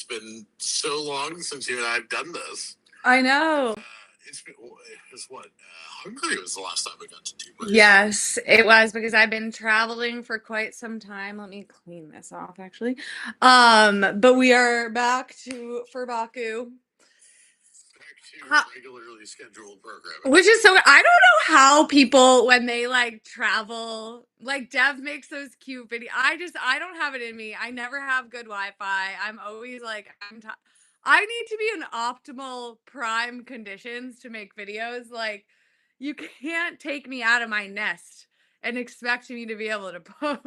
been so long since you and I have done this. I know. Hungary was the last time we got to do race. Yes, it was because I've been traveling for quite some time. Let me clean this off, actually. But we are back for Baku. Regularly scheduled programming. Which is so, I don't know how people, when they like travel, like Dev makes those cute videos. I don't have it in me. I never have good Wi-Fi. I'm always like, I need to be in optimal prime conditions to make videos. Like, you can't take me out of my nest and expect me to be able to post.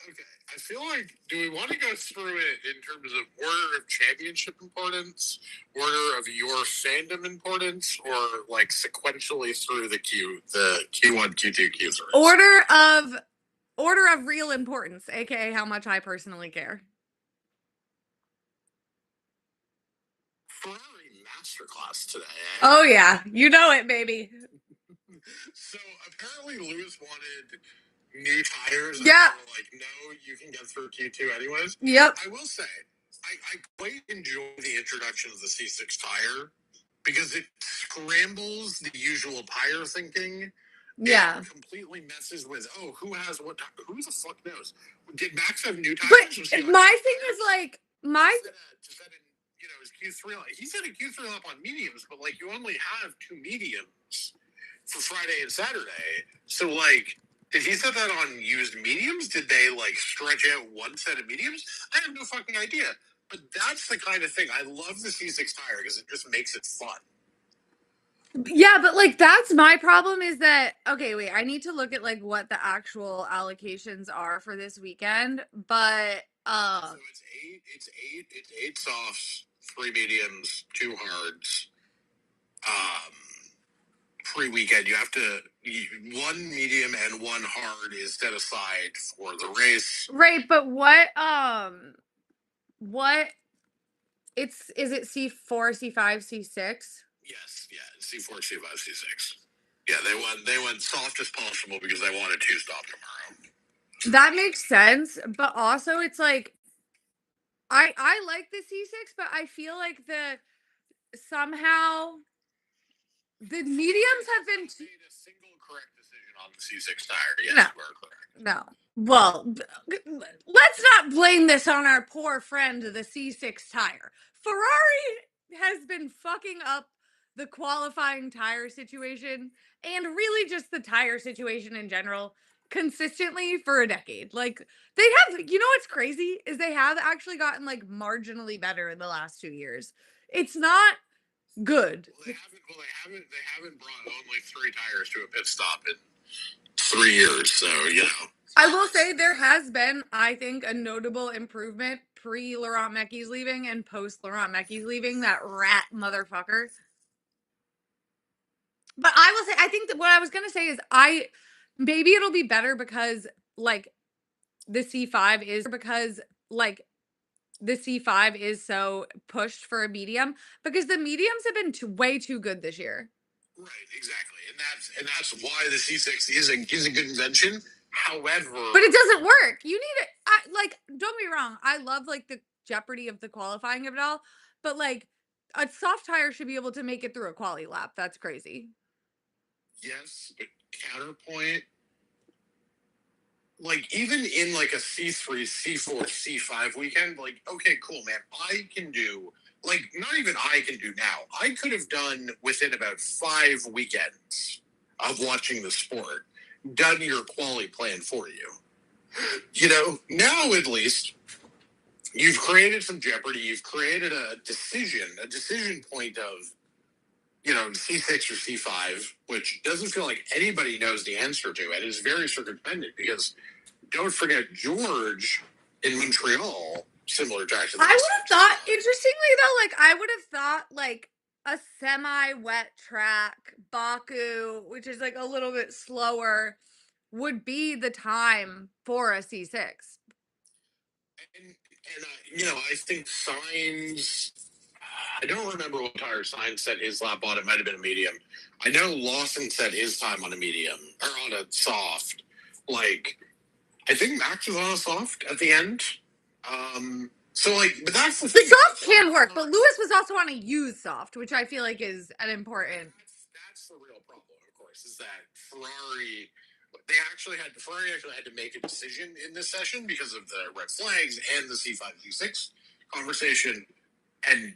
Okay, I feel like, do we want to go through it in terms of order of championship importance, order of your fandom importance, or like sequentially through the Q1, Q2, Q3? Order of real importance, aka how much I personally care. Ferrari masterclass today. Eh? Oh yeah, you know it, baby. So apparently Lewis wanted new tires. Yeah. Like, no, you can get through Q2 anyways. Yep. I will say, I quite enjoy the introduction of the C6 tire because it scrambles the usual tire thinking. Yeah. And completely messes with, who has what? Who the fuck knows? Did Max have new tires? But my thing is like, his Q3 lap. He said a Q3 lap on mediums, but like you only have two mediums for Friday and Saturday. So like, did he set that on used mediums? Did they like stretch out one set of mediums? I have no fucking idea. But that's the kind of thing. I love the C6 tire because it just makes it fun. Yeah, but like that's my problem is that, okay, wait, I need to look at like what the actual allocations are for this weekend, but so it's eight softs, 3 mediums, 2 hards. Pre-weekend, you have to 1 medium and 1 hard is set aside for the race. Right, but is it C4, C5, C6? Yes, yeah, C4, C5, C6. Yeah, they went softest possible because they wanted 2 stop tomorrow. That makes sense, but also it's like I like the C6, but I feel like somehow the mediums have been made a single correct decision on the C6 tire. Yes, no, you are correct. No. Well, let's not blame this on our poor friend, the C6 tire. Ferrari has been fucking up the qualifying tire situation and really just the tire situation in general consistently for a decade. Like they have, what's crazy is they have actually gotten like marginally better in the last 2 years. It's not good. Well, they haven't brought only 3 tires to a pit stop in 3 years, so I will say there has been, I think, a notable improvement pre-Laurent Mekies leaving and post-Laurent Mekies leaving, that rat motherfucker. But I will say, I think that what I was going to say is maybe it'll be better because, like, the C5 is so pushed for a medium because the mediums have been way too good this year. Right, exactly. And that's why the C6 is a good invention. However, but it doesn't work. You need it. Don't be wrong. I love like the jeopardy of the qualifying of it all, but like a soft tire should be able to make it through a quali lap. That's crazy. Yes, but counterpoint, like even in like a C3, C4, C5 weekend, like okay, cool, man. I can do like not even I can do now. I could have done within about 5 weekends of watching the sport, done your quali plan for you. Now at least you've created some jeopardy. You've created a decision point of, C6 or C5, which doesn't feel like anybody knows the answer to. And it's very circumvented because don't forget George in Montreal, similar track to the I would have thought, interestingly though, I would have thought a semi-wet track, Baku, which is like a little bit slower, would be the time for a C6. And I think Sainz, I don't remember what tire Sainz set his lap on. It might have been a medium. I know Lawson set his time on a medium, or on a soft. I think Max was on a soft at the end. So like, but that's the The thing. soft can work, but Lewis was also on a used soft, which I feel like is an important. That's the real problem, of course, is that Ferrari actually had to make a decision in this session because of the red flags and the C5 C6 conversation. And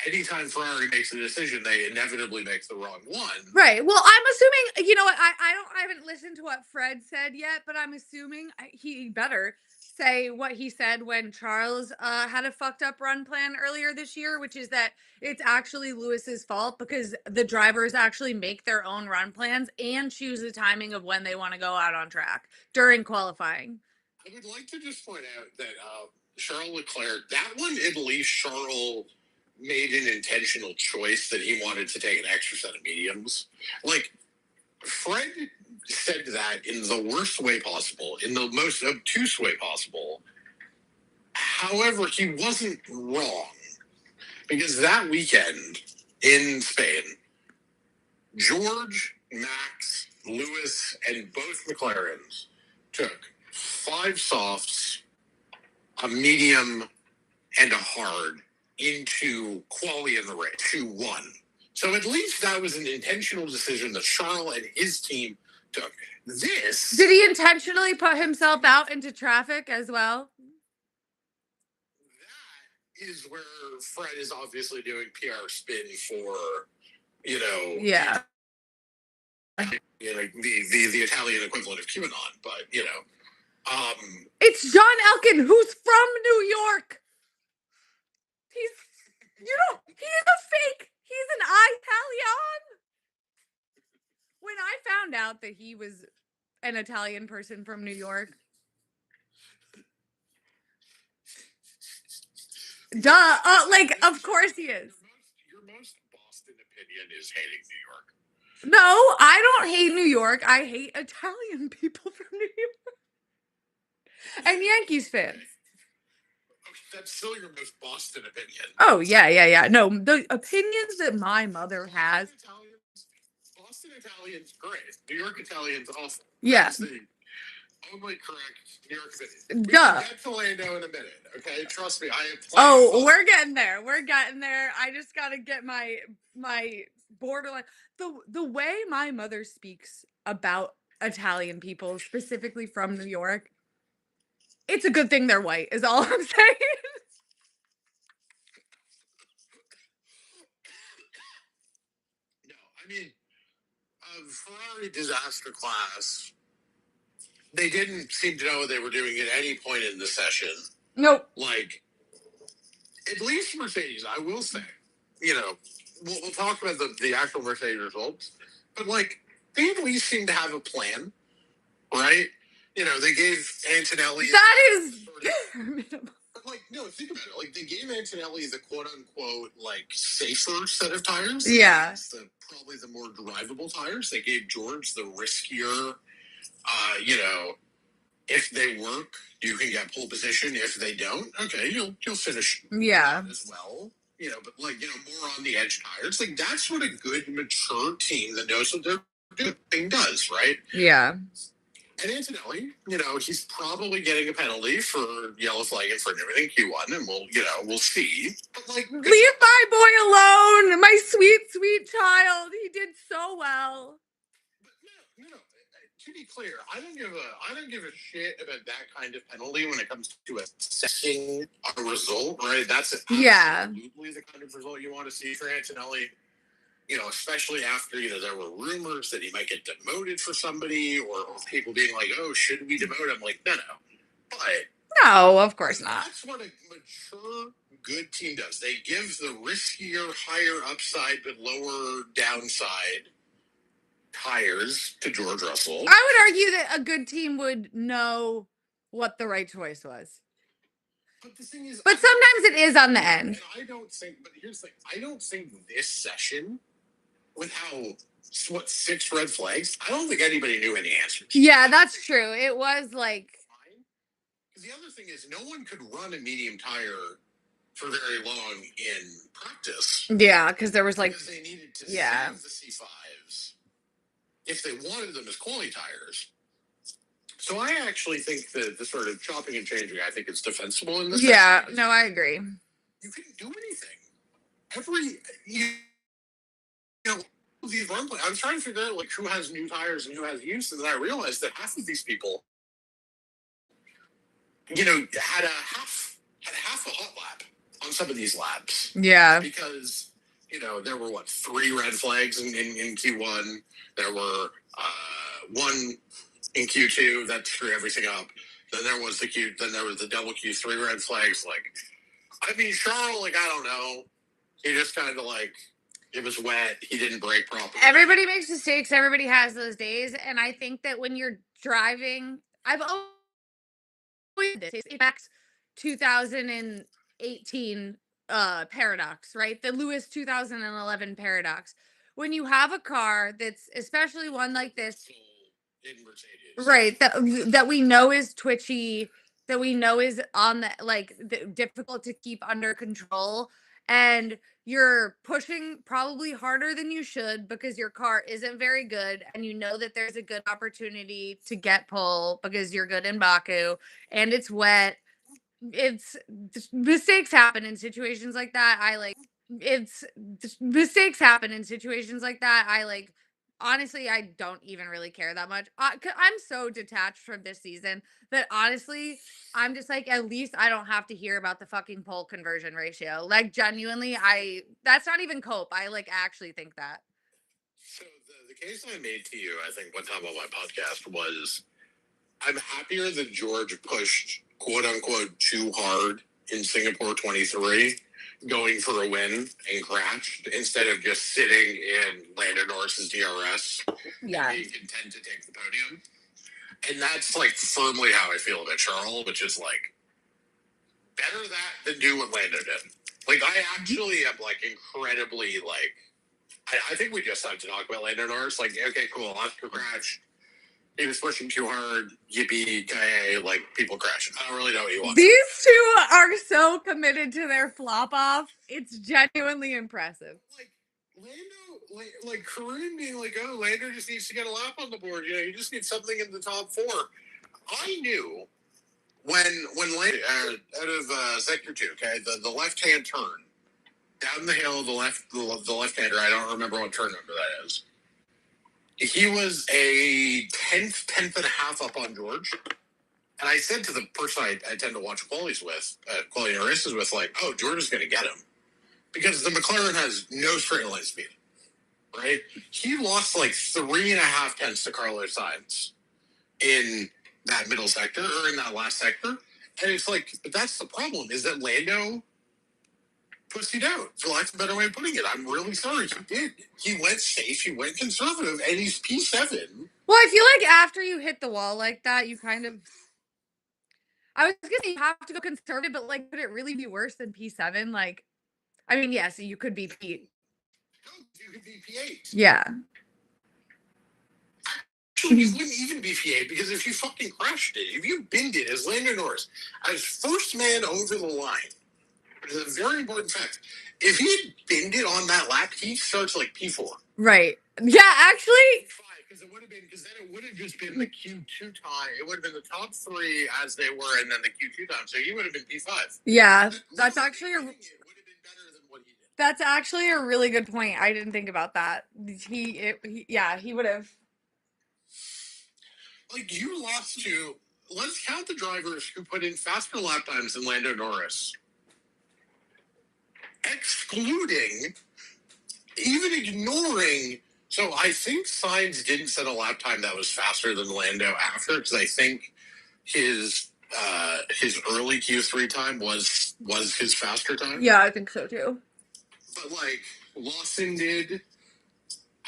anytime Ferrari makes a decision, they inevitably make the wrong one. Right. Well, I'm assuming, you know what, I haven't listened to what Fred said yet, but I'm assuming he better say what he said when Charles had a fucked up run plan earlier this year, which is that it's actually Lewis's fault because the drivers actually make their own run plans and choose the timing of when they want to go out on track during qualifying. I would like to just point out that Charles Leclerc, that one, at least Charles made an intentional choice that he wanted to take an extra set of mediums. Like, Fred said that in the worst way possible, in the most obtuse way possible. However, he wasn't wrong. Because that weekend in Spain, George, Max, Lewis, and both McLarens took 5 softs, a medium, and a hard into quali in the race, 2-1. So at least that was an intentional decision that Charles and his team took. This... Did he intentionally put himself out into traffic as well? That is where Fred is obviously doing PR spin for, you know... Yeah. You know, the Italian equivalent of QAnon, but, you know... It's John Elkin, who's from New York. He's a fake. He's an Italian. When I found out that he was an Italian person from New York, duh. Like, of course he is. Your most Boston opinion is hating New York. No, I don't hate New York. I hate Italian people from New York. And Yankees fans. That's still your most Boston opinion. Oh, yeah. No, the opinions that my mother has. Boston Italians, great. New York Italians, awful. Yeah. That's the only correct New York opinion. Duh. We'll get to Lando in a minute, okay? Trust me, I have we're getting there. We're getting there. I just gotta get my borderline. The way my mother speaks about Italian people, specifically from New York, it's a good thing they're white, is all I'm saying. No, I mean, Ferrari disaster class, they didn't seem to know what they were doing at any point in the session. Nope. Like, at least Mercedes, I will say, you know, we'll talk about the actual Mercedes results, but, like, they at least seem to have a plan, right? You know, they gave Antonelli... That is minimum. But, like, no, think about it. Like, they gave Antonelli the quote-unquote, like, safer set of tires. Yeah. Probably the more drivable tires. They gave George the riskier, you know, if they work, you can get pole position. If they don't, okay, you'll finish as well. You know, but, like, you know, more on the edge tires. Like, that's what a good, mature team that knows what they're doing does, right? Yeah. And Antonelli, you know, he's probably getting a penalty for yellow flag infringement in Q1, and we'll see. But, like, leave my boy alone, my sweet, sweet child. He did so well. But no. To be clear, I don't give a shit about that kind of penalty when it comes to assessing a result, right? That's absolutely the kind of result you want to see for Antonelli. You know, especially after, you know, there were rumors that he might get demoted for somebody, or people being like, oh, should we demote him? Like, no. But no, of course not. That's what a mature, good team does. They give the riskier, higher upside, but lower downside tires to George Russell. I would argue that a good team would know what the right choice was. But the thing is, sometimes it is on the end. I don't think, but here's the thing, I don't think this session, with how, 6 red flags, I don't think anybody knew any answers. Yeah, that's true. It was like... Because the other thing is, no one could run a medium tire for very long in practice. Yeah, because there was like... Because they needed to save the C5s if they wanted them as quali tires. So I actually think that the sort of chopping and changing, I think, is defensible in this. Yeah, no, I agree. You can do anything. You know, these run play. I was trying to figure out like who has new tires and who has used, and then I realized that half of these people, had a half a hot lap on some of these laps. Yeah. Because, there were 3 red flags in Q1. There were one in Q2 that screwed everything up. Then there was the double Q3 red flags. Charles, I don't know. He just kind of it was wet. He didn't brake properly. Everybody makes mistakes. Everybody has those days. And I think that when you're driving, I've always this. It backs 2018 paradox, right? The Lewis 2011 paradox. When you have a car that's especially one like this, in Mercedes. right, that we know is twitchy, that we know is on difficult to keep under control, and you're pushing probably harder than you should because your car isn't very good, and you know that there's a good opportunity to get pole because you're good in Baku and it's wet. It's mistakes happen in situations like that. It's mistakes happen in situations like that. Honestly, I don't even really care that much. I'm so detached from this season that honestly, I'm just like, at least I don't have to hear about the fucking pole conversion ratio. Like, genuinely, that's not even cope. I actually think that. So the case I made to you, I think, one time on my podcast was, I'm happier that George pushed quote unquote too hard in Singapore 23, going for a win and crashed instead of just sitting in Lando Norris's DRS and being content to take the podium. And that's firmly how I feel about Charles, which is better that than do what Lando did. I actually am incredibly I think we just have to talk about Lando Norris. Okay, cool, Oscar crashed. He was pushing too hard. Yippee, people crashing. I don't really know what you want. These two are so committed to their flop off. It's genuinely impressive. Lando, Kareem being oh, Lando just needs to get a lap on the board. He just needs something in the top 4. I knew when Lando out of sector 2, okay, the left hand turn down the hill, the left hander. I don't remember what turn number that is. He was a tenth and a half up on George. And I said to the person I tend to watch qualies with, quality and races with, oh, George is going to get him. Because the McLaren has no straight line speed, right? He lost 3.5 tenths to Carlos Sainz in that middle sector, or in that last sector. And it's but that's the problem, is that Lando pussied out, for lack of a better way of putting it. I'm really sorry. He did. He went safe, he went conservative, and he's P7. Well, I feel like after you hit the wall like that, you kind of... I was gonna say you have to go conservative, but could it really be worse than P7? Yes, you could be P. You could be P8. Yeah. Actually, you wouldn't even be P8 because if you fucking crashed it, if you binned it as Lando Norris, as first man over the line, which is a very important fact. If he had binned it on that lap, he starts P4. Right. Yeah, actually. Because then it would have just been the Q2 time. It would have been the top 3 as they were, and then the Q2 time. So he would have been P5. Yeah, that's actually That's actually a really good point. I didn't think about that. He would have. You lost to. Let's count the drivers who put in faster lap times than Lando Norris. Excluding, even ignoring. So I think Sainz didn't set a lap time that was faster than Lando after, because I think his early Q3 time was his faster time. Yeah, I think so too. But Lawson did.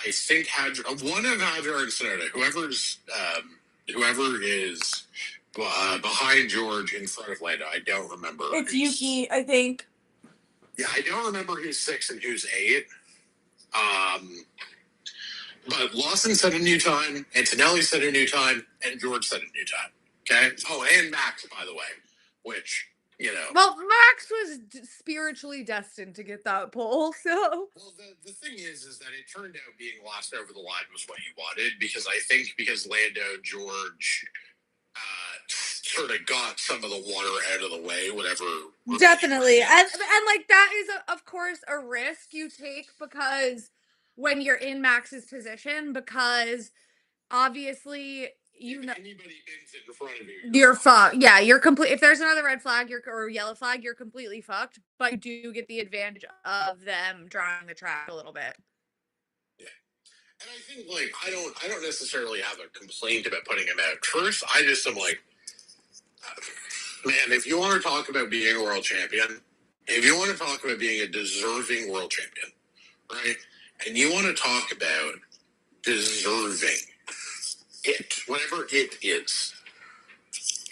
I think one of Hadjar and Sonoda, whoever is behind George in front of Lando, I don't remember. It's Yuki, I think. Yeah, I don't remember who's 6 and who's 8. But Lawson set a new time, Antonelli set a new time, and George set a new time. Okay? Oh, and Max, by the way, which, Well, Max was spiritually destined to get that pole, so... Well, the thing is that it turned out being last over the line was what he wanted, because I think Lando, George, sort of got some of the water out of the way, whatever. Definitely. And like that is of course a risk you take because when you're in Max's position, because obviously you know anybody bends it in front of you, you're fucked. Yeah, you're complete. If there's another red flag, or yellow flag, you're completely fucked. But you do get the advantage of them drawing the track a little bit. Yeah. And I think like I don't necessarily have a complaint about putting him out first. I just am like, man, if you want to talk about being a world champion, if you want to talk about being a deserving world champion, right? And you want to talk about deserving it, whatever it is.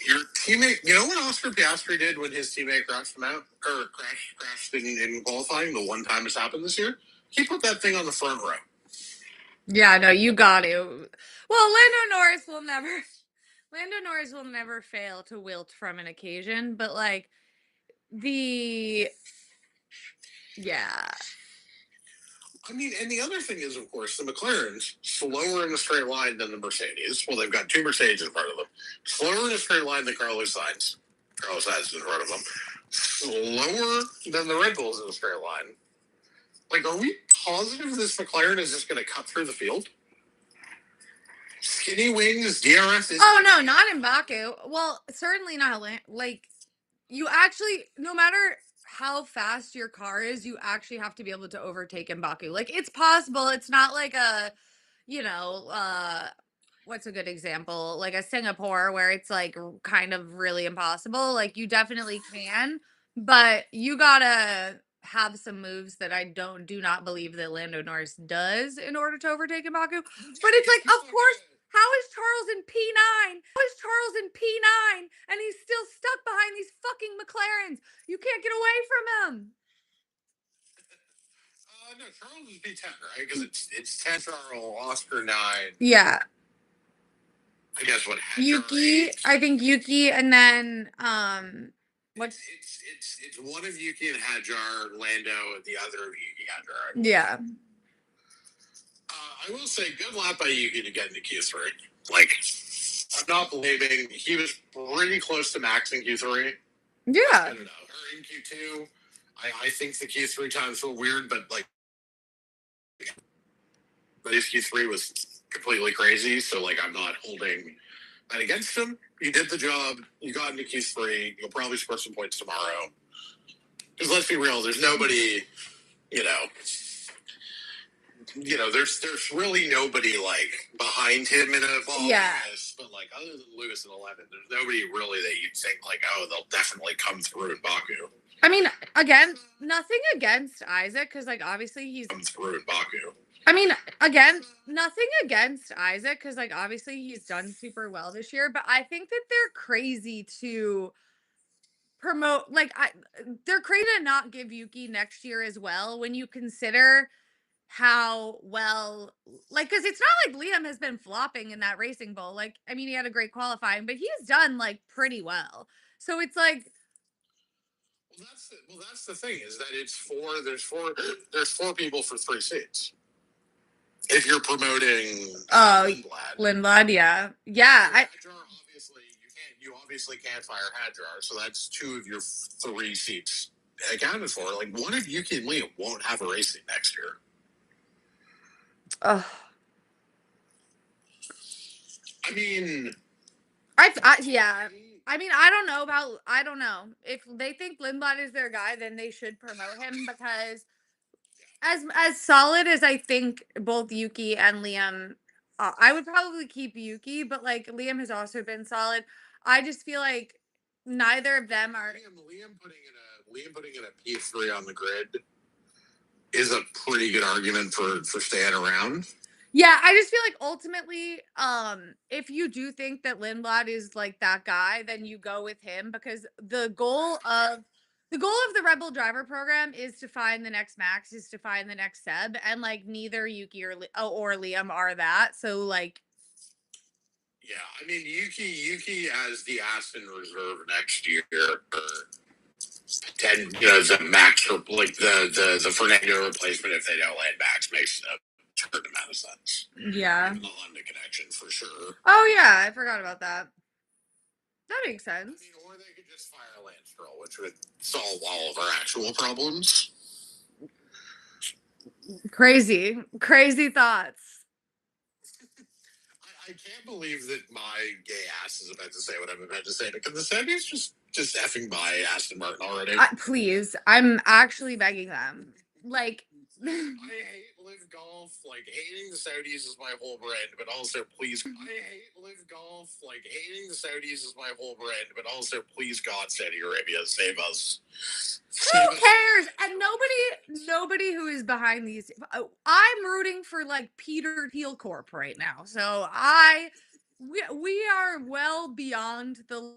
Your teammate, you know what Oscar Piastri did when his teammate crashed him out, or crashed in qualifying the one time it's happened this year? He put that thing on the front row. Yeah, no, you got to. Well, Lando Norris will never fail to wilt from an occasion, but like yeah. I mean, and the other thing is, of course, the McLaren's slower in a straight line than the Mercedes. Well, they've got two Mercedes in front of them. Slower in a straight line than Carlos Sainz. Carlos Sainz is in front of them. Slower than the Red Bulls in a straight line. Like, are we positive this McLaren is just going to cut through the field? Skinny wings, DRS is... Oh, no, not in Baku. Well, certainly not. Like, you actually, no matter how fast your car is, you actually have to be able to overtake in Baku. Like, it's possible. It's not like a, you know, what's a good example? Like a Singapore where it's like kind of really impossible. Like, you definitely can, but you gotta have some moves that I do not believe that Lando Norris does in order to overtake in Baku. But it's like, of course, how is Charles in P9? How is Charles in P9 and he's still stuck behind these fucking McLarens? You can't get away from him. No, Charles is P10, right? Because it's 10 Charles, Oscar 9. Yeah. I guess what Yuki, I think Yuki, and then what's it's one of Yuki and Hadjar, Lando, and the other of Yuki Hadjar. Yeah. I will say, good lap by Yuki to get into Q3. Like, I'm not blaming. He was pretty close to max in Q3. Yeah. I don't know. Or in Q2, I think the Q3 times were weird, but like, but his Q3 was completely crazy. So like, I'm not holding that against him. You did the job. You got into Q3. You'll probably score some points tomorrow. Because let's be real, there's nobody, there's really nobody like behind him in a ball race. But like other than Lewis and 11, there's nobody really that you'd think like, oh, they'll definitely come through in Baku. I mean, again, nothing against Isaac because like obviously he's come through in Baku. I mean, again, nothing against Isaac because like obviously he's done super well this year, but I think that they're crazy to promote they're crazy to not give Yuki next year as well when you consider how well because it's not like Liam has been flopping in that Racing Bull. Like, I mean, he had a great qualifying, but he's done like pretty well. So it's like that's the thing is that there's four people for 3 seats. If you're promoting Lindblad, yeah. Hadjar, you obviously can't fire Hadjar, so that's 2 of your 3 seats accounted for. Like, one of Yuki and Liam won't have a race seat next year. I mean, yeah. I mean, I don't know. If they think Lindblad is their guy, then they should promote him because as solid as I think both Yuki and Liam, I would probably keep Yuki, but like Liam has also been solid. I just feel like neither of them are. Liam putting in a P3 on the grid is a pretty good argument for staying around. Yeah, I just feel like ultimately, if you do think that Lindblad is like that guy, then you go with him because the goal of the Rebel Driver program is to find the next Max, is to find the next Seb, and like neither Yuki or Liam are that. So like, yeah, I mean Yuki as the Aston reserve next year, or 10, the Max or like the Fernando replacement if they don't land Max makes a certain amount of sense. Yeah, the Honda connection for sure. Oh yeah, I forgot about that. That makes sense. Or they could just fire Lance Stroll, which would solve all of our actual problems. Crazy thoughts. I can't believe that my gay ass is about to say what I'm about to say, because the Saudis just effing buy Aston Martin already. Please, I'm actually begging them. Like, I hate Live Golf. Like, hating the Saudis is my whole brand, but also please. I hate Live Golf. Like, hating the Saudis is my whole brand, but also please God, Saudi Arabia, save us. Who cares? And nobody who is behind these. I'm rooting for like Peter Thiel Corp right now. So we are well beyond the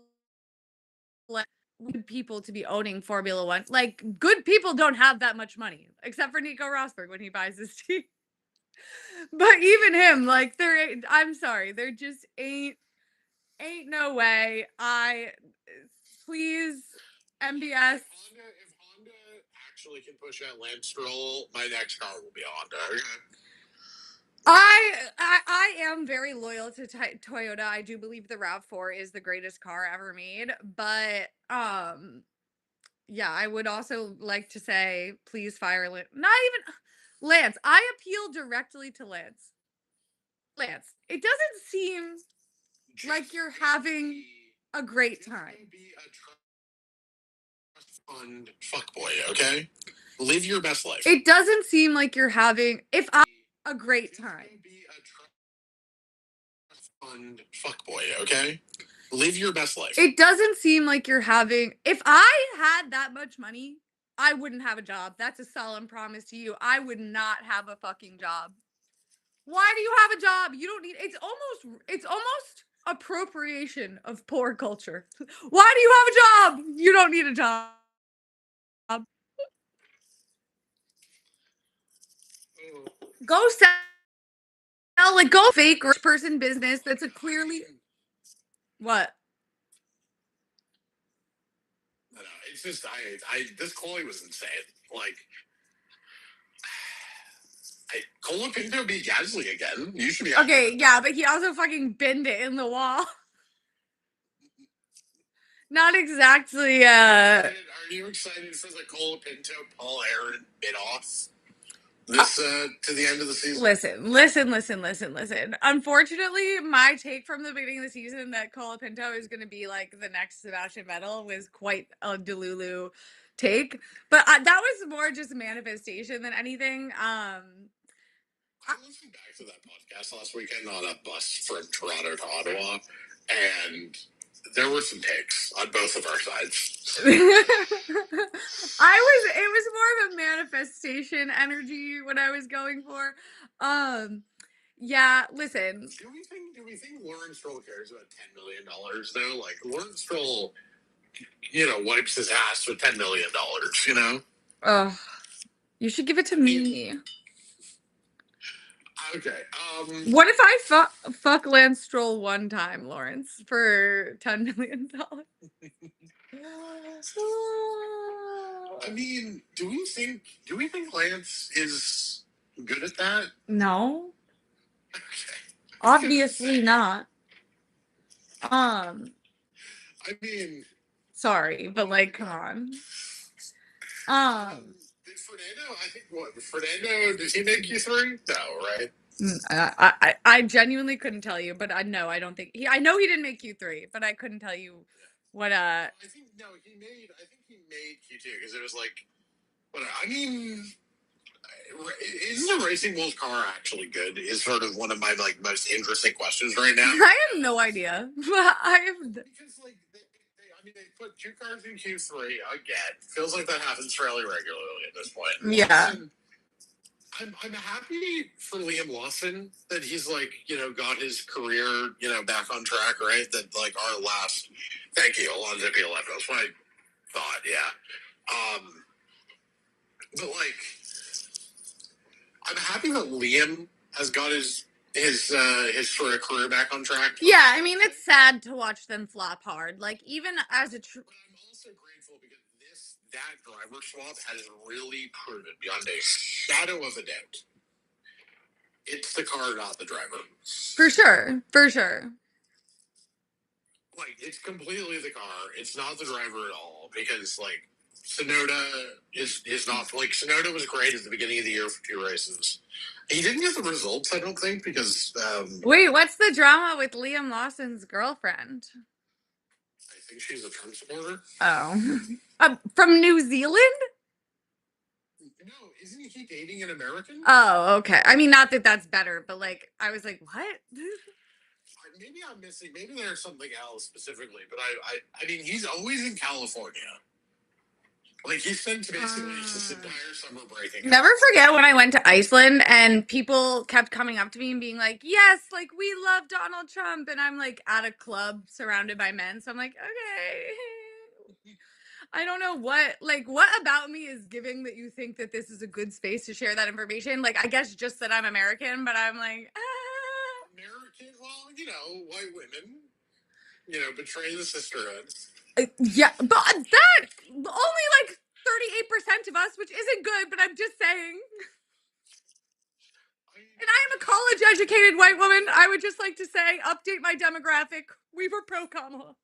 good people to be owning Formula One. Like, good people don't have that much money, except for Nico Rosberg when he buys his team. But even him, like, I'm sorry, there just ain't no way. Please, MBS. If Honda actually can push out Lance Stroll, my next car will be a Honda. I am very loyal to Toyota. I do believe the RAV4 is the greatest car ever made, but yeah, I would also like to say, please fire Lance. Not even Lance. I appeal directly to Lance. Lance, it doesn't seem like you're having a great time. Be a trust fund fuckboy, okay? Live your best life. It doesn't seem like you're having a great time. Be a trust fund fuckboy, okay? Live your best life. It doesn't seem like you're having. If I had that much money, I wouldn't have a job. That's a solemn promise to you. I would not have a fucking job. Why do you have a job? You don't need. It's almost appropriation of poor culture. Why do you have a job? You don't need a job. Go sell, like, go fake rich person business that's a clearly what? No, it's just this quali was insane. Like, Cola Pinto beat Gasly again. You should be okay. Yeah, but he also fucking binned it in the wall. Not exactly. Are you excited for the Cola Pinto Paul Aaron bid off? This to the end of the season. Listen. Unfortunately, my take from the beginning of the season that Colapinto is going to be like the next Sebastian Vettel was quite a Delulu take, but that was more just manifestation than anything. I listened back to that podcast last weekend on a bus from Toronto to Ottawa, and there were some takes on both of our sides. It was more of a manifestation energy what I was going for. Yeah, listen. Do we think Lawrence Stroll cares about $10 million though? Like, Lawrence Stroll, wipes his ass with $10 million, Oh, you should give it to me. Okay. What if I fuck Lance Stroll one time, Lawrence, for $10 million? I mean, do we think Lance is good at that? No, Okay. obviously not. I mean, sorry, but like, come on. Did Fernando? I think Fernando? Did he make you three? No, right? I genuinely couldn't tell you, but I know I don't think he. I know he didn't make Q3, but I couldn't tell you what. I think no, he made. I think he made Q2 because it was like. But I mean, is the Racing Bulls car actually good? Is sort of one of my like most interesting questions right now. I have no idea. Because like they put two cars in Q3 again. Feels like that happens fairly regularly at this point. Yeah. I'm happy for Liam Lawson that he's like, got his career, back on track, right? That like our last, thank you, Alonso P11. That's what I thought, yeah. But like, I'm happy that Liam has got his sort of career back on track. Yeah, I mean, it's sad to watch them flop hard. Like, even as a But I'm also grateful because that driver swap has really proven beyond a shadow of a doubt. It's the car, not the driver. For sure. Like, it's completely the car. It's not the driver at all because, like, Sonoda is not like Sonoda was great at the beginning of the year for 2 races. He didn't get the results, I don't think, because Wait, what's the drama with Liam Lawson's girlfriend? I think she's a Trump supporter. Oh, from New Zealand? No, isn't he dating an American? Oh, okay. I mean, not that that's better, but like, I was like, what? Maybe I'm missing. Maybe there's something else specifically, but I mean, he's always in California. Like, he spent basically his entire summer breaking. Never forget when I went to Iceland and people kept coming up to me and being like, yes, like we love Donald Trump. And I'm like at a club surrounded by men. So I'm like, okay. I don't know what about me is giving that you think that this is a good space to share that information. Like, I guess just that I'm American, but I'm like, American, well, white women, betray the sisterhoods. Yeah, but that only like 38% of us, which isn't good, but I'm just saying. And I am a college educated white woman. I would just like to say, update my demographic. We were pro Kamala.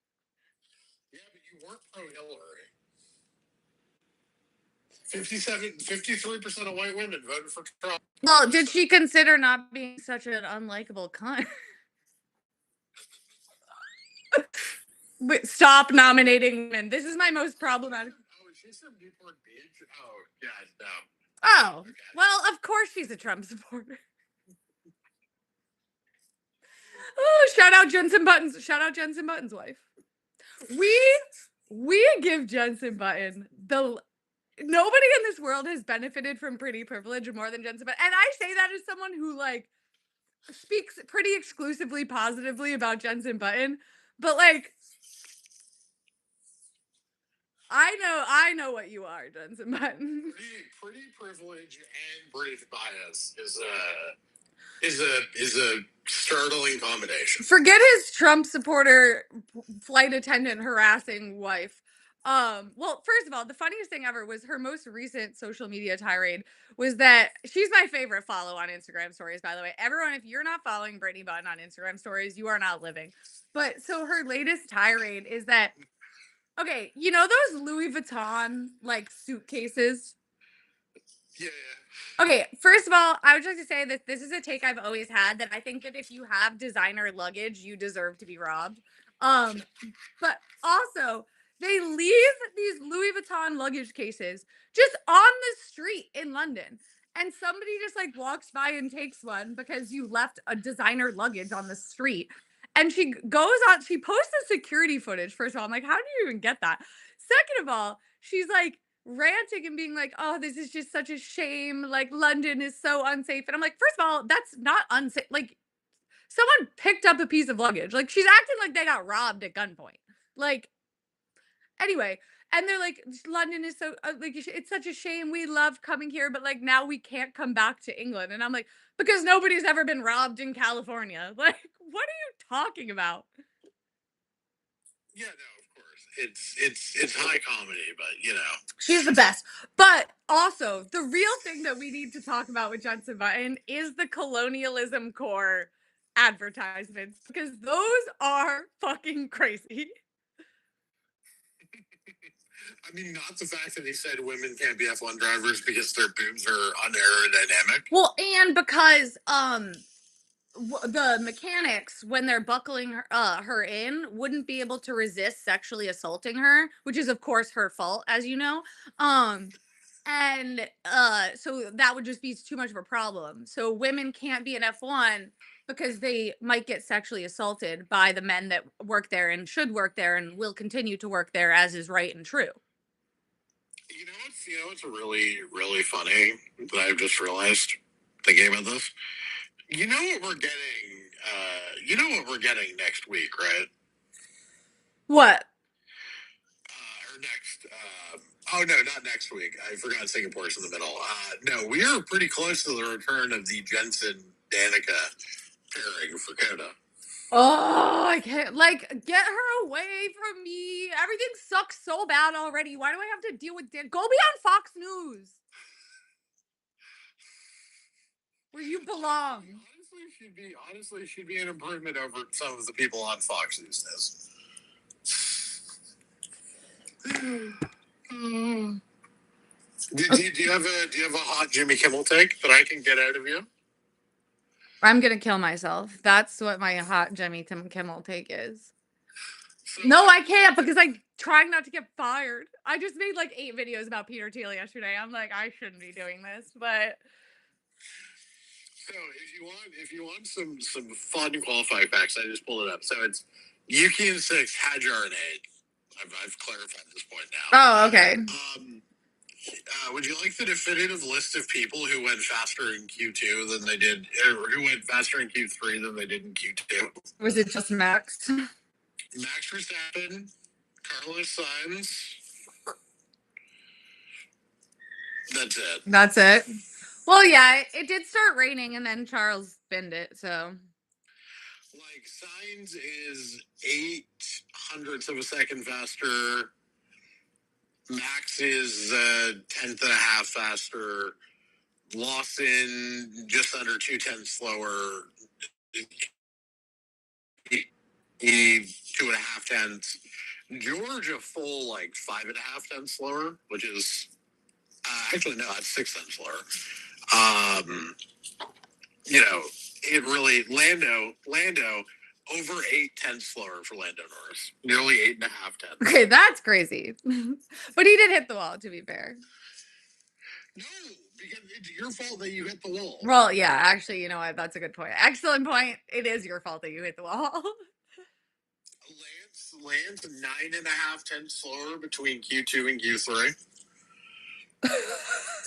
Yeah, but you weren't pro Hillary. 53% of white women voted for Trump. Well, did she consider not being such an unlikable cunt? But stop nominating women. This is my most problematic. Oh, is she from Newport Beach? Oh, God, no. Oh, okay. Well, of course she's a Trump supporter. Oh, shout out Jensen Button's. Shout out Jensen Button's wife. We give Jensen Button the. Nobody in this world has benefited from pretty privilege more than Jensen Button, and I say that as someone who like speaks pretty exclusively positively about Jensen Button, but like. I know what you are, Jensen Button. Pretty privilege and British bias is a startling combination. Forget his Trump supporter flight attendant harassing wife. Well, first of all, the funniest thing ever was her most recent social media tirade was that she's my favorite follow on Instagram stories, by the way. Everyone, if you're not following Brittany Button on Instagram stories, you are not living. But so her latest tirade is that, okay, you know those Louis Vuitton like suitcases? Yeah. Okay, first of all, I would like to say that this is a take I've always had, that I think that if you have designer luggage, you deserve to be robbed. But also, they leave these Louis Vuitton luggage cases just on the street in London. And somebody just like walks by and takes one because you left a designer luggage on the street. And she posts the security footage. First of all, I'm like, how do you even get that? Second of all, she's like, ranting and being like, oh, this is just such a shame. Like, London is so unsafe. And I'm like, first of all, that's not unsafe. Like, someone picked up a piece of luggage. Like, she's acting like they got robbed at gunpoint. Like, anyway. And they're like, London is so, like, it's such a shame. We love coming here, but like, now we can't come back to England. And I'm like, because nobody's ever been robbed in California. Like, what are you talking about? Yeah, no, of course. It's high comedy, but she's the best. But also, the real thing that we need to talk about with Jensen Button is the colonialism core advertisements, because those are fucking crazy. I mean, not the fact that he said women can't be F1 drivers because their boobs are unaerodynamic. Well, and because the mechanics, when they're buckling her in, wouldn't be able to resist sexually assaulting her, which is of course her fault, as you know. And so that would just be too much of a problem. So women can't be an F1 because they might get sexually assaulted by the men that work there and should work there and will continue to work there, as is right and true. It's really, really funny that I've just realized thinking about this. You know what we're getting? What we're getting next week, right? What? Or next? Oh no, not next week. I forgot Singapore's in the middle. No, we are pretty close to the return of the Jensen Danica pairing for Coda. Oh, I can't, like, get her away from me. Everything sucks so bad already. Why do I have to deal with Dan? Go be on Fox News, where you belong. Honestly, she'd be an improvement over some of the people on Fox these days. Do you have a hot Jimmy Kimmel take that I can get out of you? I'm gonna kill myself. That's what my hot Jimmy Kimmel take is. So, No, I can't because I'm trying not to get fired. I just made like 8 videos about Peter Thiel yesterday. I'm like, I shouldn't be doing this, but so if you want some fun qualifying facts, I just pulled it up. So it's Yuki in 6, Hajar in 8. I've clarified this point now. oh, okay. Would you like the definitive list of people who went faster in Q2 than they did, or who went faster in Q3 than they did in Q2? Was it just Max? Max Verstappen, Carlos Sainz. That's it. That's it. Well, yeah, it did start raining and then Charles binned it, so. Like, Sainz is 0.08 of a second faster. Max is 10th and a half faster. Lawson just under 0.2 slower. He 2.5. George a full like 5.5 slower, which is actually no, that's 6 slower. You know, it really Lando over 0.8 slower for Lando Norris, nearly 8.5. Okay, that's crazy. But he did hit the wall, to be fair. No, because it's your fault that you hit the wall. Well, yeah, actually, you know what? That's a good point. Excellent point. It is your fault that you hit the wall. Lance 9.5 slower between Q2 and Q3.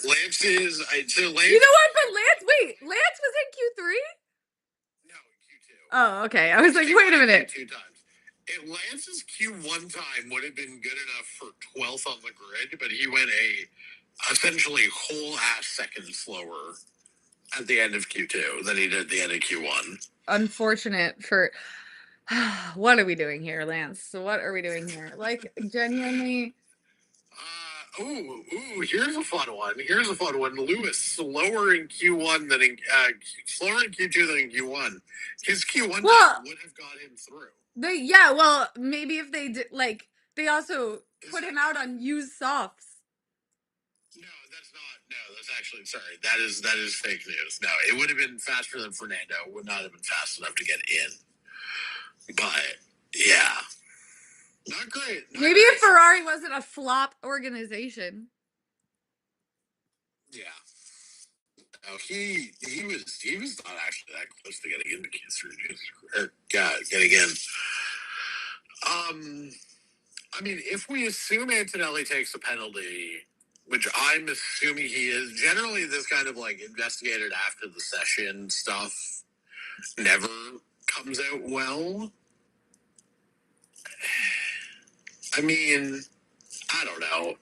Lance is so Lance. You know what? But Lance was in Q3? No, Q2. Oh, okay. I was like, wait a minute. 2 times. If Lance's Q1 time would have been good enough for 12th on the grid, but he went essentially whole ass second slower at the end of Q2 than he did at the end of Q1. Unfortunate for. What are we doing here, Lance? So what are we doing here? Like, genuinely. Here's a fun one. Lewis slower in Q1 than slower in Q2 than in Q1. His Q1 would have got him through. Well, maybe if they did, like, they also put him out on used softs. No, that's not. No, that's actually sorry. That is fake news. No, it would have been faster than Fernando. Would not have been fast enough to get in. But yeah, not great. Maybe if Ferrari wasn't a flop organization. Yeah. No, he was not actually that close to getting into Q3. Getting in. I mean, if we assume Antonelli takes a penalty, which I'm assuming he is, generally this kind of like investigated after the session stuff never comes out well. I mean, I don't know.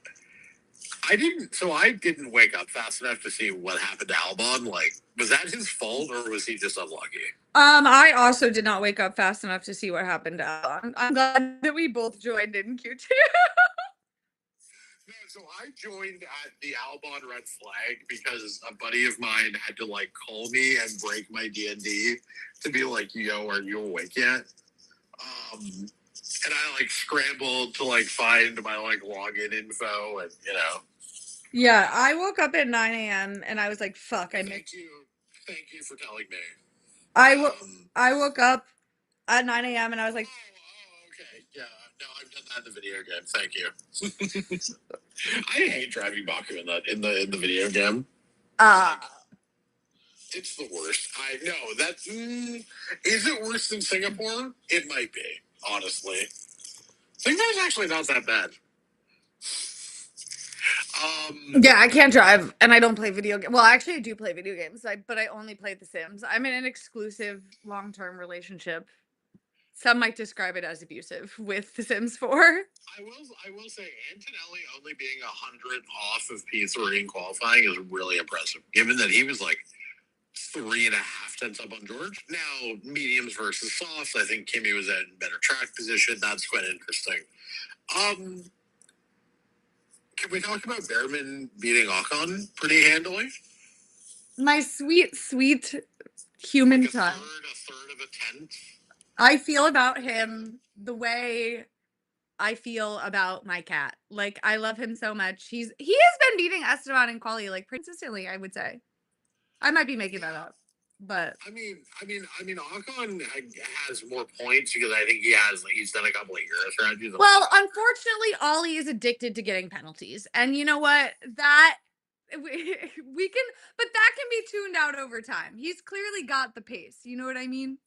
I didn't wake up fast enough to see what happened to Albon. Like, was that his fault or was he just unlucky? I also did not wake up fast enough to see what happened to Albon. I'm glad that we both joined in Q2. No, so I joined at the Albon red flag because a buddy of mine had to like call me and break my D&D to be like, yo, are you awake yet? And I like scrambled to like find my like login info and Yeah, I woke up at 9 a.m. and I was like, fuck, Thank you for telling me. I woke up at 9 a.m. and I was like, okay. Yeah, no, I've done that in the video game. Thank you. I hate driving Baku in the video game. It's the worst. I know that. Is it worse than Singapore? It might be, honestly. Singapore's actually not that bad. yeah, I can't drive and I don't play video games. Well, actually, I do play video games, but I only play The Sims. I'm in an exclusive long-term relationship. Some might describe it as abusive with The Sims 4. I will say Antonelli only being 100 off of P3 in qualifying is really impressive, given that he was like 3.5 up on George. Now, mediums versus softs, I think Kimi was in better track position. That's quite interesting. Can we talk about Behrman beating Ocon pretty handily? My sweet, sweet human like son. A third of a tenth. I feel about him the way I feel about my cat. Like, I love him so much. He has been beating Esteban in quali, like, pretty consistently, I would say. I might be making that up, but Ocon has more points because I think he's done a couple of Euro strategies. well, unfortunately, Ollie is addicted to getting penalties, and you know what? That we can, but that can be tuned out over time. He's clearly got the pace. You know what I mean?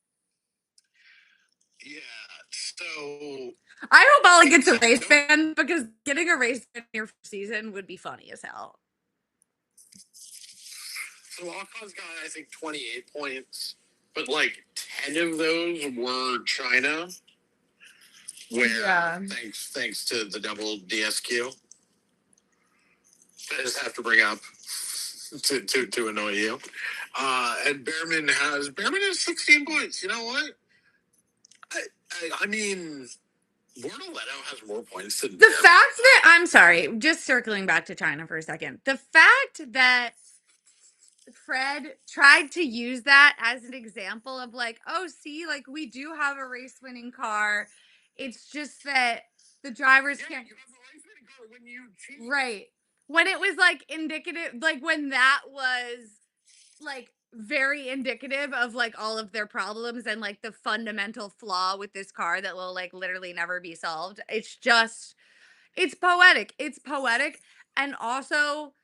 Yeah. So I hope Ollie gets a race ban because getting a race ban in your season would be funny as hell. So Ocon's got, I think, 28 points, but like 10 of those were China, where thanks to the double DSQ. I just have to bring up to annoy you. And Behrman has 16 points. You know what? I mean, Bortoletto has more points than the fact that I'm sorry, just circling back to China for a second. The fact that Fred tried to use that as an example of like, oh, see, like we do have a race winning car. It's just that the drivers can't. You have a race winning car when you cheat. Right. When it was like indicative, like when that was like very indicative of like all of their problems and like the fundamental flaw with this car that will like literally never be solved. It's poetic. It's poetic. And also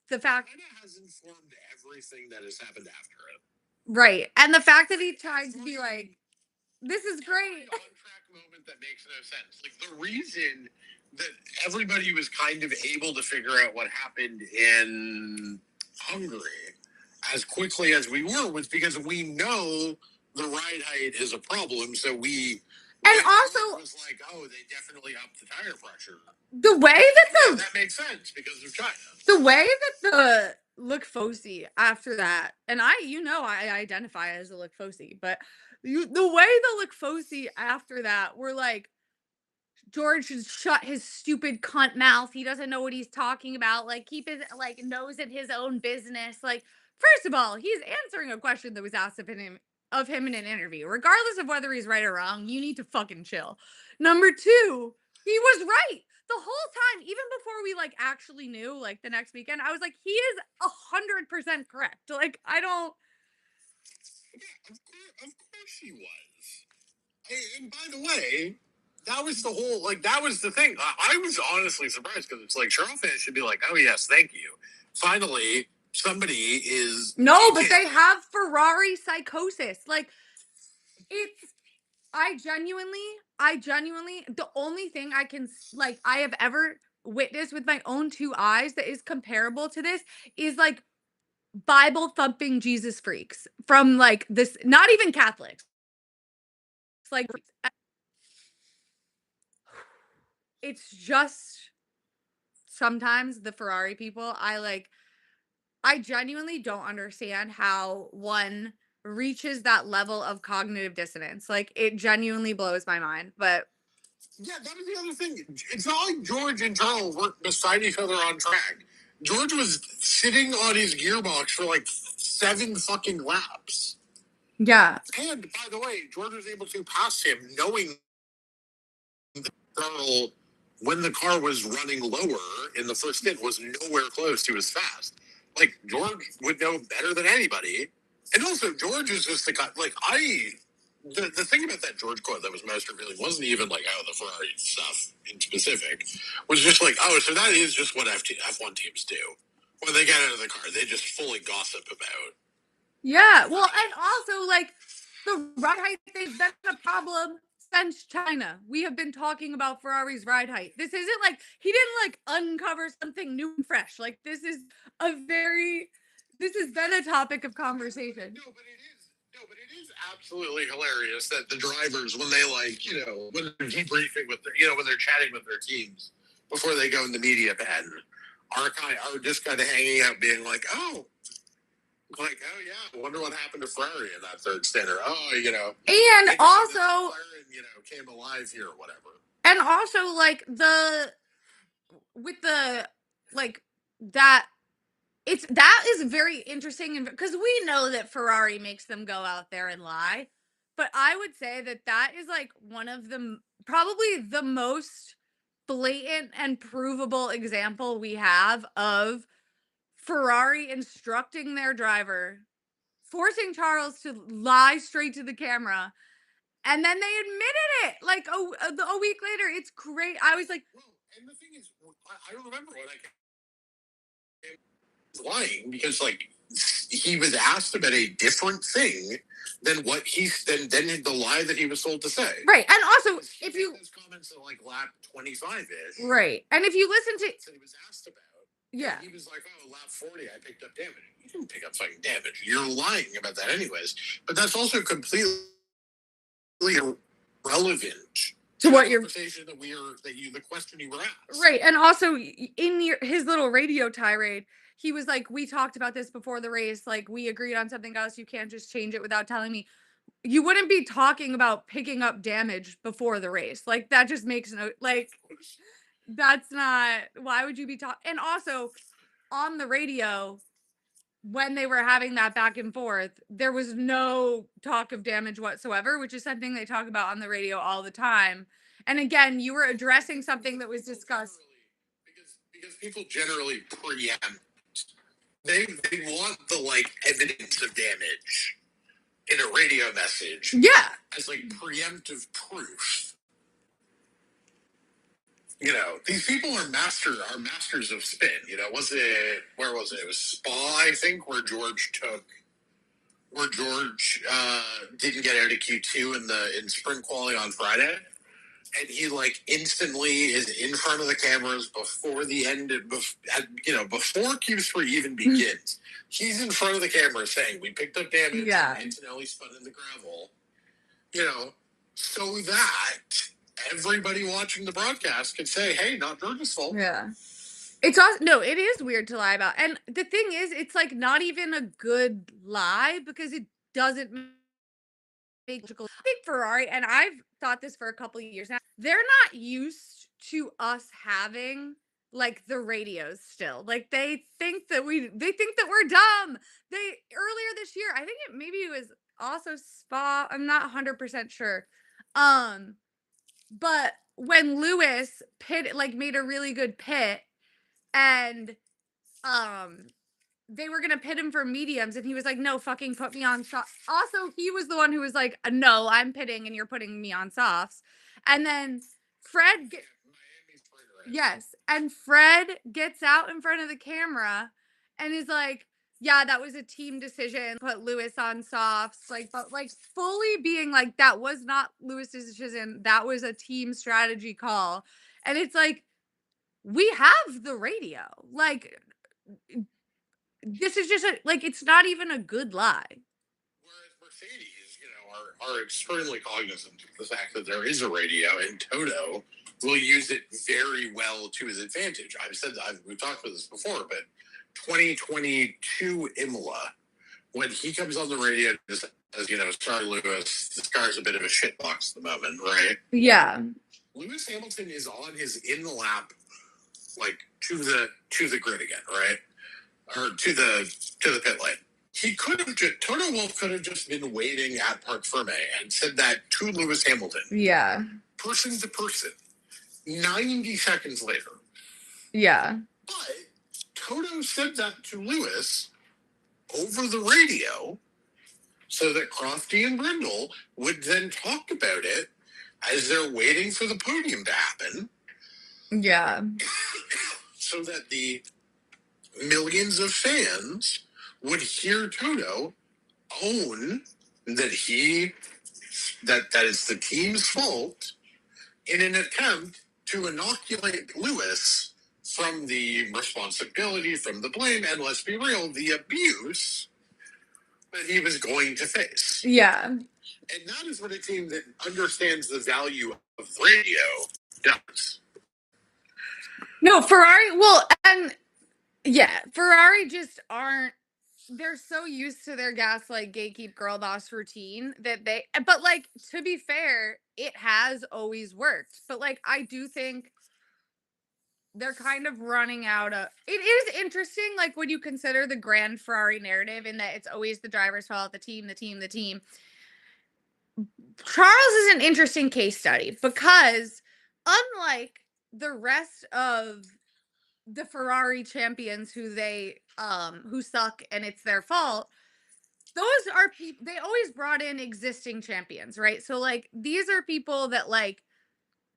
the fact China has informed everything that has happened after it. right. And the fact that he tried to be like, this is great. On track moment that makes no sense. Like the reason that everybody was kind of able to figure out what happened in Hungary as quickly as we were was because we know the ride height is a problem. So and also it was like, oh, they definitely upped the tire pressure. The way that that makes sense because of China. The way that the look Fosi after that, and I identify as a look Fosi, but the way the look Fosi after that were like, George should shut his stupid cunt mouth. He doesn't know what he's talking about. Like, keep his like nose in his own business. Like, first of all, he's answering a question that was asked of him in an interview. Regardless of whether he's right or wrong, you need to fucking chill. Number two, he was right the whole time, even before we like actually knew. Like the next weekend, I was like, he is 100% correct. Like, I don't. Yeah, of course he was. And by the way, that was the whole, like, that was the thing. I was honestly surprised because it's like, Charles fans should be like, oh, yes, thank you. Finally, somebody is. No, but they have Ferrari psychosis. Like, I genuinely, the only thing I have ever witnessed with my own two eyes that is comparable to this is like Bible thumping Jesus freaks from like this, not even Catholics. It's like, it's just sometimes the Ferrari people, I genuinely don't understand how one reaches that level of cognitive dissonance. Like, it genuinely blows my mind. But yeah, that was the other thing. It's not like George and Charles worked beside each other on track. George was sitting on his gearbox for like 7 fucking laps. Yeah. And by the way, George was able to pass him knowing Charles, when the car was running lower in the first stint, was nowhere close to as fast. Like, George would know better than anybody. And also, George is just the guy, like, the thing about that George quote that was most revealing wasn't even like, oh, the Ferrari stuff in specific. Was just like, oh, so that is just what F1 teams do. When they get out of the car, they just fully gossip about. Yeah, well, and also like the ride height thing's been a problem since China. We have been talking about Ferrari's ride height. This isn't like he didn't like uncover something new and fresh. Like this has been a topic of conversation. No, but it is absolutely hilarious that the drivers, when they like, when they're debriefing with when they're chatting with their teams before they go in the media pen, are just kind of hanging out, being like, oh yeah, I wonder what happened to Ferrari in that third stint, or and also McLaren, came alive here or whatever. And also like with the like that that is very interesting because we know that Ferrari makes them go out there and lie, but I would say that is like one of the probably the most blatant and provable example we have of Ferrari instructing their driver, forcing Charles to lie straight to the camera, and then they admitted it like a week later. It's great. I was like, Well, and the thing is, I remember when I was lying because like he was asked about a different thing than what than the lie that he was told to say. right. And also, if you his comments at like lap 25 ish, right, and if you listen to that he was asked about. yeah, he was like, "Oh, lap 40, I picked up damage." You didn't pick up fucking damage. You're lying about that, anyways. But that's also completely irrelevant to what the you're conversation the question you were asked. right, and also in his little radio tirade, he was like, "We talked about this before the race. Like, we agreed on something else. You can't just change it without telling me." You wouldn't be talking about picking up damage before the race. Like, that just makes no like. That's not. Why would you be talking? And also, on the radio, when they were having that back and forth, there was no talk of damage whatsoever, which is something they talk about on the radio all the time. And again, you were addressing something that was discussed. Because people generally preempt. They want the like evidence of damage in a radio message. Yeah. As like preemptive proof. You know, these people are masters of spin. You know, where was it? It was Spa, I think, where George didn't get out of Q2 in sprint quali on Friday. And he like instantly is in front of the cameras before the end of, before Q3 even begins. He's in front of the camera saying, "We picked up damage. Yeah. Antonelli spun in the gravel." You know, so that everybody watching the broadcast could say, "Hey, not George's fault." Yeah. It's also no, it is weird to lie about. And the thing is, it's like not even a good lie because it doesn't make logical. I think Ferrari, and I've thought this for a couple of years now, they're not used to us having like the radios still. Like they think that we're dumb. They earlier this year, I think maybe it was also Spa. I'm not 100% sure. But when Lewis made a really good pit and they were gonna pit him for mediums, and he was like, "No, fucking put me on soft." Also, he was the one who was like, "No, I'm pitting, and you're putting me on softs." And then yes, and Fred gets out in front of the camera and is like, "Yeah, that was a team decision. Put Lewis on softs." But fully being like, "That was not Lewis's decision. That was a team strategy call." And it's like, we have the radio. Like, this is just it's not even a good lie. Whereas Mercedes, are extremely cognizant of the fact that there is a radio, and Toto will use it very well to his advantage. We've talked about this before, but 2022 Imola, when he comes on the radio, just as sorry, Lewis, this car's a bit of a shitbox at the moment, right? Yeah. Lewis Hamilton is on his in lap, like to the grid again, right? Or to the pit lane. He could have Toto Wolff could have just been waiting at Parc Ferme and said that to Lewis Hamilton. Yeah. Person to person. 90 seconds later. Yeah. But Toto said that to Lewis over the radio so that Crofty and Brindle would then talk about it as they're waiting for the podium to happen. Yeah. So that the millions of fans would hear Toto own that that is the team's fault in an attempt to inoculate Lewis from the responsibility, from the blame, and let's be real, the abuse that he was going to face. Yeah. And that is what a team that understands the value of radio does. No, Ferrari, well, and yeah, Ferrari just aren't, they're so used to their gaslight gatekeep girl boss routine that but to be fair, it has always worked. But I do think they're kind of running out of, it is interesting, when you consider the grand Ferrari narrative in that it's always the driver's fault, the team. Charles is an interesting case study because unlike the rest of the Ferrari champions who who suck and it's their fault, those are people they always brought in existing champions, right? So like these are people that like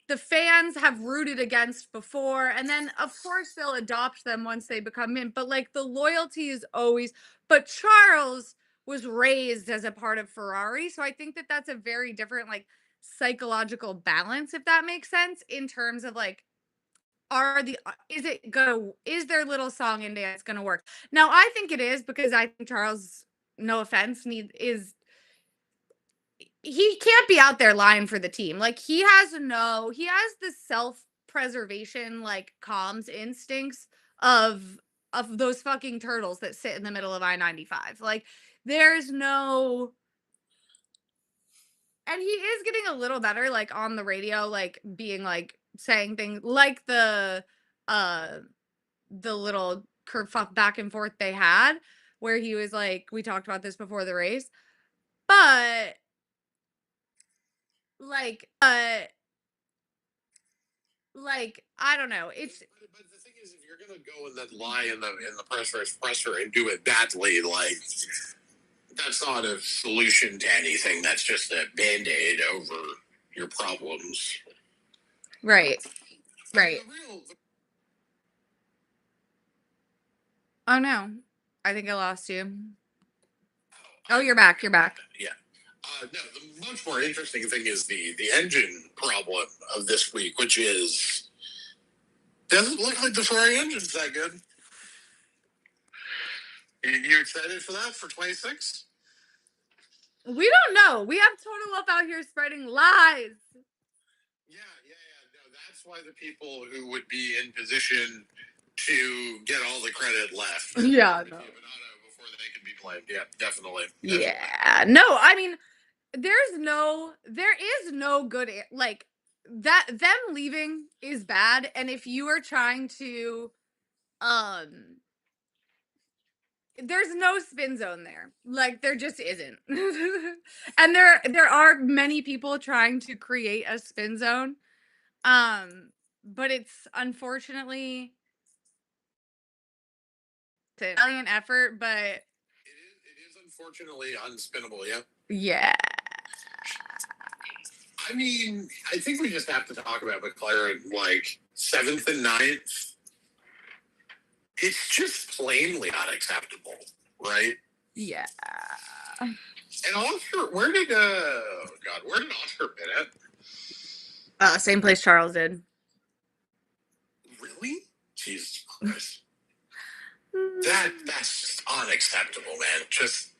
the fans have rooted against before, and then of course they'll adopt them once they become in, but like the loyalty is always. But Charles was raised as a part of Ferrari, so I think that that's a very different like psychological balance, if that makes sense, in terms of like is their little song and dance gonna work? Now I think it is, because I think Charles, no offense, he can't be out there lying for the team. Like he has the self-preservation, like comms instincts of those fucking turtles that sit in the middle of I-95. Like there's no and he is getting a little better, like on the radio, like being like saying things like uh the little fuck back and forth they had where he was like, we talked about this before the race, but like I don't know. But the thing is, if you're gonna go and then lie in the presser and do it badly, like that's not a solution to anything. That's just a band-aid over your problems. Right. Right. Oh no. I think I lost you. Oh, you're back. You're back. Yeah. No, the much more interesting thing is the engine problem of this week, which is doesn't look like the Ferrari engine's that good. You excited for that for 26? We don't know. We have Total Up out here spreading lies. Yeah. No, that's why the people who would be in position to get all the credit left. Yeah. No. Before they can be blamed. Yeah, definitely. Yeah. No, I mean, there is no good, like that them leaving is bad. And if you are trying to, there's no spin zone there. Like there just isn't. And there are many people trying to create a spin zone. But it's unfortunately a valiant effort, but it is unfortunately unspinnable, yeah. Yeah. I mean, I think we just have to talk about McLaren like 7th and 9th. It's just plainly unacceptable, right? Yeah. And Oscar, where did Oscar bid at? Same place Charles did. Really? Jesus Christ. That's just unacceptable, man. Just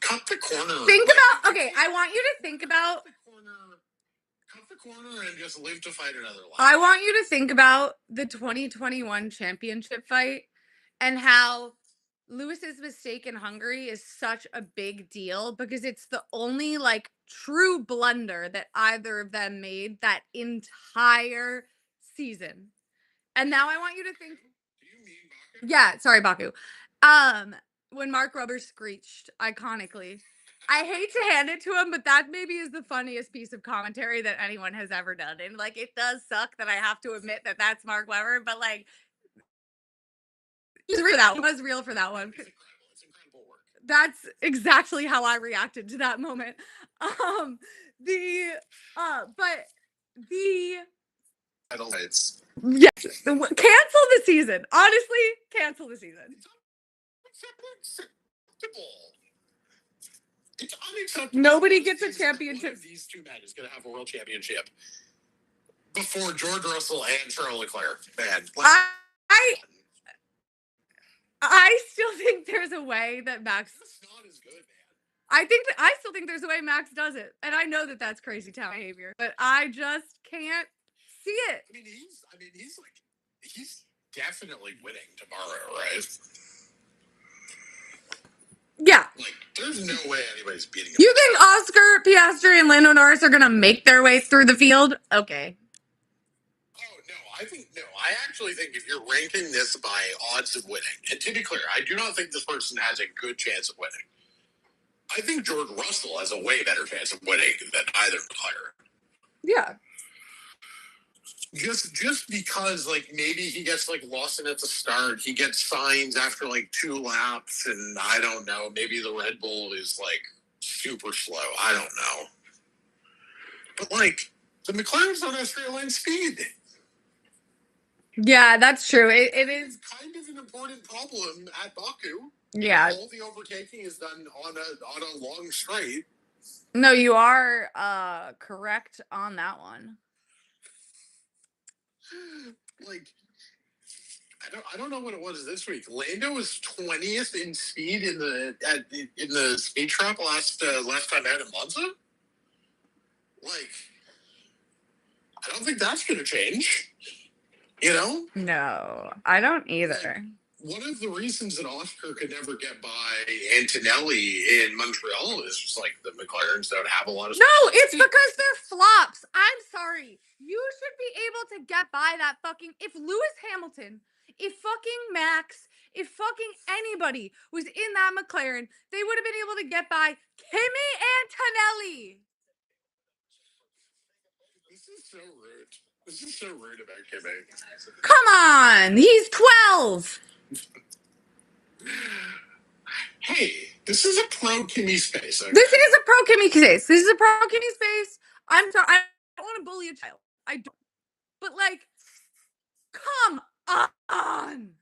cut the corner. I want you to think about cut the corner and just live to fight another lap. I want you to think about the 2021 championship fight and how Lewis's mistake in Hungary is such a big deal because it's the only like true blunder that either of them made that entire season. And now I want you to think. Do you mean Baku? Yeah, sorry, Baku. When Mark Rubber screeched iconically. I hate to hand it to him, but that maybe is the funniest piece of commentary that anyone has ever done. And like, it does suck that I have to admit that that's Mark Webber, but like, he's real. That was real for that one. It's incredible work. That's exactly how I reacted to that moment. Yeah, cancel the season. Honestly, cancel the season. It's unacceptable. Nobody gets a championship. One of these two men is going to have a world championship before George Russell and Charles Leclerc. Man, I still think there's a way that Max. That's not as good, man. I still think there's a way Max does it, and I know that that's crazy town behavior, but I just can't see it. He's definitely winning tomorrow, right? Yeah. Like, there's no way anybody's beating him. You think Oscar Piastri and Lando Norris are gonna make their way through the field? Okay. Oh no, I actually think if you're ranking this by odds of winning, and to be clear, I do not think this person has a good chance of winning. I think George Russell has a way better chance of winning than either player. Yeah. just because like maybe he gets like lost in at the start, he gets signs after like 2 laps, and I don't know, maybe the Red Bull is like super slow. I don't know, but like the McLarens don't have straight line speed. Yeah, that's true. It is kind of an important problem at Baku. Yeah. All the overtaking is done on a long straight. No, you are correct on that one. Like I don't know what it was this week. Lando was 20th in speed in the speed trap last time out in Monza. Like I don't think that's going to change. You know? No, I don't either. One of the reasons that Oscar could never get by Antonelli in Montreal is just like the McLarens don't have a lot of. No, it's because they're flops. I'm sorry. You should be able to get by that fucking. If Lewis Hamilton, if fucking Max, if fucking anybody was in that McLaren, they would have been able to get by Kimi Antonelli. This is so rude. This is so rude about Kimi. Come on, he's 12. Hey, this is a pro Kimi space. Okay? This is a pro Kimi space. This is a pro Kimi space. I'm sorry. I don't want to bully a child. I don't. But like, come on.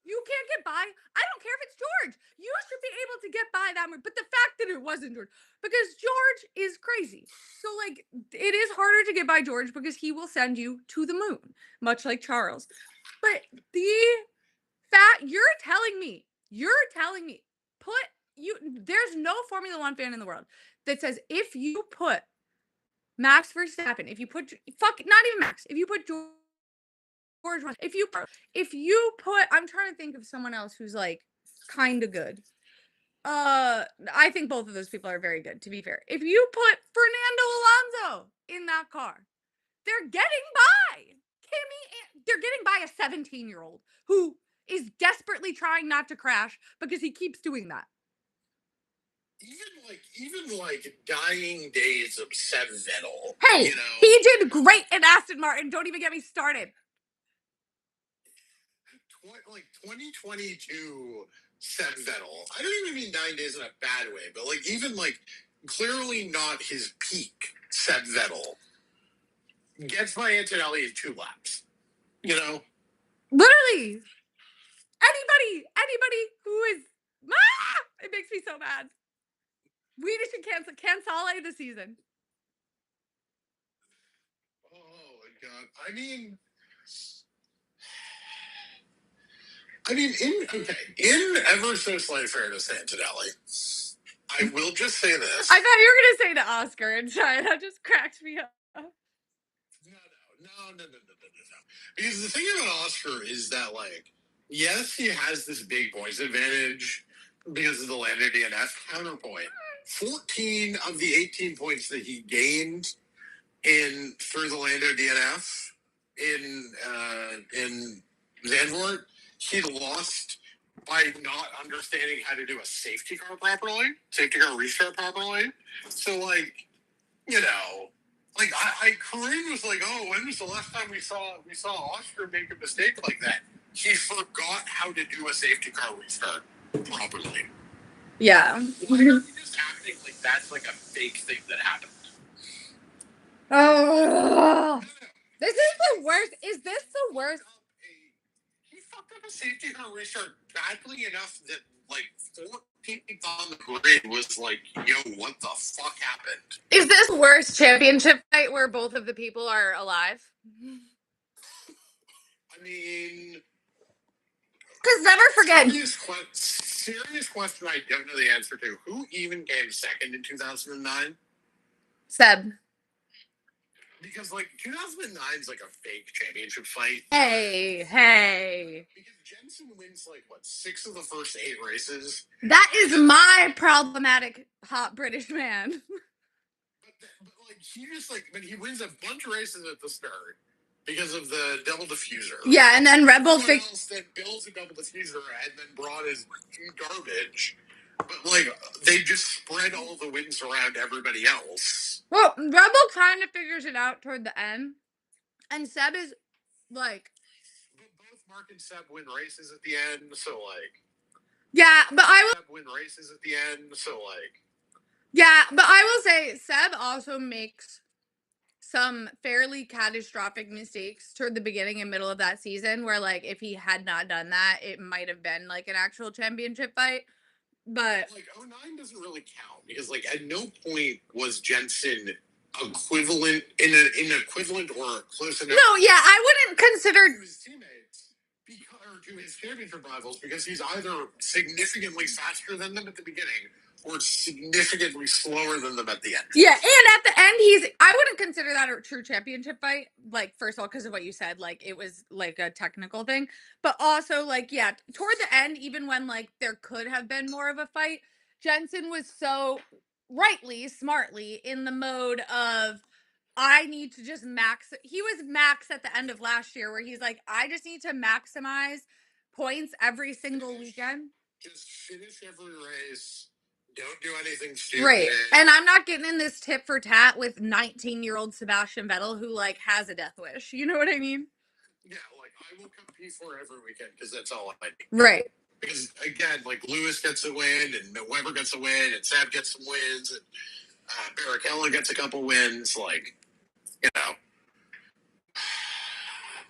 You can't get by. I don't care if it's George. You should be able to get by that. But the fact that it wasn't George, because George is crazy. So like, it is harder to get by George because he will send you to the moon, much like Charles. But you're telling me, there's no Formula One fan in the world that says if you put Max Verstappen, if you put, not even Max, if you put George, if you put, I'm trying to think of someone else who's like kind of good. I think both of those people are very good, to be fair. If you put Fernando Alonso in that car, they're getting by. They're getting by a 17-year-old who is desperately trying not to crash because he keeps doing that. Even like dying days of Seb Vettel. Hey, you know, he did great in Aston Martin. Don't even get me started. Like 2022 Seb Vettel. I don't even mean 9 days in a bad way, but like even like clearly not his peak Seb Vettel gets by Antonelli in 2 laps. You know? Literally. Anybody who is it makes me so mad. We should cancel the season. Oh my god. I mean in ever so slight fairness to Antonelli, I will just say this. I thought you were gonna say to Oscar, and sorry, that just cracked me up. No. Because the thing about Oscar is that, like, yes, he has this big points advantage because of the Lando DNF counterpoint. 14 of the 18 points that he gained through the Lando DNF in Zandvoort, he lost by not understanding how to do a safety car restart properly. So, like, you know, like Corinne was like, "Oh, when was the last time we saw Oscar make a mistake like that? He forgot how to do a safety car restart properly." Yeah. Why are you just acting like that's like a fake thing that happened? Oh, this is the worst. Is this the worst? He fucked up a safety car restart badly enough that like 14th on the grid was like, "Yo, what the fuck happened?" Is this worst championship fight where both of the people are alive? I mean, because never forget. Serious question I don't know the answer to. Who even came second in 2009? Seb. Because, like, 2009 is like a fake championship fight. Hey. Because Jensen wins, like, what, 6 of the first 8 races? That is my problematic hot British man. But like, he just, like, but he wins a bunch of races at the start because of the double diffuser. Yeah, and then Red Bull else that builds a double diffuser and then brought his garbage. But, like, they just spread all the wins around everybody else. Well, Red Bull kind of figures it out toward the end. And Seb is like, both Mark and Seb win races at the end, so like. Yeah, but I will Seb win races at the end, so like. Yeah, but I will say Seb also makes some fairly catastrophic mistakes toward the beginning and middle of that season where like if he had not done that, it might have been like an actual championship fight. But like 09 doesn't really count because like at no point was Jensen equivalent in an equivalent or close enough. No, yeah, I wouldn't consider to his teammates or to his championship rivals because he's either significantly faster than them at the beginning or significantly slower than them at the end. Yeah, and at the end, I wouldn't consider that a true championship fight. Like, first of all, because of what you said, like, it was like a technical thing. But also, like, yeah, toward the end, even when, like, there could have been more of a fight, Jensen was so rightly, smartly in the mode of, I need to just max. He was max at the end of last year, where he's like, I just need to maximize points every single weekend. Just finish every race. Don't do anything stupid. Right. And I'm not getting in this tit for tat with 19-year-old Sebastian Vettel who like has a death wish. You know what I mean? Yeah, like I will come P4 every weekend because that's all I need. Right. Because again, like Lewis gets a win and Weber gets a win and Sab gets some wins and Barrichello gets a couple wins. Like, you know.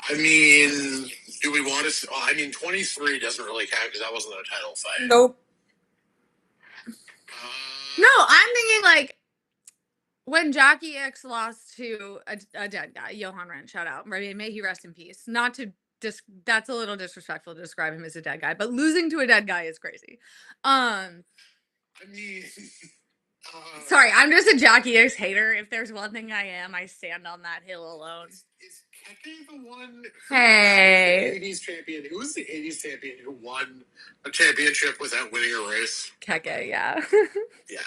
I mean, do we want to? Well, I mean, 23 doesn't really count because that wasn't a title fight. Nope. No, I'm thinking like when Jackie X lost to a dead guy, Johan Ren, shout out. May he rest in peace. Not to that's a little disrespectful to describe him as a dead guy, but losing to a dead guy is crazy. I mean, sorry, I'm just a Jackie X hater. If there's one thing I am, I stand on that hill alone. Is Keke the one? Hey, the 80s champion. Who was the 80s champion who won a championship without winning a race? Keke, yeah. Yeah,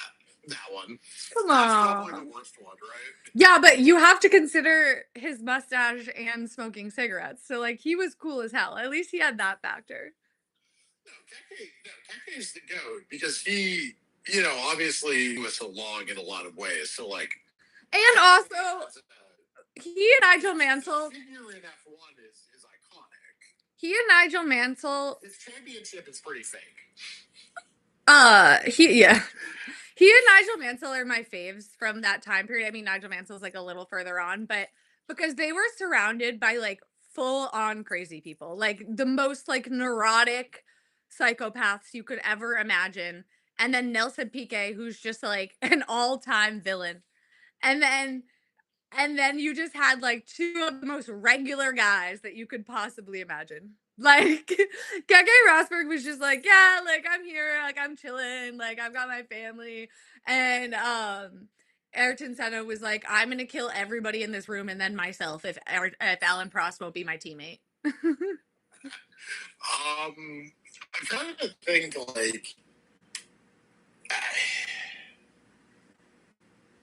that one. Come That's on. probably the worst one, right? Yeah, but you have to consider his mustache and smoking cigarettes. So, like, he was cool as hell. At least he had that factor. No, Keke is the GOAT because he, you know, obviously he was so long in a lot of ways. So, like. And also, he and Nigel Mansell. Figure in F1 is iconic. He and Nigel Mansell. His championship is pretty fake. He and Nigel Mansell are my faves from that time period. I mean, Nigel Mansell's like a little further on, but because they were surrounded by like full on crazy people, like the most like neurotic psychopaths you could ever imagine. And then Nelson Piquet, who's just like an all time villain. And then you just had like two of the most regular guys that you could possibly imagine. Like Keke Rosberg was just like, yeah, like I'm here, like I'm chilling, like I've got my family. And Ayrton Senna was like, I'm gonna kill everybody in this room and then myself if Alan Prost won't be my teammate. I'm trying to think like.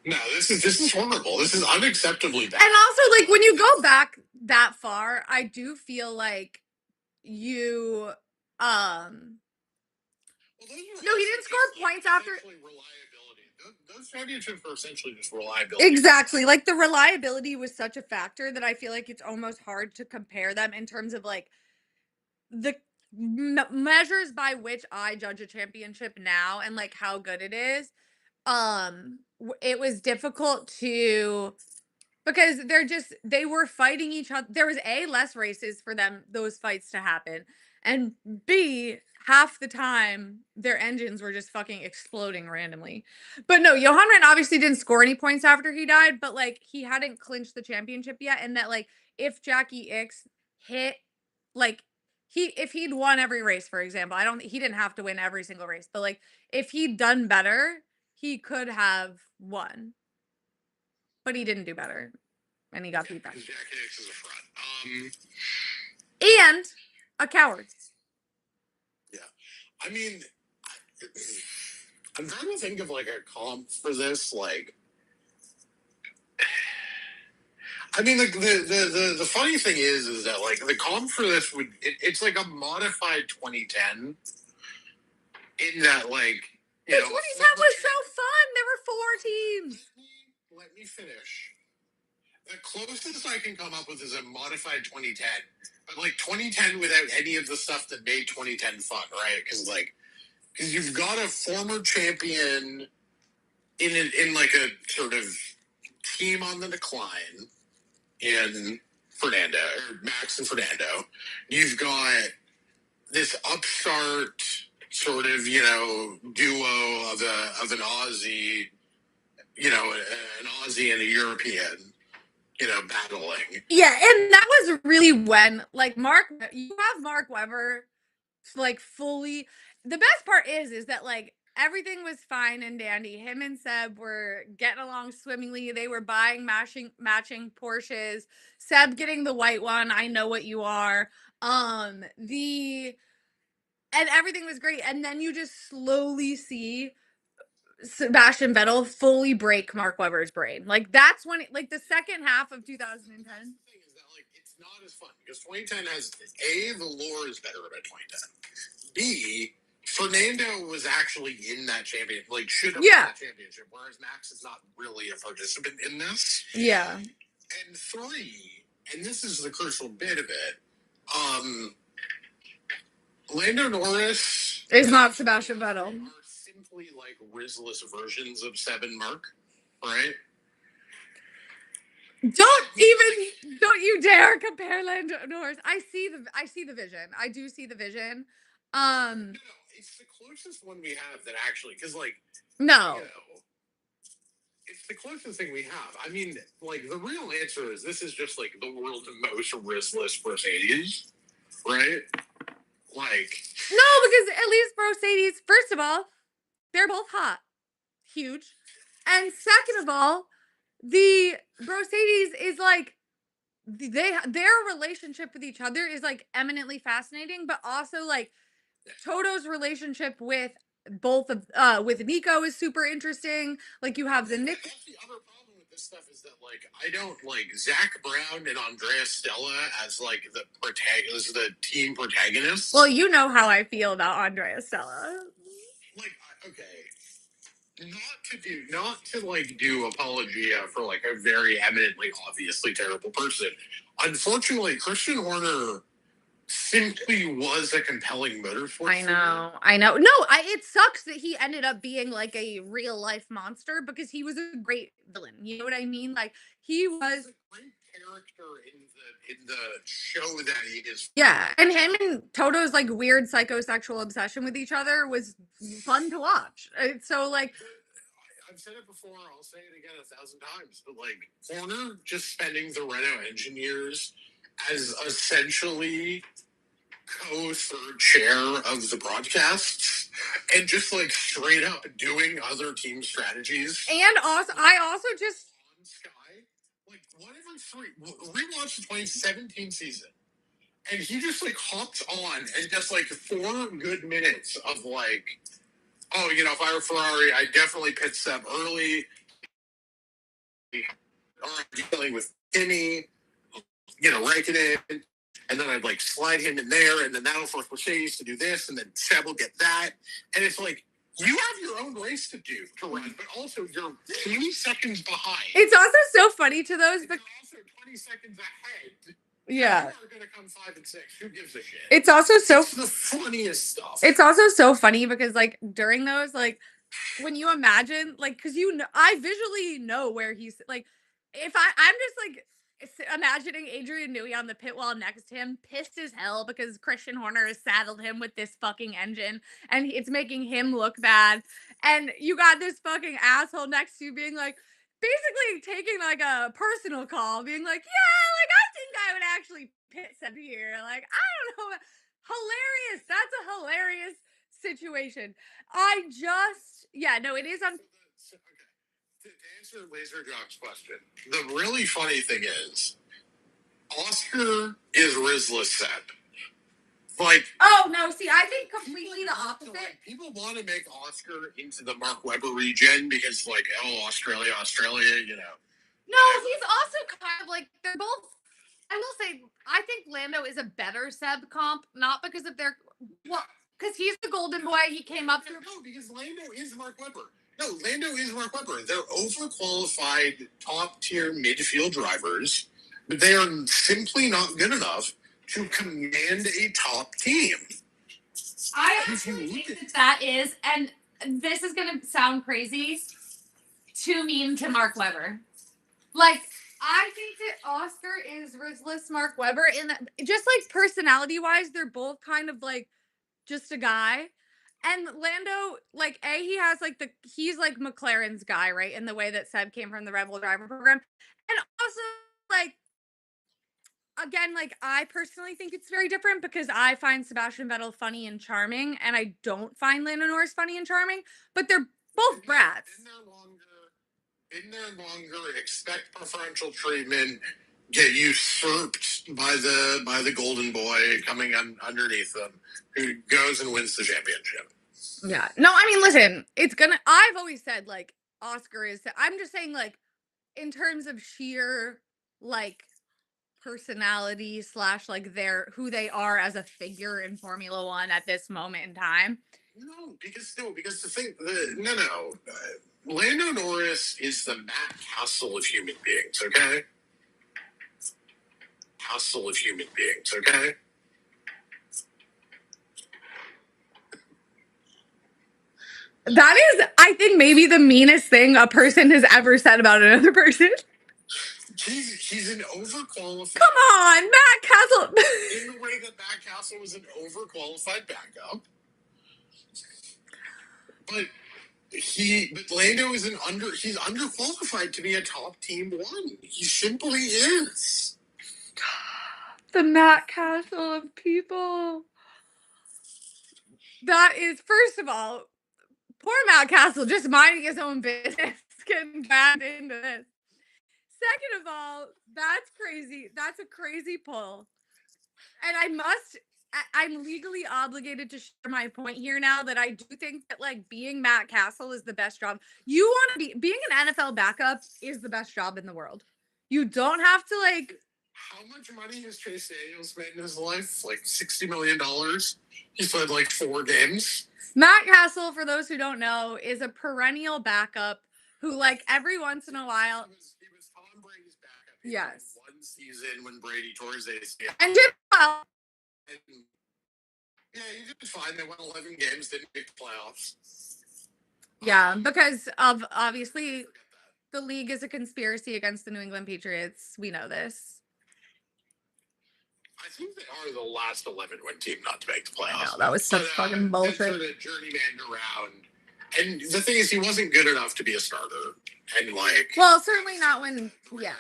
No, this is horrible. This is unacceptably bad. And also, like, when you go back that far, I do feel like you no, he didn't score points after reliability. Those championships were essentially just reliability. Exactly. Like the reliability was such a factor that I feel like it's almost hard to compare them in terms of like the measures by which I judge a championship now and like how good it is. It was difficult to because they were fighting each other. There was less races for those fights to happen, and B, half the time their engines were just fucking exploding randomly. But no, Johan Ren obviously didn't score any points after he died, but like he hadn't clinched the championship yet, and that like if Jackie X hit like if he'd won every race, for example, he didn't have to win every single race, but like if he'd done better, he could have won. But he didn't do better. And he got beat back. Jackie X is a fraud. And a coward. Yeah. I mean, I'm trying to think of like a comp for this. Like, I mean, the funny thing is that like the comp for this it's like a modified 2010. In that, like, you know, 2010 was so fun. There were 4 teams. Let me finish. The closest I can come up with is a modified 2010, but like 2010 without any of the stuff that made 2010 fun, right? Because you've got a former champion in like a sort of team on the decline in Fernando or Max and Fernando. You've got this upstart sort of duo of an Aussie, an Aussie and a European, battling. Yeah, and that was really when like you have Mark Webber like fully. The best part is that like everything was fine and dandy. Him and Seb were getting along swimmingly. They were buying matching Porsches. Seb getting the white one. I know what you are. The and everything was great. And then you just slowly see Sebastian Vettel fully break Mark Webber's brain. Like that's when, like the second half of 2010. The thing is that like it's not as fun because 2010 has the lore is better about 2010. B, Fernando was actually in that championship, like should have won that championship, whereas Max is not really a participant in this. Yeah. And three, and this is the crucial bit of it, Lando Norris is not Sebastian Vettel. Are simply like Rizless versions of Seb and Mark, right? Don't you dare compare Lando Norris. I see the vision. I do see the vision. No, it's the closest one we have that actually, because like no. It's the closest thing we have. I mean, like the real answer is this is just like the world's most Rizless Mercedes, right? Like no, because at least Mercedes, first of all, they're both hot, huge, and second of all, the Mercedes is like their relationship with each other is like eminently fascinating, but also like Toto's relationship with both of with Nico is super interesting. Like you have the Nick. That's the other problem with this stuff is that like I don't like Zach Brown and Andrea Stella as like the team protagonists. Well, you know how I feel about Andrea Stella. Like okay. Not to like do apologia for like a very eminently obviously terrible person. Unfortunately, Christian Horner simply was a compelling motorsport. I know. No, it sucks that he ended up being like a real life monster because he was a great villain. You know what I mean? Like he was a great character in the show that he is. Yeah, and him and Toto's like weird psychosexual obsession with each other was fun to watch. So like I've said it before, I'll say it again 1,000 times, but like Horner just spending the Renault engineers as essentially co-third chair of the broadcasts and just like straight up doing other team strategies. And also, I also just on Sky, like whatever rewatch the 2017 season, and he just like hops on and just like 4 good minutes of like, oh, if I were Ferrari, I'd definitely pit Seb early. Or I'm dealing with Timmy, Raikkonen, and then I'd like slide him in there, and then that'll force Mercedes to do this, and then Seb will get that. And it's like, you have your own race to run, but also you're 20 seconds behind. It's also so funny to those. You're also 20 seconds ahead. Yeah. You are going to come 5 and 6. Who gives a shit? It's also It's the funniest stuff. It's also so funny because like during those, like when you imagine, like, because I visually know where he's like, if I'm just like imagining Adrian Newey on the pit wall next to him, pissed as hell because Christian Horner has saddled him with this fucking engine and it's making him look bad. And you got this fucking asshole next to you being like, basically taking like a personal call, being like, yeah, like I think I would actually pit Seb here. Like, I don't know. Hilarious. That's a hilarious situation. It is on. To answer Laser Jock's question, the really funny thing is, Oscar is Rizla Seb. Like, oh no, see, I think completely the opposite. Like, people want to make Oscar into the Mark Webber regen because, like, Australia, No, he's also kind of like they're both. I will say, I think Lando is a better Seb comp, not because of because he's the golden boy. He came up through. No, because Lando is Mark Webber. No, Lando is Mark Webber. They're overqualified, top-tier midfield drivers, but they are simply not good enough to command a top team. I actually think that is, and this is going to sound crazy, too mean to Mark Webber. Like, I think that Oscar is ruthless Mark Webber in that, just like personality wise, they're both kind of like just a guy. And Lando, like, he has like he's like McLaren's guy, right? In the way that Seb came from the Rebel Driver program. And also, like, again, like, I personally think it's very different because I find Sebastian Vettel funny and charming, and I don't find Lando Norris funny and charming, but they're both brats. In there longer, expect preferential treatment, get usurped by the golden boy coming underneath them, who goes and wins the championship. Yeah. No, I mean, listen, I've always said, like, Oscar is, I'm just saying, like, in terms of sheer, like, personality / like who they are as a figure in Formula One at this moment in time. No, because the thing, Lando Norris is the Matt Castle of human beings. Okay, Castle of human beings. Okay. That is, I think, maybe the meanest thing a person has ever said about another person. He's an overqualified. Come on, Matt Castle. In the way that Matt Castle was an overqualified backup. But Lando is he's underqualified to be a top team one. He simply is. The Matt Castle of people. That is, first of all, poor Matt Castle just minding his own business, getting dragged into this. Second of all, that's crazy. That's a crazy pull. And I'm legally obligated to share my point here now that I do think that, like, being Matt Castle is the best job. You want to being an NFL backup is the best job in the world. You don't have to, like. How much money has Chase Daniels made in his life? Like $60 million. He's played like 4 games. Matt Castle, for those who don't know, is a perennial backup who, like, every once in a while. He was Tom Brady's backup. Yes. One season when Brady tore his ACL. And Jim Well. Yeah, he did fine. They won 11 games, didn't make the playoffs. Yeah, because of, obviously, the league is a conspiracy against the New England Patriots. We know this. I think they are the last 11-win team not to make the playoffs. I know, that was such fucking bullshit. Sort of journeyman around. And the thing is, he wasn't good enough to be a starter. And, like... Well, certainly not when... Yeah.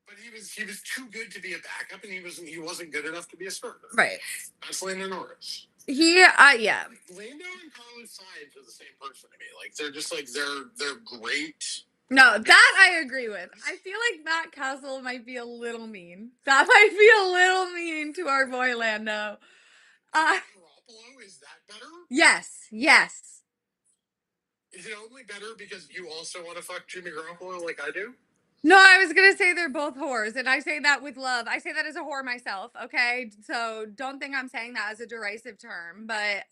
But he was too good to be a backup, and he wasn't good enough to be a starter. Right. That's Lando Norris. Yeah. Lando and Carlos Sainz are the same person to me. Like, they're just like they're great. No, that I agree with. I feel like Matt Castle might be a little mean. That might be a little mean to our boy Lando. Garoppolo, is that better? Yes. Is it only better because you also want to fuck Jimmy Garoppolo like I do? No, I was going to say they're both whores, and I say that with love. I say that as a whore myself, okay? So don't think I'm saying that as a derisive term, but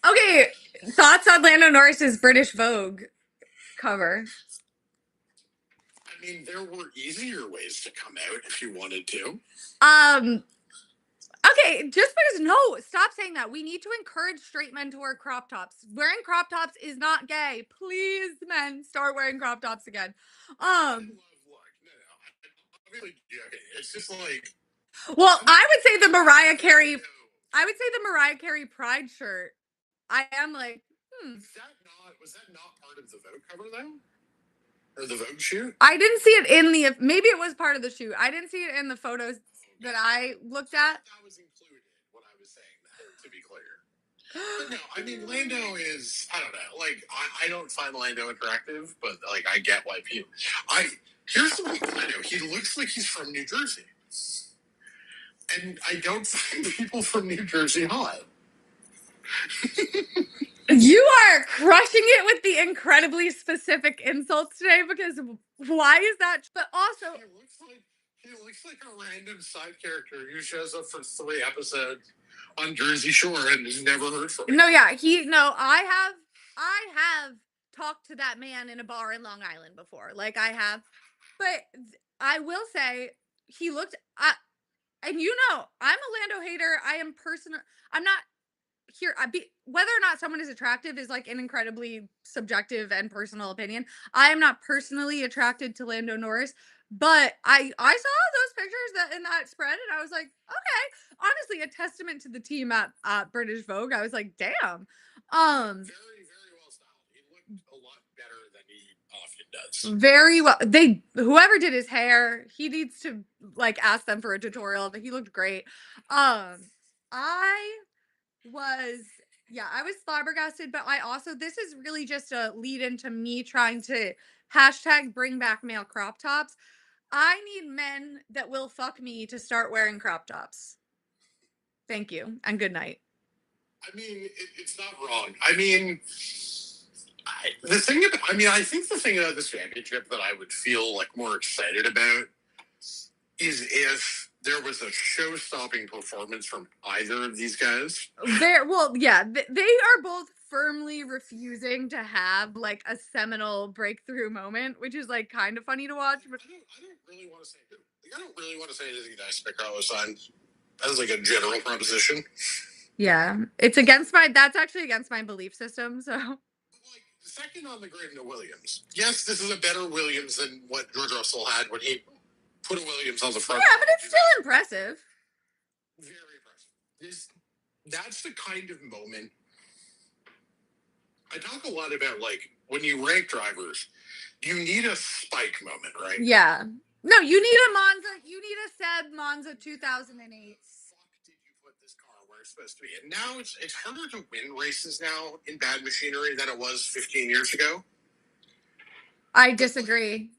Okay, thoughts on Lando Norris's British Vogue cover? I mean, there were easier ways to come out if you wanted to. Okay, just because, no, stop saying that. We need to encourage straight men to wear crop tops. Wearing crop tops is not gay. Please, men, start wearing crop tops again. It's just like. Well, I would say the Mariah Carey Pride shirt. I am like, Was that not part of the Vogue cover though? Or the Vogue shoot? I didn't see it maybe it was part of the shoot. I didn't see it in the photos that I looked at. That was included when I was saying that, to be clear. But no, I mean, Lando is, I don't know, like, I don't find Lando attractive, but, like, I get why people, here's the thing with Lando, he looks like he's from New Jersey. And I don't find people from New Jersey hot. You are crushing it with the incredibly specific insults today, because why is that? But also, he looks like a random side character who shows up for 3 episodes. on Jersey Shore and has never heard from him. No, yeah, I have talked to that man in a bar in Long Island before. Like I have, but I will say he looked. And I'm a Lando hater. I am personal. I'm not here. Whether or not someone is attractive is like an incredibly subjective and personal opinion. I am not personally attracted to Lando Norris, but I saw those pictures in that spread, and I was like, okay, honestly, a testament to the team at British Vogue. I was like, damn. Very, very well styled. He looked a lot better than he often does. Very well. Whoever did his hair, he needs to like ask them for a tutorial. But he looked great. I was I was flabbergasted, but this is really just a lead into me trying to hashtag bring back male crop tops. I need men that will fuck me to start wearing crop tops. Thank you and good night. I mean, it's not wrong. I mean, I think the thing about this championship that I would feel like more excited about is if there was a show-stopping performance from either of these guys. They are both firmly refusing to have like a seminal breakthrough moment, which is like kind of funny to watch. But I don't really want to say who. I don't really want to say anything nice about Carlos Sainz as like a general proposition. Yeah, that's actually against my belief system. So, like, second on the grid to Williams. Yes, this is a better Williams than what George Russell had when he put a Williams on the front. Yeah, but it's still impressive. Very impressive. That's the kind of moment. I talk a lot about, like, when you rank drivers, you need a spike moment, right? Yeah. No, you need a Monza. You need a Seb Monza 2008. This car where it's supposed to be. And now it's harder to win races now in bad machinery than it was 15 years ago. I disagree.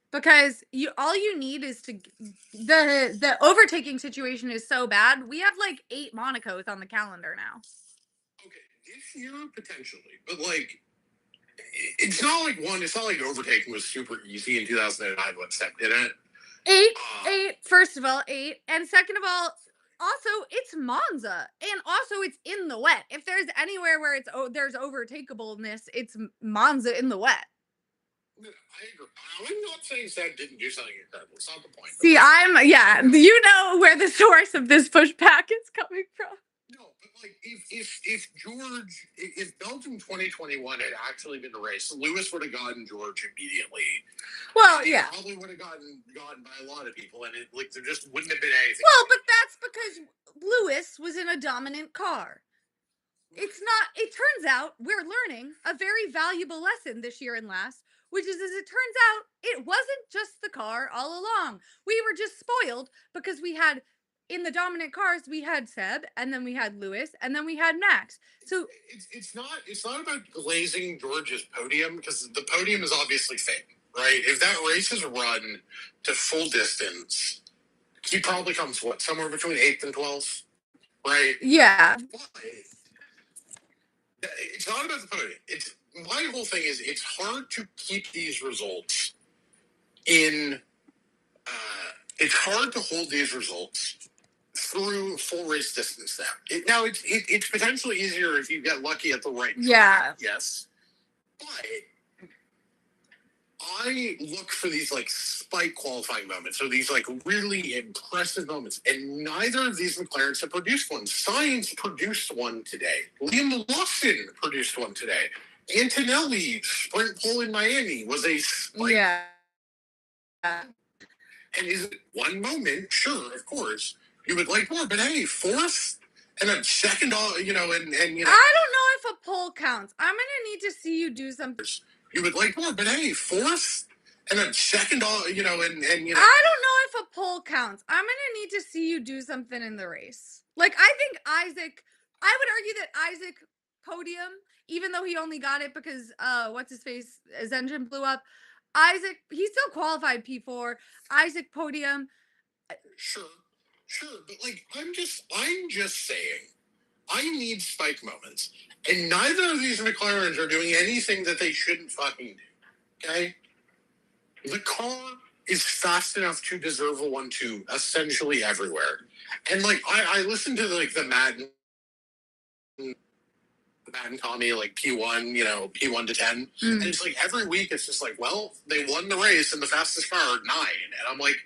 Because all you need is the overtaking situation is so bad. We have like 8 Monacos on the calendar now. Okay, this year potentially, but like it's not like overtaking was super easy in 2009 when Seb did it. 8, first of all, 8. And second of all, also, it's Monza. And also, it's in the wet. If there's anywhere where there's overtakeableness, it's Monza in the wet. I agree. I'm not saying Seb didn't do something incredible. It's not the point. See, you know where the source of this pushback is coming from. No, but like if Belgium 2021 had actually been a race, Lewis would have gotten George immediately. Well, yeah, probably would have gotten by a lot of people, and there just wouldn't have been anything. Well, but that's because Lewis was in a dominant car. It's not. It turns out we're learning a very valuable lesson this year and last, which is, as it turns out, it wasn't just the car all along. We were just spoiled because we had. In the dominant cars, we had Seb, and then we had Lewis, and then we had Max. So it's not about glazing George's podium, because the podium is obviously fake, right? If that race is run to full distance, he probably comes somewhere between 8th and 12th, right? Yeah. But it's not about the podium. My whole thing is it's hard to keep these results in. It's hard to hold these results through full race distance now. It's potentially easier if you get lucky at the right time. Yeah. Yes. But I look for these like spike qualifying moments, or these like really impressive moments, and neither of these McLarens have produced one. Sainz produced one today. Liam Lawson produced one today. Antonelli sprint pole in Miami was a spike. Yeah. And is it one moment? Sure, of course. You would like more, but hey, 4th and then second, I don't know if a pole counts. I'm gonna need to see you do something. You would like more, but hey, 4th and then second, I don't know if a pole counts. I'm gonna need to see you do something in the race. Like I would argue that Isaac podium, even though he only got it because his engine blew up. Isaac, he still qualified P4. Isaac podium. Sure, but like I'm just saying, I need spike moments, and neither of these McLarens are doing anything that they shouldn't fucking do. Okay, the car is fast enough to deserve a 1-2 essentially everywhere. And like I listened to like the Madden Tommy like P1, P1 to 10, and it's like every week it's just like, well, they won the race and the fastest car 9, and I'm like,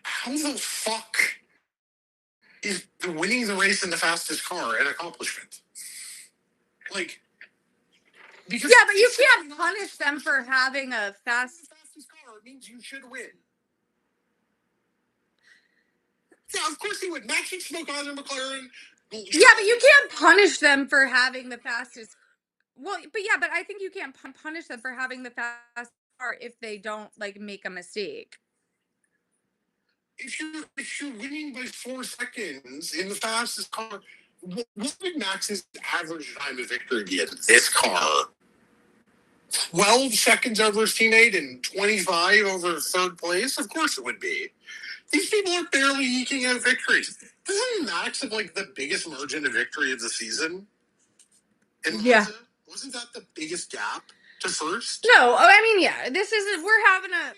how the fuck is winning the race in the fastest car an accomplishment? Like, because yeah, but you can't punish them for having a fastest car. It means you should win. Yeah, of course he would. Max would smoke on McLaren. Yeah, but you can't punish them for having the fastest. Well, but I think you can't punish them for having the fastest car if they don't like make a mistake. If you're winning by 4 seconds in the fastest car, what would Max's average time of victory be in this car? 12 seconds over his teammate and 25 over third place? Of course it would be. These people are barely eking out victories. Doesn't Max have like the biggest margin of victory of the season? And yeah. Wasn't that the biggest gap to first? No, I mean, yeah, we're having a.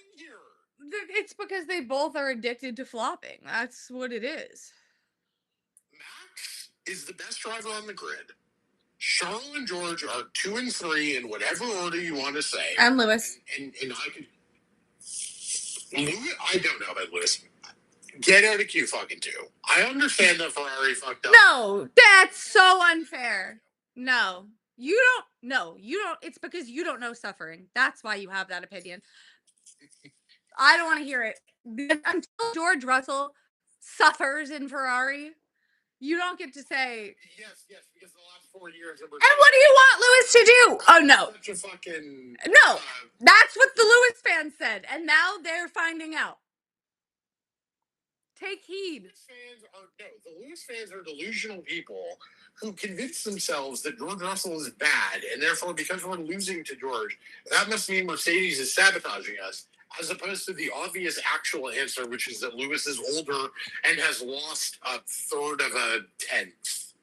It's because they both are addicted to flopping. That's what it is. Max is the best driver on the grid. Charles and George are 2 and 3 in whatever order you want to say. And Lewis. And I could. I don't know about Lewis. Get out of Q fucking 2. I understand that Ferrari fucked up. No, that's so unfair. No, you don't. No, you don't. It's because you don't know suffering. That's why you have that opinion. I don't want to hear it. Until George Russell suffers in Ferrari, you don't get to say. Yes, because the last 4 years. And what do you want Lewis to do? Oh no. Such a fucking. No, that's what the Lewis fans said, and now they're finding out. Take heed. The Lewis fans are delusional people who convince themselves that George Russell is bad, and therefore, because we're losing to George, that must mean Mercedes is sabotaging us, as opposed to the obvious actual answer, which is that Lewis is older and has lost a third of a tenth.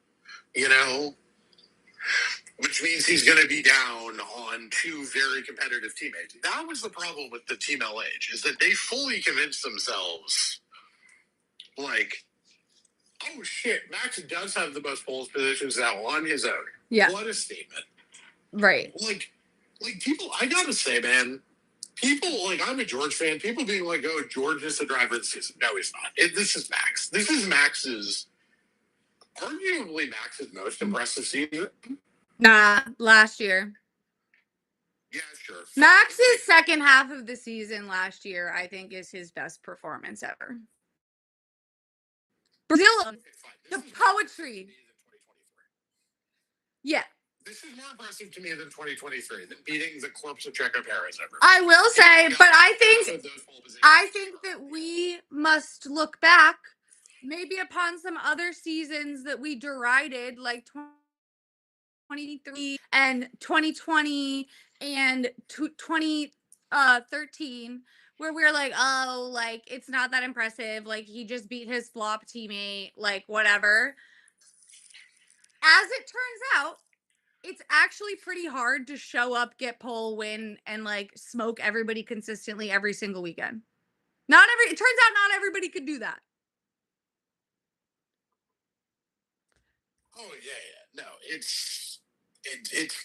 Which means he's going to be down on 2 very competitive teammates. That was the problem with the Team LH, is that they fully convinced themselves, like, oh shit, Max does have the most pole positions now on his own. Yeah. What a statement. Right. Like people, I gotta say, man, people, like, I'm a George fan, people being like, oh, George is the driver of the season. No, he's not. This is Max. This is arguably Max's most impressive season. Nah, last year. Yeah, sure. Max's second half of the season last year, I think, is his best performance ever. Brazil, the poetry. Yeah. This is more impressive to me than 2023, than beating the corpse of Checo Perez ever. I will say, but I think that we must look back maybe upon some other seasons that we derided, like 2023 and 2020 and 2013, where we're like, oh, like, it's not that impressive. Like, he just beat his flop teammate, like, whatever. As it turns out, it's actually pretty hard to show up, get pole, win, and like smoke everybody consistently every single weekend. It turns out not everybody could do that. Oh yeah. No, it's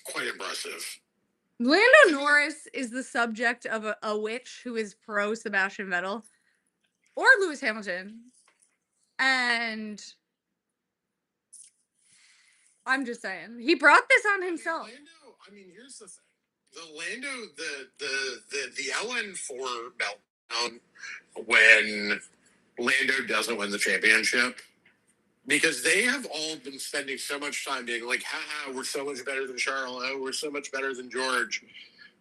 quite impressive. Lando Norris is the subject of a witch who is pro Sebastian Vettel or Lewis Hamilton. And I'm just saying, he brought this on himself. Lando, I mean, here's the thing. The Lando, the LN4 meltdown when Lando doesn't win the championship, because they have all been spending so much time being like, haha, we're so much better than Charles, oh, we're so much better than George.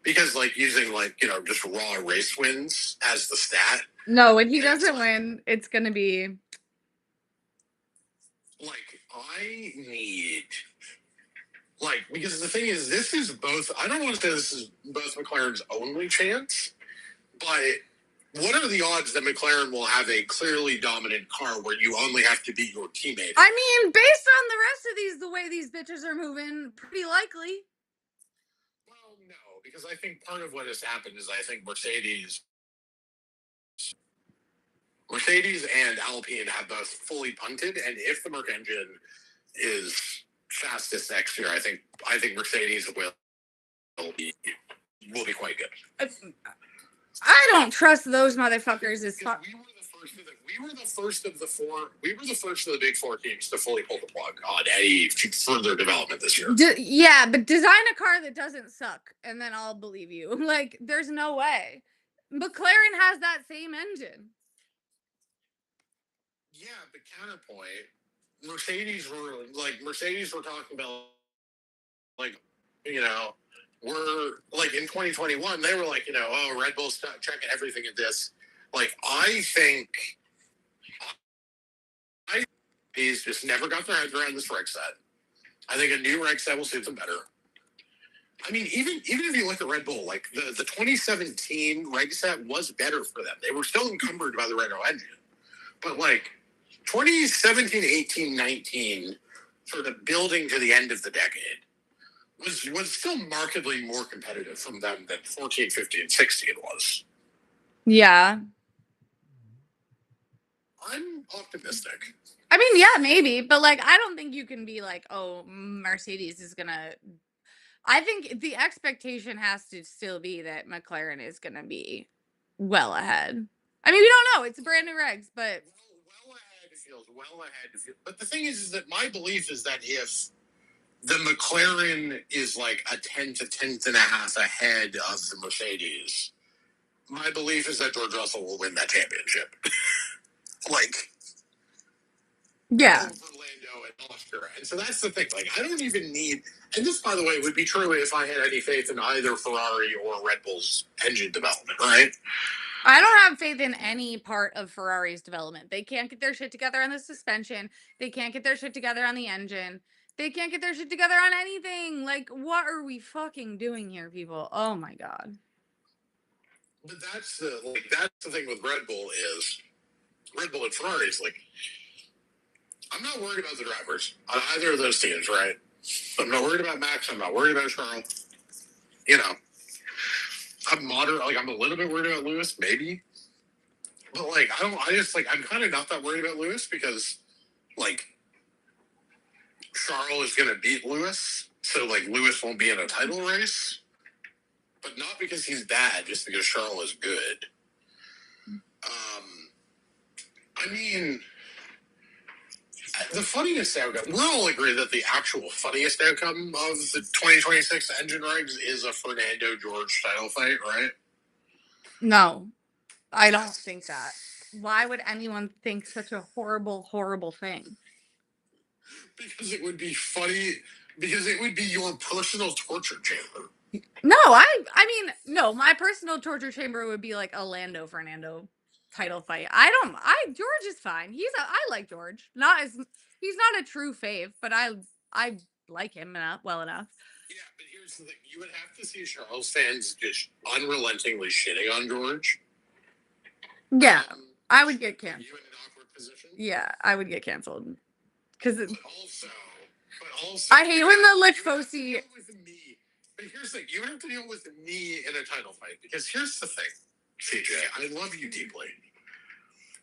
Because, like, using, like, just raw race wins as the stat. No, when he doesn't win, it's going to be... Like, I need... Like, because the thing is, this is both... I don't want to say this is both McLaren's only chance, but what are the odds that McLaren will have a clearly dominant car where you only have to beat your teammate? I mean, based on the rest of these, the way these bitches are moving, pretty likely. Well, no, because I think part of what has happened is I think Mercedes Mercedes and Alpine have both fully punted, and if the Merc engine is fastest next year, I think Mercedes will be quite good. I don't trust those motherfuckers as fuck. We were the first of the four. We were the first of the big four teams to fully pull the plug on any further development this year. Yeah, but design a car that doesn't suck, and then I'll believe you. Like, there's no way. McLaren has that same engine. Yeah, but counterpoint, Mercedes were talking about, like, you know, we're like in 2021, they were like, oh, Red Bull's checking everything at this. Like, I think he's just never got their heads around this reg set. I think a new reg set will suit them better. I mean, even if you look at Red Bull, like the 2017 reg set was better for them. They were still encumbered by the Renault engine. But like 2017, 18, 19, sort of building to the end of the decade, was still markedly more competitive from them than 14, 15, 16 was. Yeah. I'm optimistic. I mean, yeah, maybe, but like, I don't think you can be like, oh, Mercedes is gonna. I think the expectation has to still be that McLaren is gonna be well ahead. I mean, we don't know. It's brand new regs, but well ahead feels well ahead. But the thing is that my belief is that if the McLaren is like a tenth and a half ahead of the Mercedes, my belief is that George Russell will win that championship. Like, yeah, over Lando and Oscar. And so that's the thing. Like, I don't even need. And this, by the way, would be true if I had any faith in either Ferrari or Red Bull's engine development, right? I don't have faith in any part of Ferrari's development. They can't get their shit together on the suspension. They can't get their shit together on the engine. They can't get their shit together on anything. Like, what are we fucking doing here, people? Oh my god. But that's the thing with Red Bull is Red Bull and Ferrari is like, I'm not worried about the drivers on either of those teams, right? I'm not worried about Max. I'm not worried about Charles. I'm moderate. Like, I'm a little bit worried about Lewis, maybe. But like, I'm kind of not that worried about Lewis because, like, Charles is going to beat Lewis, so like Lewis won't be in a title race. But not because he's bad, just because Charles is good. I mean, the funniest outcome, we're all agree that the actual funniest outcome of the 2026 engine regs is a Fernando George title fight, right? No, I don't think that. Why would anyone think such a horrible, horrible thing? Because it would be funny, because it would be your personal torture chamber. No, I mean, no, my personal torture chamber would be like a Lando Fernando title fight. George is fine. I like George. He's not a true fave, but I like him well enough. Yeah, but here's the thing. You would have to see Charles fans just unrelentingly shitting on George. Yeah, I would get canceled. You in an awkward position? Yeah, I would get canceled. Because also, I hate when the Lichfosi. But here's the thing. You have to deal with me in a title fight. Because here's the thing, CJ. I love you deeply.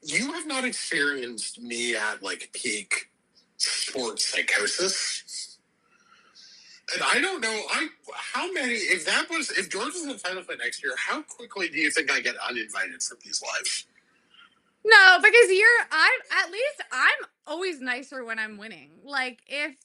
You have not experienced me at, like, peak sports psychosis. And I don't know, how many, if George is in the title fight next year, how quickly do you think I get uninvited from these lives? No, because at least I'm always nicer when I'm winning. Like, if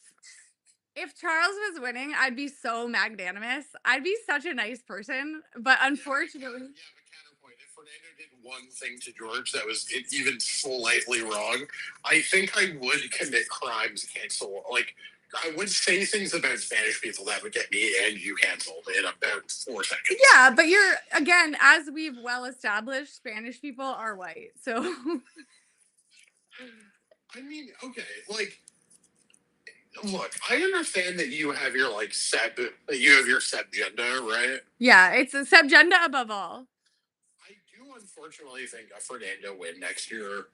Charles was winning, I'd be so magnanimous. I'd be such a nice person, but unfortunately. Yeah, but counterpoint, if Fernando did one thing to George that was even slightly wrong, I think I would commit crimes cancel. Like, I would say things about Spanish people that would get me and you canceled in about 4 seconds. Yeah, but again, as we've well established, Spanish people are white. So. I mean, okay, like, look, I understand that you have your, like, Sebgenda, right? Yeah, it's a Sebgenda above all. I do unfortunately think a Fernando win next year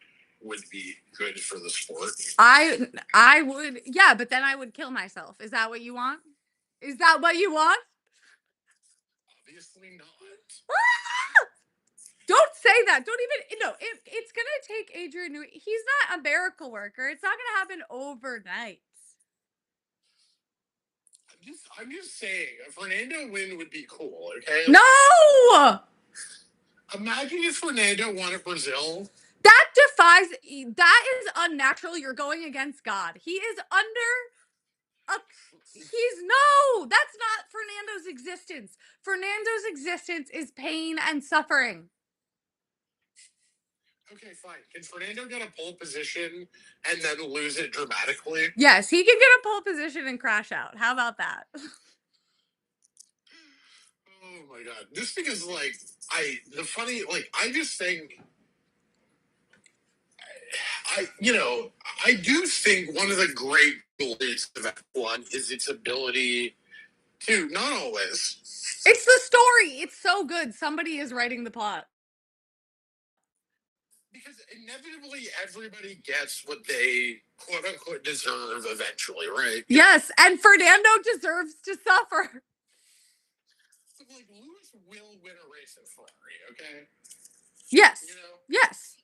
would be good for the sport. I would, yeah, but then I would kill myself. Is that what you want? Is that what you want? Obviously not. Don't say that. Don't even. No, it's going to take Adrian Newey. He's not a miracle worker. It's not going to happen overnight. I'm just saying, a Fernando win would be cool, okay? No! Imagine if Fernando won at Brazil. That defies. That is unnatural. You're going against God. He is under. No, that's not Fernando's existence. Fernando's existence is pain and suffering. Okay, fine. Can Fernando get a pole position and then lose it dramatically? Yes, he can get a pole position and crash out. How about that? Oh my god. Just because, like, I just think, I do think one of the great qualities of F1 is its ability to, not always. It's the story. It's so good. Somebody is writing the plot. Because inevitably everybody gets what they quote unquote deserve eventually, right? Yes, and Fernando deserves to suffer. So, like, Lewis will win a race at Ferrari, okay? Yes. You know? Yes.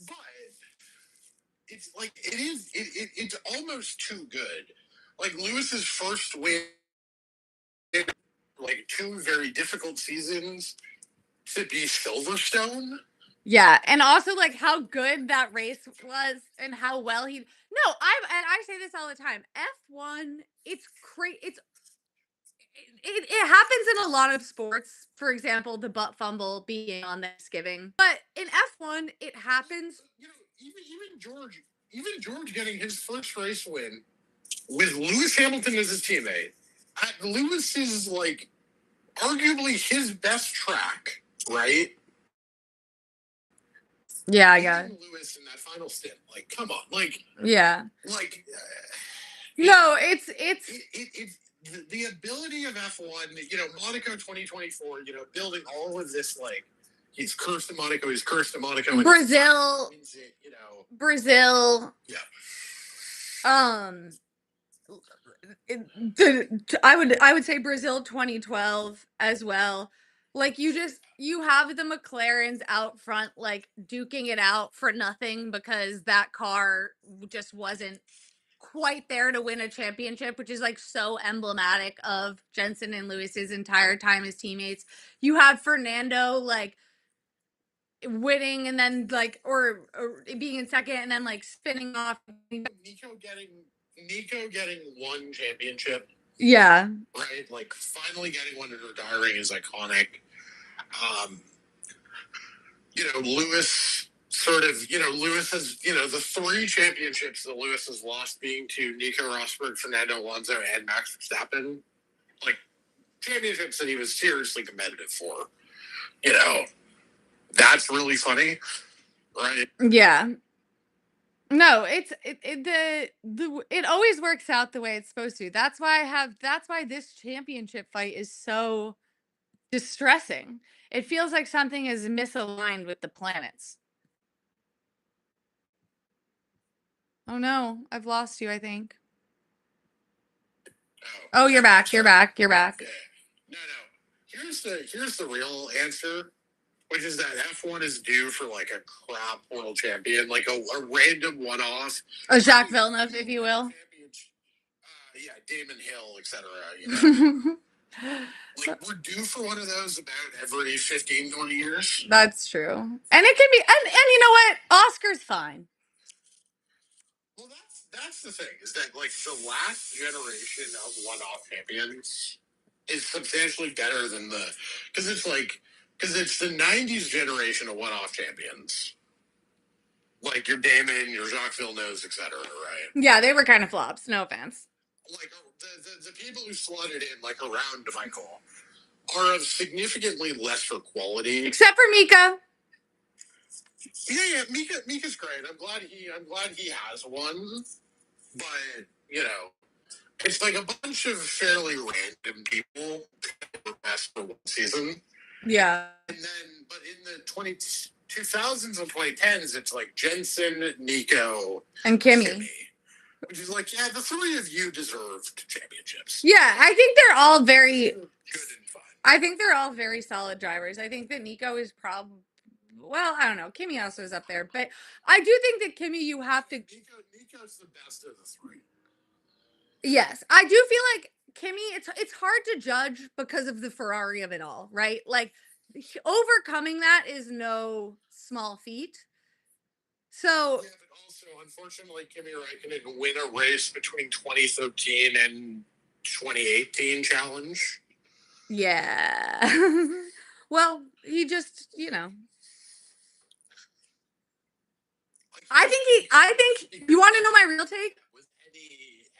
But it's like it's almost too good. Like Lewis's first win in like 2 very difficult seasons to be Silverstone. Yeah, and also like how good that race was and how well he. No, I say this all the time. F1, it's crazy. It happens in a lot of sports. For example, the butt fumble being on Thanksgiving, but in F1, it happens. You know, even George getting his first race win with Lewis Hamilton as his teammate. Lewis is like arguably his best track, right? Yeah, I got it. Lewis in that final stint. Like, come on, like, yeah, like. No, it's the ability of F1. You know, Monaco 2024. You know, building all of this like. He's cursed to Monaco. He's cursed to Monaco. Brazil. You know. Brazil. Yeah. I would say Brazil 2012 as well. Like you have the McLarens out front like duking it out for nothing because that car just wasn't quite there to win a championship, which is like so emblematic of Jensen and Lewis's entire time as teammates. You have Fernando like winning and then like or being in second and then like spinning off. Nico getting one championship. Yeah. Right? Like finally getting one and retiring is iconic. You know, Lewis Lewis has, the 3 championships that Lewis has lost being to Nico Rosberg, Fernando Alonso, and Max Verstappen. Like championships that he was seriously competitive for. You know, that's really funny, right? Yeah. No, it always works out the way it's supposed to. That's why this championship fight is so distressing. It feels like something is misaligned with the planets. Oh no, I've lost you, I think. Oh, you're back. You're back. You're back. No. Here's the real answer, which is that F1 is due for like a crap world champion, like a random one-off. A Jacques Villeneuve, if you will. Yeah, Damon Hill, etc. You know? Like, we're due for one of those about every 15, 20 years. That's true. And it can be, and you know what? Oscar's fine. Well, that's the thing, is that, like, the last generation of one-off champions is substantially better than because it's the 90s generation of one-off champions. Like, your Damon, your Jacques Villeneuve, etc., right? Yeah, they were kind of flops. No offense. Like, the people who slotted in, like, around Michael are of significantly lesser quality. Except for Mika. Yeah, Mika's great. I'm glad he has one. But, it's like a bunch of fairly random people that were best for one season. Yeah. And then, but in the 2000s and 2010s, it's like Jensen, Nico, and Kimi. Which is like, yeah, the 3 of you deserved championships. Yeah, I think they're all very good and fun. I think they're all very solid drivers. I think that Nico is well, I don't know. Kimmy also is up there, but I do think that Kimmy, you have to. Nico's the best of the three. Yes, I do feel like Kimmy. It's hard to judge because of the Ferrari of it all, right? Like overcoming that is no small feat. So Yeah, but also, unfortunately, Kimi Räikkönen win a race between 2013 and 2018 challenge. yeah. Well, he just, Like, I think you want to know my real take? with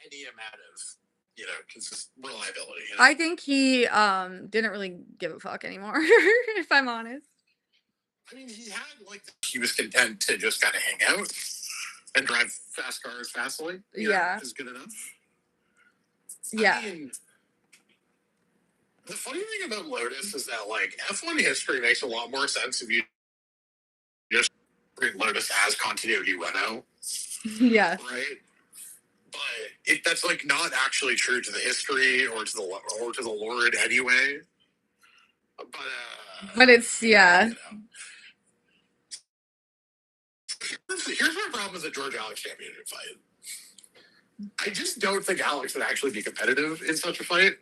any amount of consistent reliability. I think he didn't really give a fuck anymore, if I'm honest. I mean, he was content to just kind of hang out and drive fast cars fastly. Yeah. Is good enough. Yeah. I mean, the funny thing about Lotus is that like F1 history makes a lot more sense if you just treat Lotus as continuity Renault. Yeah. Right. But that's like not actually true to the history or to the lore anyway. But it's yeah. Here's my problem with the George Alex championship fight. I just don't think Alex would actually be competitive in such a fight.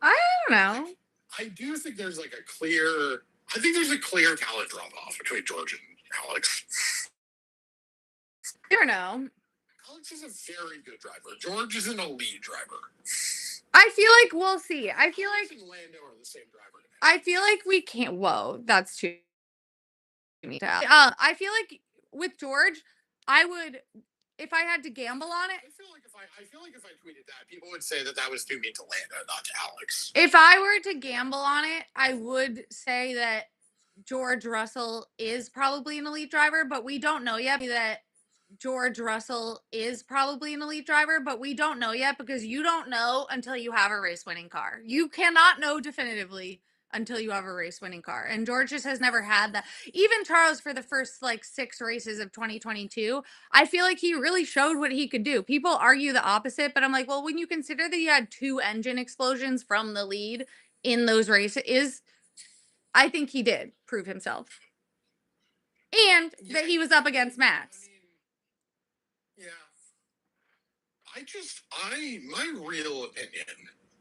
I don't know. I do think there's like I think there's a clear talent drop off between George and Alex. I don't know. Alex is a very good driver. George is an elite driver. I feel like we'll see. I feel Alex like and Lando are the same driver. I feel like we can't. Whoa, that's too. I feel like with George, I would, if I had to gamble on it. I feel like if I tweeted that, people would say that was too mean to Lando, not to Alex. If I were to gamble on it, I would say that George Russell is probably an elite driver, but we don't know yet that George Russell is probably an elite driver, but we don't know yet because you don't know until you have a race winning car. You cannot know definitively until you have a race winning car. And George just has never had that. Even Charles, for the first like 6 races of 2022, I feel like he really showed what he could do. People argue the opposite, but I'm like, well, when you consider that he had 2 engine explosions from the lead in those races, I think he did prove himself. And that he was up against Max. Yeah.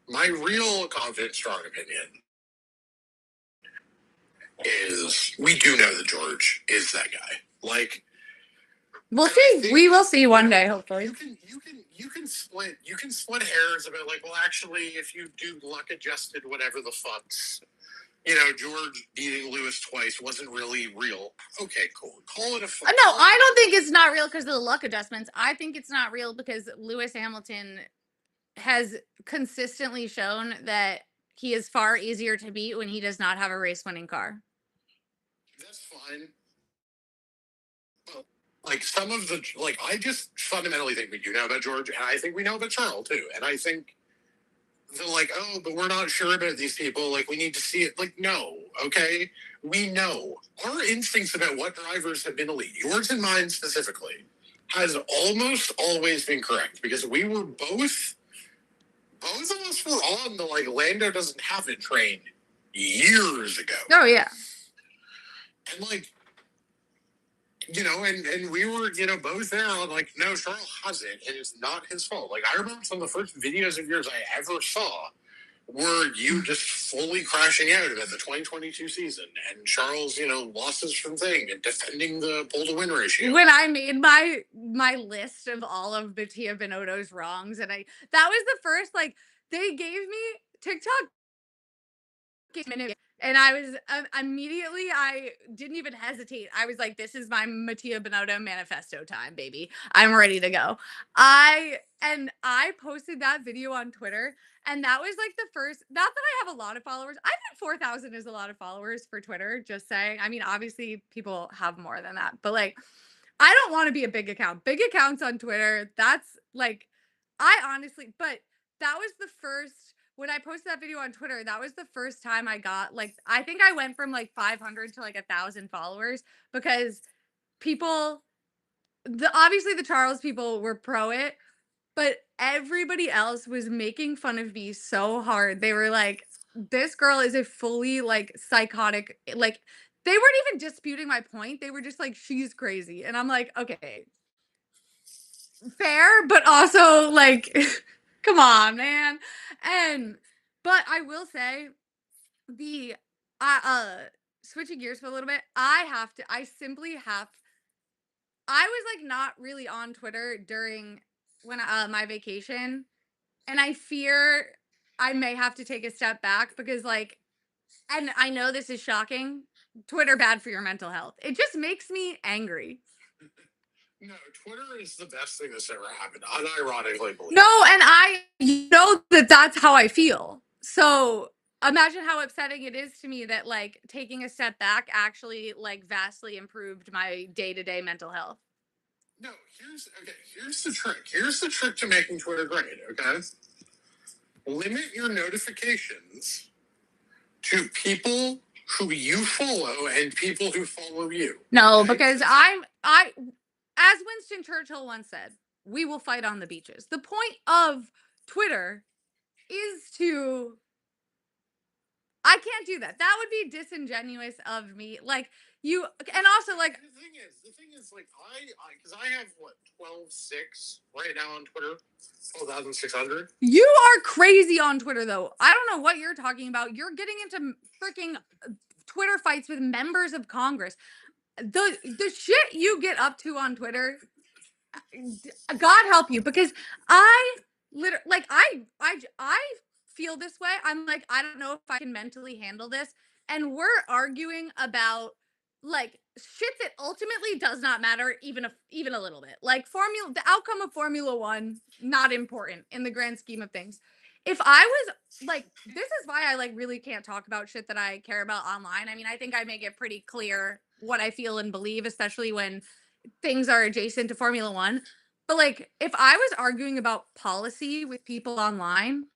My real confident, strong opinion is we do know that George is that guy. Like, we'll see. We will see one day, hopefully. You can split hairs about like, well, actually, if you do luck adjusted, whatever the fucks, George beating Lewis twice wasn't really real. Okay, cool. Call it a fuck. No, I don't think it's not real because of the luck adjustments. I think it's not real because Lewis Hamilton has consistently shown that he is far easier to beat when he does not have a race winning car. That's fine. Like some of the I just fundamentally think we do know about George, and I think we know about Charles too. And I think they're like, oh, but we're not sure about these people. Like, we need to see it. Like, no, okay, we know our instincts about what drivers have been elite, yours and mine specifically, has almost always been correct because we were both of us were on the like Lando doesn't have it train years ago. Oh yeah, and like. And we were, both there on like, no, Charles has it, and it's not his fault. Like, I remember some of the first videos of yours I ever saw were you just fully crashing out about the 2022 season, and Charles, lost his thing and defending the pole to win ratio. When I made my list of all of Mattia Binotto's wrongs, and that was the first, like, they gave me TikTok. And I was immediately, I didn't even hesitate. I was like, this is my Mattia Binotto manifesto time, baby. I'm ready to go. I posted that video on Twitter, and that was like the first, not that I have a lot of followers. I think 4,000 is a lot of followers for Twitter, just saying. I mean, obviously people have more than that, but like, I don't want to be a big account. Big accounts on Twitter, that's like, but that was the first, when I posted that video on Twitter, that was the first time I got like, I think I went from like 500 to like 1,000 followers because people, obviously the Charles people were pro it, but everybody else was making fun of me so hard. They were like, this girl is a fully like psychotic, like they weren't even disputing my point. They were just like, she's crazy. And I'm like, okay, fair, but also like, come on, man. But I will say the, switching gears for a little bit, I simply have, I was like not really on Twitter during when my vacation, and I fear I may have to take a step back because like, and I know this is shocking, Twitter bad for your mental health. It just makes me angry. No, Twitter is the best thing that's ever happened. Unironically, believe. No, and I know that that's how I feel. So imagine how upsetting it is to me that like taking a step back actually like vastly improved my day-to-day mental health. No, here's the trick. Here's the trick to making Twitter great, okay? Limit your notifications to people who you follow and people who follow you. No, okay? because as Winston Churchill once said, we will fight on the beaches. The point of Twitter is to, I can't do that. That would be disingenuous of me. Like you, and also like the thing is like because I have what 12.6 right now on Twitter, 12,600. You are crazy on Twitter though. I don't know what you're talking about. You're getting into freaking Twitter fights with members of Congress. The shit you get up to on Twitter, God help you, because I literally like I feel this way. I'm like, I don't know if I can mentally handle this, and we're arguing about like shit that ultimately does not matter even a little bit. Like the outcome of Formula 1 not important in the grand scheme of things. If I was like, this is why I like really can't talk about shit that I care about online. I mean, I think I make it pretty clear what I feel and believe, especially when things are adjacent to Formula 1. But like, if I was arguing about policy with people online,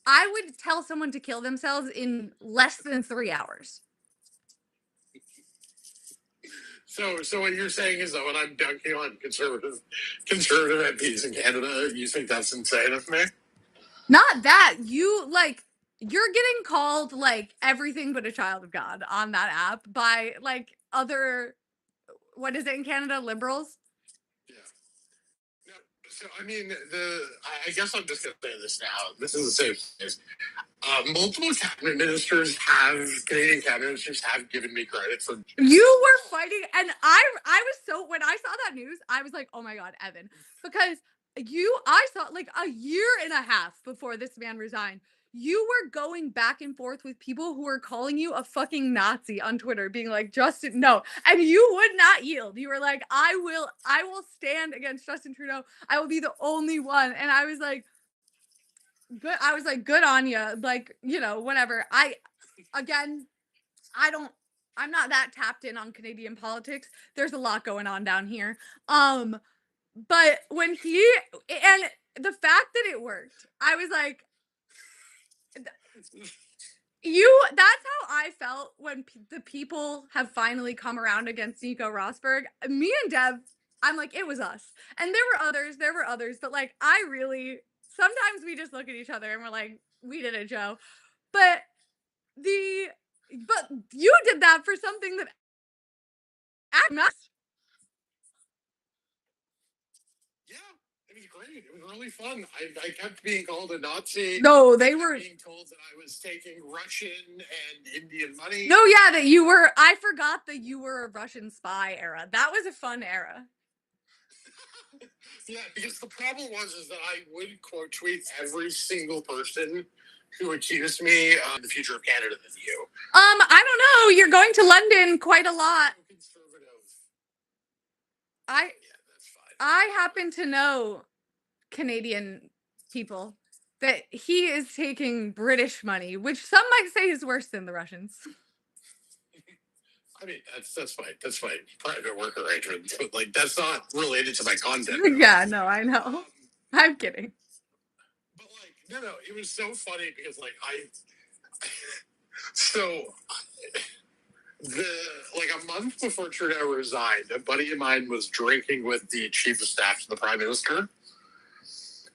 I would tell someone to kill themselves in less than 3 hours. So what you're saying is that when I'm dunking on conservative MPs in Canada, you think that's insane of me? Not that. You're getting called like everything but a child of God on that app by like other, what is it in Canada, liberals? Yeah. No, so I mean, I guess I'm just gonna say this now. This is the same case. Multiple Canadian cabinet ministers have given me credit for. You were fighting, and I was so, when I saw that news, I was like, oh my God, Evan, because I saw like a year and a half before this man resigned, you were going back and forth with people who were calling you a fucking Nazi on Twitter, being like, Justin, no, and you would not yield. You were like, I will stand against Justin Trudeau. I will be the only one. And I was like, good. I was like, good on you. Like, you know, whatever. I'm not that tapped in on Canadian politics. There's a lot going on down here. But when and the fact that it worked, I was like, that's how I felt when the people have finally come around against Nico Rosberg. Me and Deb, I'm like, it was us. And there were others, but like, sometimes we just look at each other and we're like, we did it, Joe. But you did that for something that Yeah, it was great. It was really fun. I kept being called a Nazi. No, they were being told that I was taking Russian and Indian money. No, yeah, that you were. I forgot that you were a Russian spy era. That was a fun era. Yeah, because the problem is that I would quote tweet every single person who accused me of the future of Canada than you. I don't know. You're going to London quite a lot. Conservative. Yeah, that's fine. I happen to know Canadian people that he is taking British money, which some might say is worse than the Russians. I mean, that's fine. That's fine. Private work arrangement, but like that's not related to my content. Yeah, no, I know. I'm kidding. But like, no, it was so funny because like so a month before Trudeau resigned, a buddy of mine was drinking with the chief of staff to the prime minister.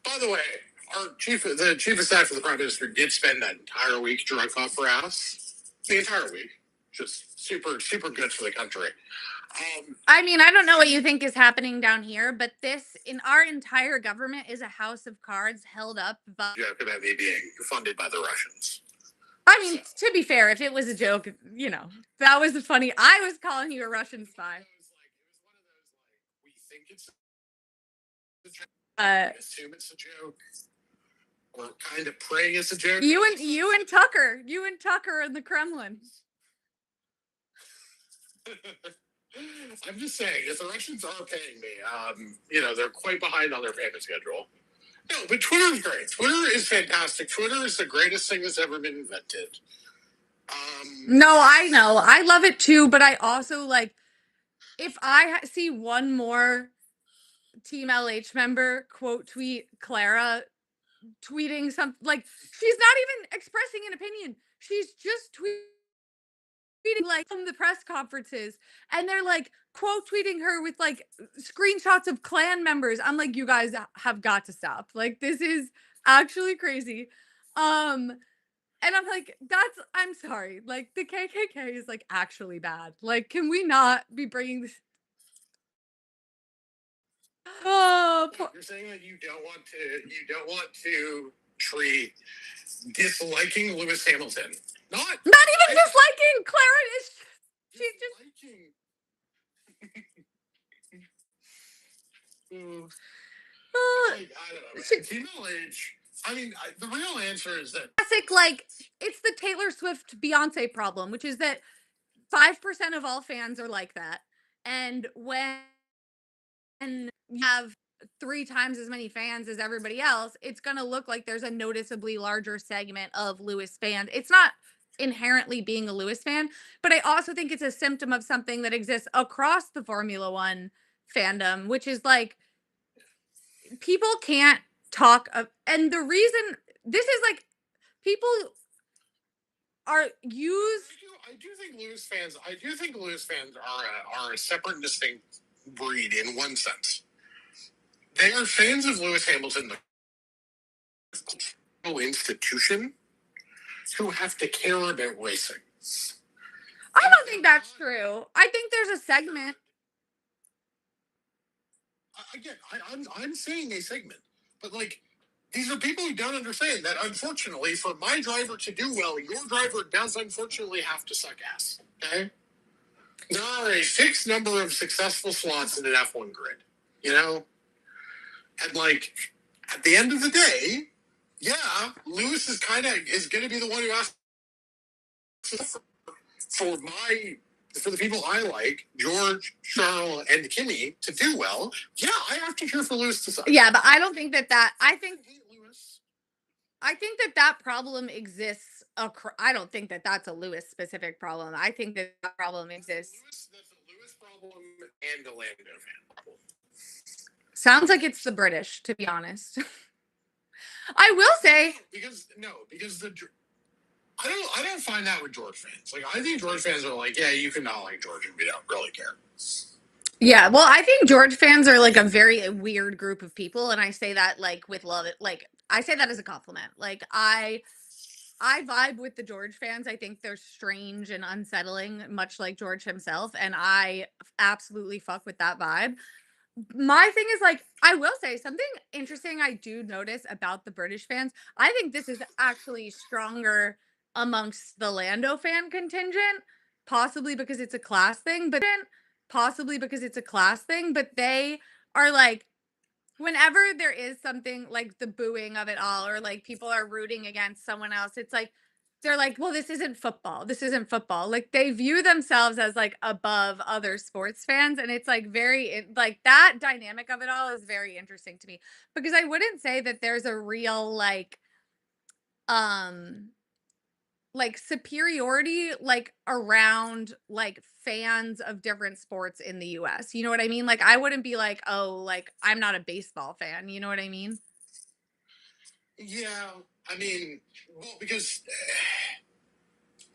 By the way, the chief of staff to the prime minister did spend that entire week drunk off her ass. The entire week. just super, super good for the country. I mean, I don't know what you think is happening down here, but this, in our entire government, is a house of cards held up by. Joke about me being funded by the Russians. I mean, to be fair, if it was a joke, that was funny. I was calling you a Russian spy. It was one of those, we think it's a joke, we assume it's a joke, or kind of pray it's a joke. You and Tucker in the Kremlin. I'm just saying, if the Russians are paying me, they're quite behind on their payment schedule. No, but Twitter's great. Twitter is fantastic. Twitter is the greatest thing that's ever been invented. No, I know. I love it too, but I also if I see one more Team LH member quote tweet Clara tweeting something she's not even expressing an opinion. She's just tweeting from the press conferences, and they're quote tweeting her with screenshots of clan members. I'm like, you guys have got to stop. This is actually crazy. And I'm like, I'm sorry. The KKK is actually bad. Can we not be bringing this? Oh, you're saying that you don't want to treat disliking Lewis Hamilton. Not even disliking Clara is. She's disliking. I don't know. I mean, the real answer is that classic. It's the Taylor Swift Beyonce problem, which is that 5% of all fans are like that, and when you have 3 times as many fans as everybody else, it's going to look like there's a noticeably larger segment of Lewis fans. It's not inherently being a Lewis fan, but I also think it's a symptom of something that exists across the Formula One fandom, which is people can't talk of, and the reason this is people are used. I do think Lewis fans are a separate and distinct breed in one sense. They are fans of Lewis Hamilton, the institution, who have to care about racing. I don't think that's true. I think there's a segment. Again, I'm saying a segment, but these are people who don't understand that, unfortunately, for my driver to do well, your driver does unfortunately have to suck ass. Okay? There are a fixed number of successful slots in an F1 grid, And at the end of the day, yeah, Lewis is going to be the one who has to for the people I like, George, Charles, and Kimmy, to do well. Yeah, I have to cheer for Lewis to suck. Yeah, but I don't think I think that problem exists. I don't think that that's a Lewis specific problem. I think that problem exists. That's a Lewis problem and a Lando fan problem. Sounds like it's the British, to be honest. I will say because I don't find that with George fans. I think George fans are yeah, you can not like George and we don't really care. Yeah, well, I think George fans are a very weird group of people, and I say that with love. I say that as a compliment. I vibe with the George fans. I think they're strange and unsettling, much like George himself, and I absolutely fuck with that vibe. My thing is I will say something interesting I do notice about the British fans. I think this is actually stronger amongst the Lando fan contingent, possibly because it's a class thing, but they are whenever there is something like the booing of it all, or people are rooting against someone else, it's they're well, this isn't football. This isn't football. They view themselves as above other sports fans. And it's very, that dynamic of it all is very interesting to me, because I wouldn't say that there's a real, superiority, around, fans of different sports in the US. You know what I mean? I wouldn't be oh, I'm not a baseball fan. You know what I mean? Yeah. I mean, well, because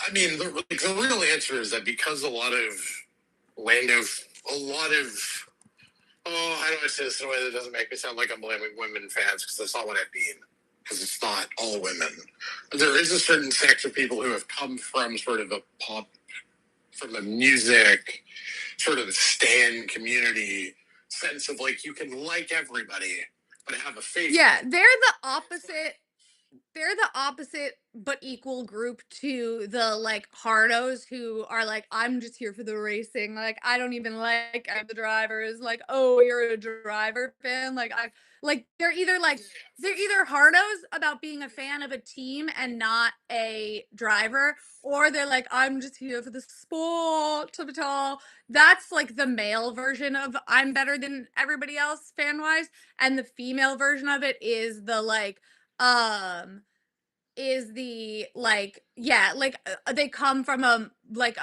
the real answer is that because a lot of how do I say this in a way that doesn't make me sound like I'm blaming women fans, because that's not what I mean, because it's not all women. There is a certain section of people who have come from sort of a pop from a music sort of stan community sense of like you can like everybody but have a face. Yeah, they're the opposite. They're the opposite but equal group to the like hardos who are like, I'm just here for the racing. Like, I don't even like the drivers. Like, oh, you're a driver fan. They're either hardos about being a fan of a team and not a driver, or they're like, I'm just here for the sport of it all. That's like the male version of I'm better than everybody else fan wise. And the female version of it is the um is the they come from a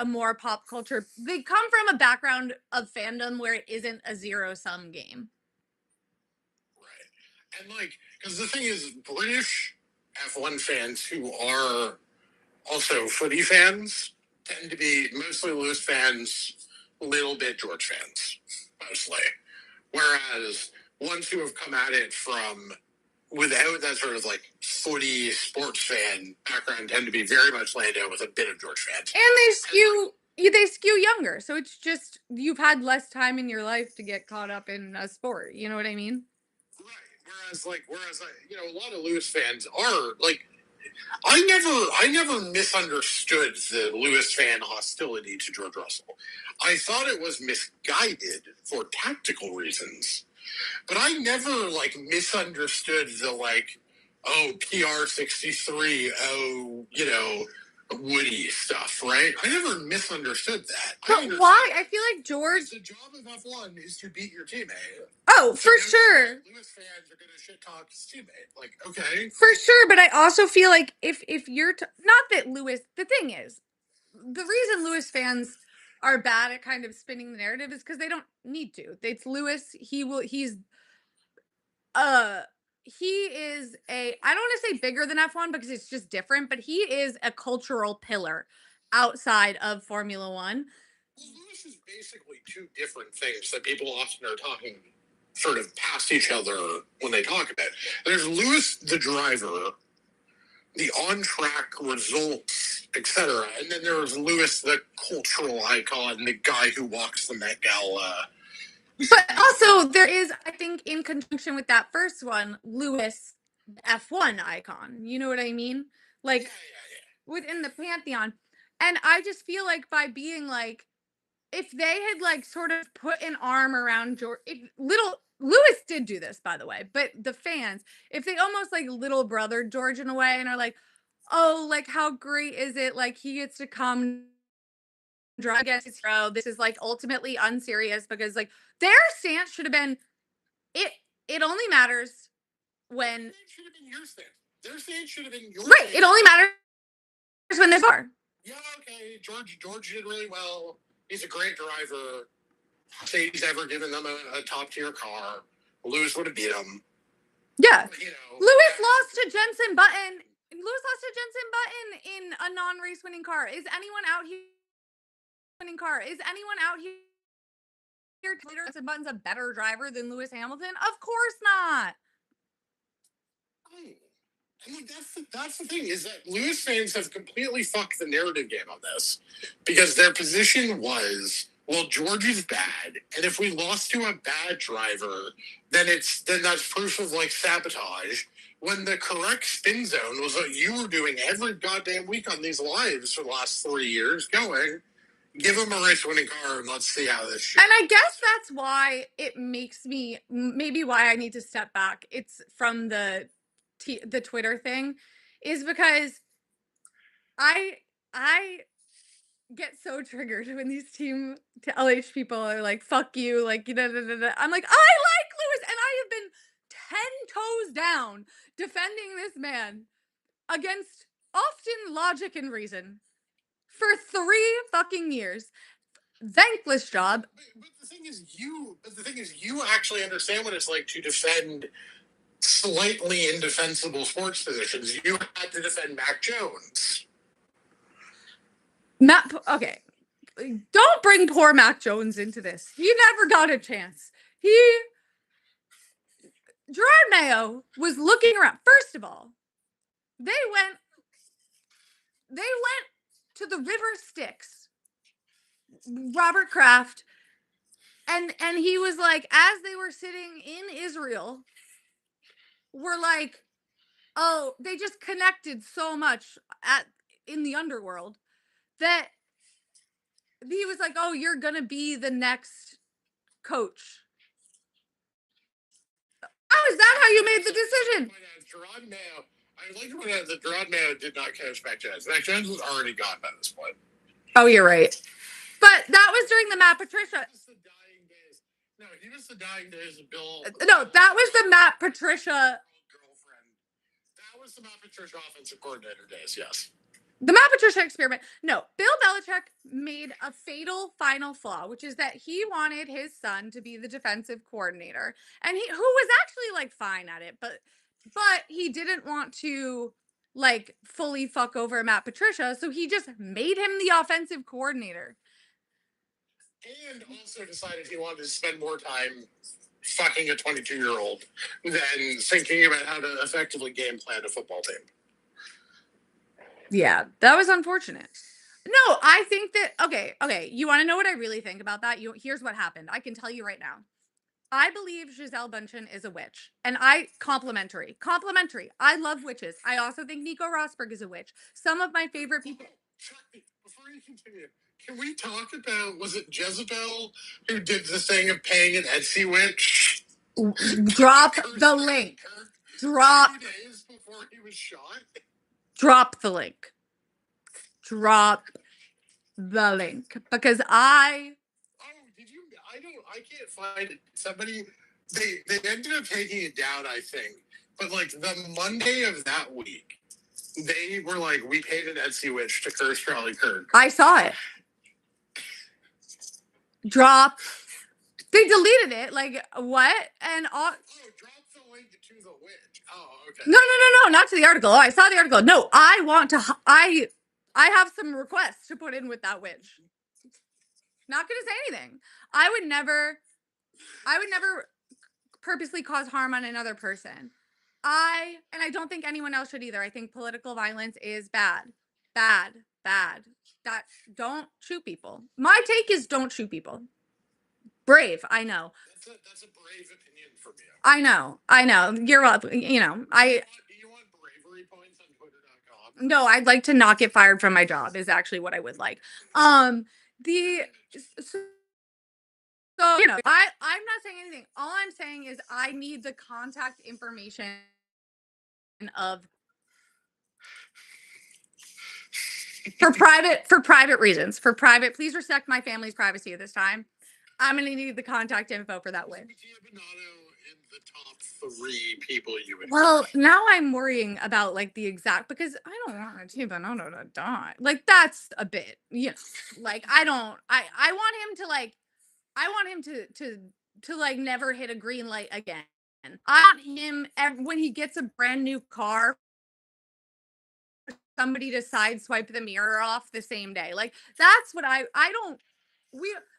more pop culture, they come from a background of fandom where it isn't a zero-sum game. Right. And like, because the thing is, British F1 fans who are also footy fans tend to be mostly Lewis fans, little bit George fans, mostly. Whereas ones who have come at it from without that sort of like footy sports fan background tend to be very much Lando with a bit of George fans. And they skew younger, so it's just you've had less time in your life to get caught up in a sport. You know what I mean? Right. Whereas a lot of Lewis fans are like, I never misunderstood the Lewis fan hostility to George Russell. I thought it was misguided for tactical reasons, but I never like misunderstood the like, oh, PR63, oh, Woody stuff, right? I never misunderstood that. But why? I feel like George. The job of F1 is to beat your teammate. Oh, for sure. Lewis fans are going to shit talk his teammate. Like, okay. For sure, but I also feel like if you're not that Lewis, the thing is, the reason Lewis fans are bad at kind of spinning the narrative is because they don't need to. It's Lewis. He is I don't want to say bigger than F1 because it's just different, but he is a cultural pillar outside of Formula One. Well, Lewis is basically two different things that people often are talking sort of past each other when they talk about it. There's Lewis, the driver, the on-track results, etc. And then there's Lewis, the cultural icon, the guy who walks the Met Gala. But also, there is, I think, in conjunction with that first one, Lewis, the F1 icon. You know what I mean? Like, within the pantheon. And I just feel like by being like, if they had like sort of put an arm around George, Lewis did do this, by the way, but the fans, if they almost like little brother George in a way and are like, oh, like how great is it? Like he gets to come drive against his hero. This is like ultimately unserious because like their stance should have been it only matters when It should have been your stance. Their stance should have been your right. It only matters when there's bar. Yeah, okay. George did really well. He's a great driver. Say he's ever given them a top tier car. Lewis would have beat him. Yeah. Lewis lost to Jenson Button. Lewis lost to Jenson Button in a non-race winning car. Is anyone out here winning car? Is anyone out here Jenson Button's a better driver than Lewis Hamilton? Of course not. I mean, that's the thing, is that Lewis fans have completely fucked the narrative game on this. Because their position was, well, George is bad, and if we lost to a bad driver, then that's proof of like sabotage. When the correct spin zone was what you were doing every goddamn week on these lives for the last 3 years, going, give him a race winning car and let's see how this shit. And I guess that's why it makes me, maybe why I need to step back. It's from the Twitter thing, is because I get so triggered when these team to LH people are like, fuck you, like, I'm like, I like Lewis, and I have been 10 toes down defending this man against often logic and reason for 3 fucking years. Thankless job. But the thing is, you actually understand what it's like to defend slightly indefensible sports positions. You had to defend Mac Jones. Okay. Don't bring poor Mac Jones into this. He never got a chance. Gerard Mayo was looking around. First of all, they went to the River Styx Robert Kraft, and he was like, as they were sitting in Israel, we're like, oh, they just connected so much at in the underworld that he was like, oh, you're gonna be the next coach. How is that how you made the decision? Gerard Mayo, I would like to point out that Gerard Mayo did not coach Mac Jones. Mac Jones was already gone by this point. Oh, you're right. But that was during the Matt Patricia. No, he was the dying days of Bill. No, that was the Matt Patricia. Girlfriend. That was the Matt Patricia offensive coordinator days, yes. The Matt Patricia experiment. No, Bill Belichick made a fatal final flaw, which is that he wanted his son to be the defensive coordinator, and who was actually like fine at it, but he didn't want to like fully fuck over Matt Patricia, so he just made him the offensive coordinator. And also decided he wanted to spend more time fucking a 22-year-old than thinking about how to effectively game plan a football team. Yeah, that was unfortunate. No, I think that okay. You want to know what I really think about that? Here's what happened. I can tell you right now. I believe Gisele Bündchen is a witch, and complimentary. I love witches. I also think Nico Rosberg is a witch. Some of my favorite people. Before you continue, can we talk about, was it Jezebel who did the thing of paying an Etsy witch? Drop the link. Drop. 2 days before he was shot. Drop the link. Drop the link because I. Oh, did you? I can't find it. Somebody they ended up taking it down, I think. But like the Monday of that week, they were like, we paid an Etsy witch to curse Charlie Kirk. I saw it. Drop. They deleted it. Like what? And all. Oh, drop the link to the witch. Oh, okay. No, not to the article. Oh, I saw the article. No, I want to. I have some requests to put in with that witch. Not gonna say anything. I would never purposely cause harm on another person. And I don't think anyone else should either. I think political violence is bad. Bad. That don't shoot people. My take is don't shoot people. Brave, I know. That's a brave opinion from you. I know. You're up, you know. Do you want bravery points on Twitter.com? No, I'd like to not get fired from my job is actually what I would like. So you know, I'm not saying anything. All I'm saying is I need the contact information of for private reasons. For private, please respect my family's privacy at this time. I'm gonna need the contact info for that witch. In the top 3 people you would. Well, now I'm worrying about like the exact because I don't want Tia Bonanno to die. Like that's a bit, you know. Like I want him to like I want him to like never hit a green light again. I want him when he gets a brand new car, somebody to sideswipe the mirror off the same day. Like that's what I don't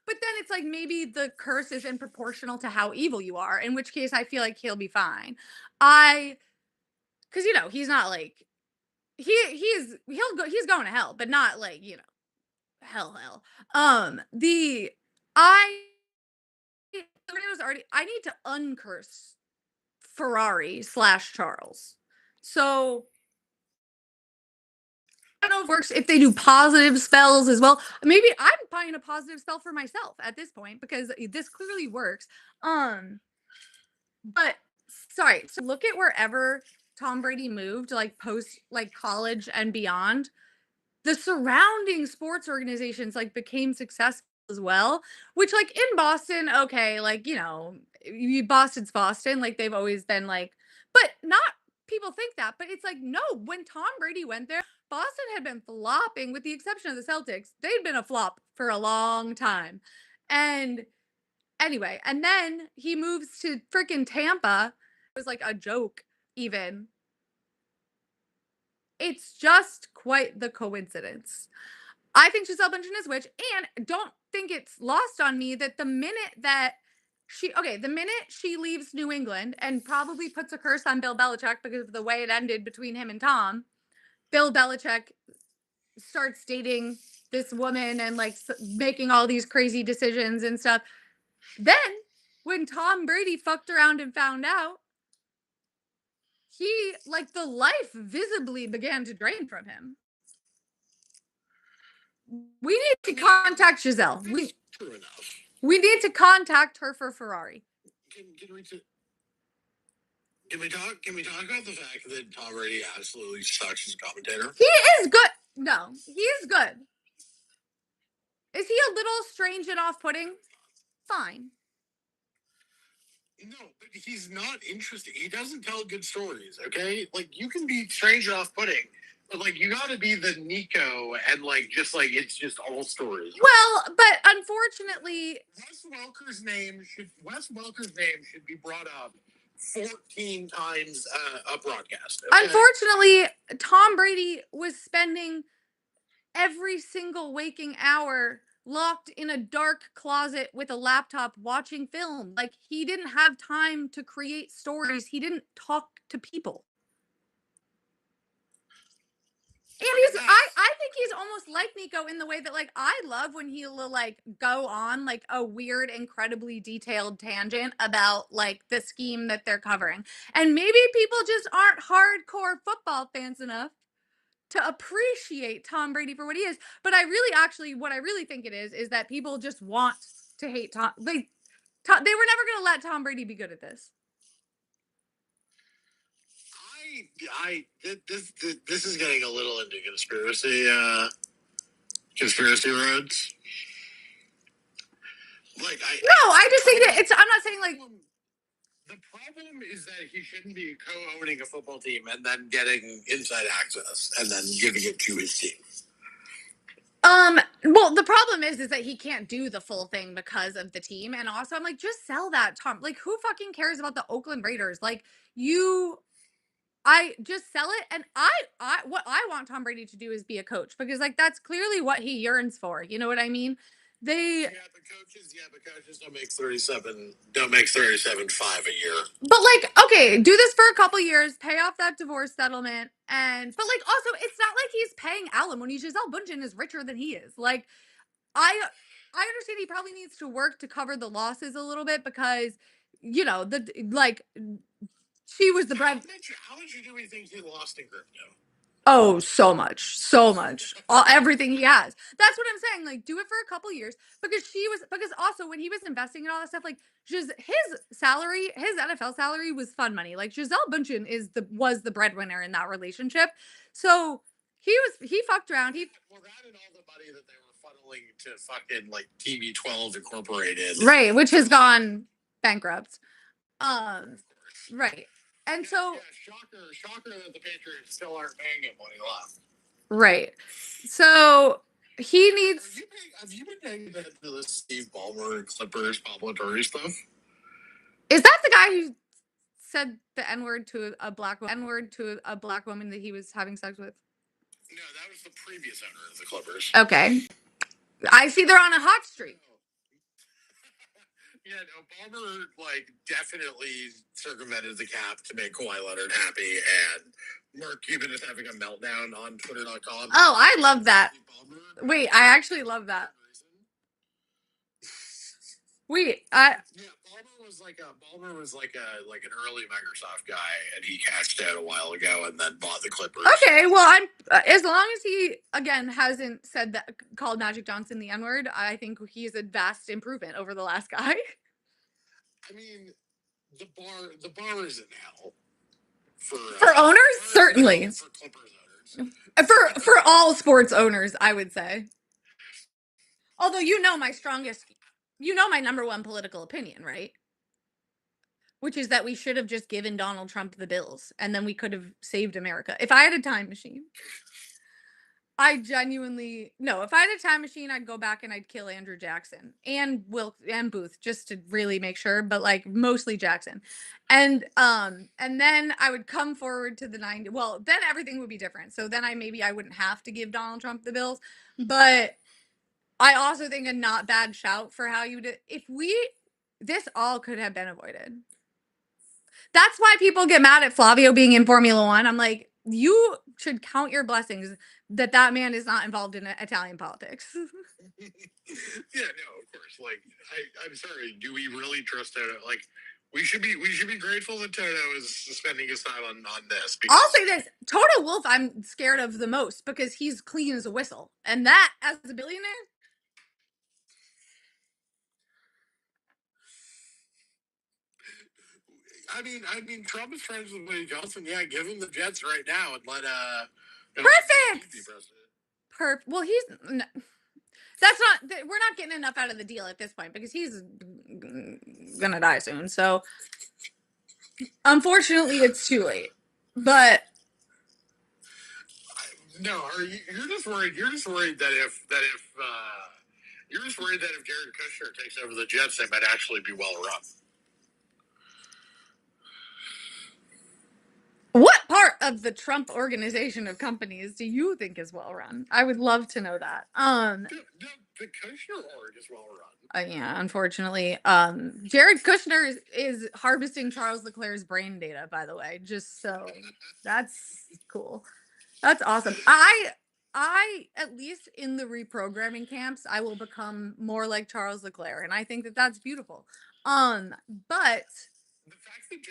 but then it's like maybe the curse isn't proportional to how evil you are, in which case I feel like he'll be fine. Cuz you know, he's not like he's going to hell, but not like, you know, hell. The I I need to uncurse Ferrari/Charles. So I don't know if it works if they do positive spells as well. Maybe I'm buying a positive spell for myself at this point because this clearly works. But sorry, so look at wherever Tom Brady moved, like post like college and beyond. The surrounding sports organizations like became successful as well, which like in Boston, okay, like you know, Boston's Boston, like they've always been like, but not people think that, but it's like no, when Tom Brady went there, Boston had been flopping with the exception of the Celtics. They'd been a flop for a long time. And anyway, and then he moves to freaking Tampa. It was like a joke even. It's just quite the coincidence. I think Gisele Bündchen is witch, and don't think it's lost on me that the minute she leaves New England and probably puts a curse on Bill Belichick because of the way it ended between him and Tom, Bill Belichick starts dating this woman and like making all these crazy decisions and stuff. Then when Tom Brady fucked around and found out, he like the life visibly began to drain from him. We need to contact Giselle. True enough. We need to contact her for Ferrari. Can we talk about the fact that Tom Brady absolutely sucks as a commentator? He is good. No, he is good. Is he a little strange and off-putting? Fine. No, but he's not interesting. He doesn't tell good stories, okay? Like, you can be strange and off-putting, but, like, you gotta be the Nico and, like, just, like, it's just all stories. Well, but unfortunately... Wes Welker's name should be brought up 14 times a broadcast. Okay? Unfortunately, Tom Brady was spending every single waking hour locked in a dark closet with a laptop watching film. Like, he didn't have time to create stories. He didn't talk to people. And I think he's almost like Nico in the way that, like, I love when he'll, like, go on, like, a weird, incredibly detailed tangent about, like, the scheme that they're covering. And maybe people just aren't hardcore football fans enough to appreciate Tom Brady for what he is. But what I really think it is that people just want to hate Tom. They were never going to let Tom Brady be good at this. This is getting a little into conspiracy roads. Like, I just think that I'm not saying like. The problem is that he shouldn't be co-owning a football team and then getting inside access and then giving it to his team. Well, the problem is that he can't do the full thing because of the team. And also, I'm like, just sell that, Tom. Like, who fucking cares about the Oakland Raiders? Like, I just sell it. And what I want Tom Brady to do is be a coach because, like, that's clearly what he yearns for. You know what I mean? But coaches don't make 37.5 a year. But like, okay, do this for a couple years, pay off that divorce settlement, but like, also, it's not like he's paying alimony. Giselle Bundchen is richer than he is. Like, I understand he probably needs to work to cover the losses a little bit because, you know, she was the bread. How much do we think he lost in crypto? Oh, so much, everything he has. That's what I'm saying. Like, do it for a couple years because also when he was investing in all that stuff, like, his salary, his NFL salary was fun money. Like, Giselle Bundchen was the breadwinner in that relationship. So he fucked around. That and all the money that they were funneling to fucking like TV12 Incorporated, right, which has gone bankrupt. Right. And so, shocker that the Patriots still aren't paying him when he left. Right. So he needs. Have you been paying attention to the Steve Ballmer Clippers Pablo Torre stuff? Is that the guy who said the N-word to a black woman that he was having sex with? No, that was the previous owner of the Clippers. Okay. I see they're on a hot streak. Yeah, no, Ballmer, like, definitely circumvented the cap to make Kawhi Leonard happy, and Mark Cuban is having a meltdown on Twitter.com. Oh, I love that. Wait, I actually love that. Wait, Ballmer was like an early Microsoft guy, and he cashed out a while ago, and then bought the Clippers. Okay, well, I'm as long as he again hasn't called Magic Johnson the N-word, I think he's a vast improvement over the last guy. I mean, the bar is in hell for owners, certainly. For Clippers owners, for all sports owners, I would say. Although my number one political opinion, right? Which is that we should have just given Donald Trump the bills and then we could have saved America. If I had a time machine, if I had a time machine, I'd go back and I'd kill Andrew Jackson and Booth just to really make sure, but like mostly Jackson. And then I would come forward to the 90s. Well, then everything would be different. So then I wouldn't have to give Donald Trump the bills, but I also think a not bad shout for how you did. This all could have been avoided. That's why people get mad at Flavio being in Formula One. I'm like, you should count your blessings that man is not involved in Italian politics. Yeah, no, of course. Like, I'm sorry. Do we really trust Toto? Like, we should be grateful that Toto is spending his time on this. Because I'll say this: Toto Wolff, I'm scared of the most because he's clean as a whistle, and that, as a billionaire. I mean, Trump is friends with Woody Johnson. Yeah, give him the Jets right now and let Perfect. be president. Well, he's. That's not. We're not getting enough out of the deal at this point because he's gonna die soon. So, unfortunately, it's too late. But no, you're just worried. You're just worried that if you're just worried that if Jared Kushner takes over the Jets, they might actually be well run. what part of the Trump organization of companies do you think is well run? I would love to know that. The Kushner org is well run. Yeah, unfortunately, Jared Kushner is harvesting Charles Leclerc's brain data. By the way, just so that's cool. That's awesome. I at least in the reprogramming camps, I will become more like Charles Leclerc, and I think that that's beautiful. But the fact that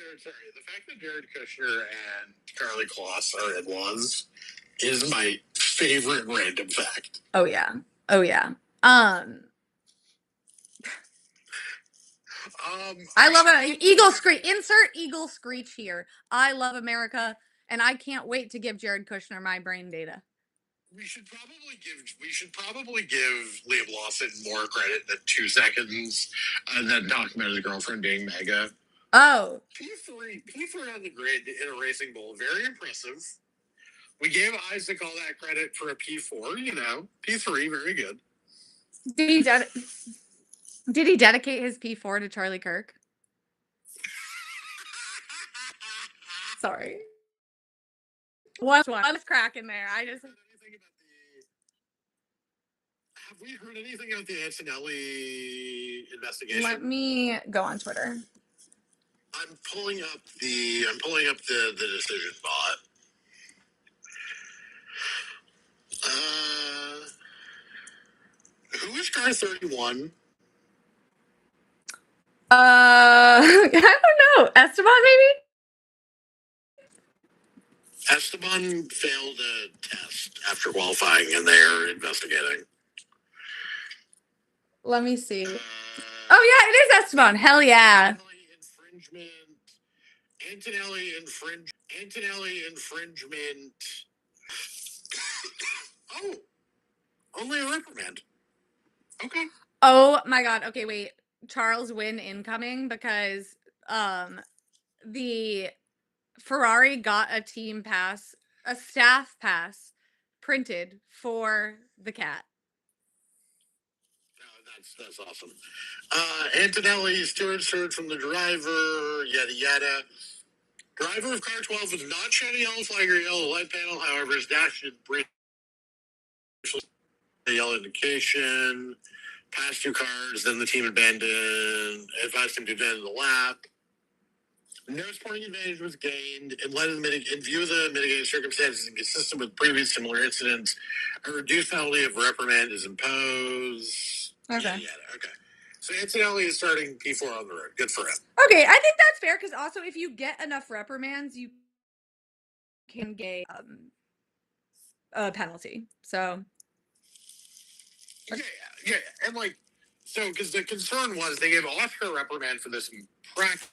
Jared Kushner and Charlie Kloss are in-laws is my favorite random fact. Oh yeah. I love an eagle screech. Insert eagle screech here. I love America, and I can't wait to give Jared Kushner my brain data. We should probably give Liam Lawson more credit than 2 seconds and then talk about his girlfriend being mega. Oh. P3 on the grid in a racing bull, very impressive. We gave Isaac all that credit for a P4, P3, very good. Did he dedicate his P4 to Charlie Kirk? Sorry. One was cracking there. Have we heard anything about the Antonelli investigation? Let me go on Twitter. I'm pulling up the decision bot. Who is car 31? I don't know. Esteban, maybe? Esteban failed a test after qualifying, and they're investigating. Let me see. Oh yeah, it is Esteban. Hell yeah. Antonelli infringement. Oh, only a reprimand. Okay. Oh my god. Okay, wait. Charles Wynn incoming because the Ferrari got a team pass, a staff pass printed for the cat. Oh, that's awesome. Antonelli steward from the driver, yada yada. Driver of car 12 was not shown a yellow flag or yellow light panel. However, his dash did bring a yellow indication. Passed 2 cars, then the team advised him to abandon the lap. No sporting advantage was gained. In view of the mitigating circumstances and consistent with previous similar incidents, a reduced penalty of reprimand is imposed. Okay. Okay. So Antonelli is starting P4 on the road. Good for him. Okay, I think that's fair because also if you get enough reprimands, you can get a penalty. So. Yeah. And because the concern was they gave Oscar a reprimand for this in practice.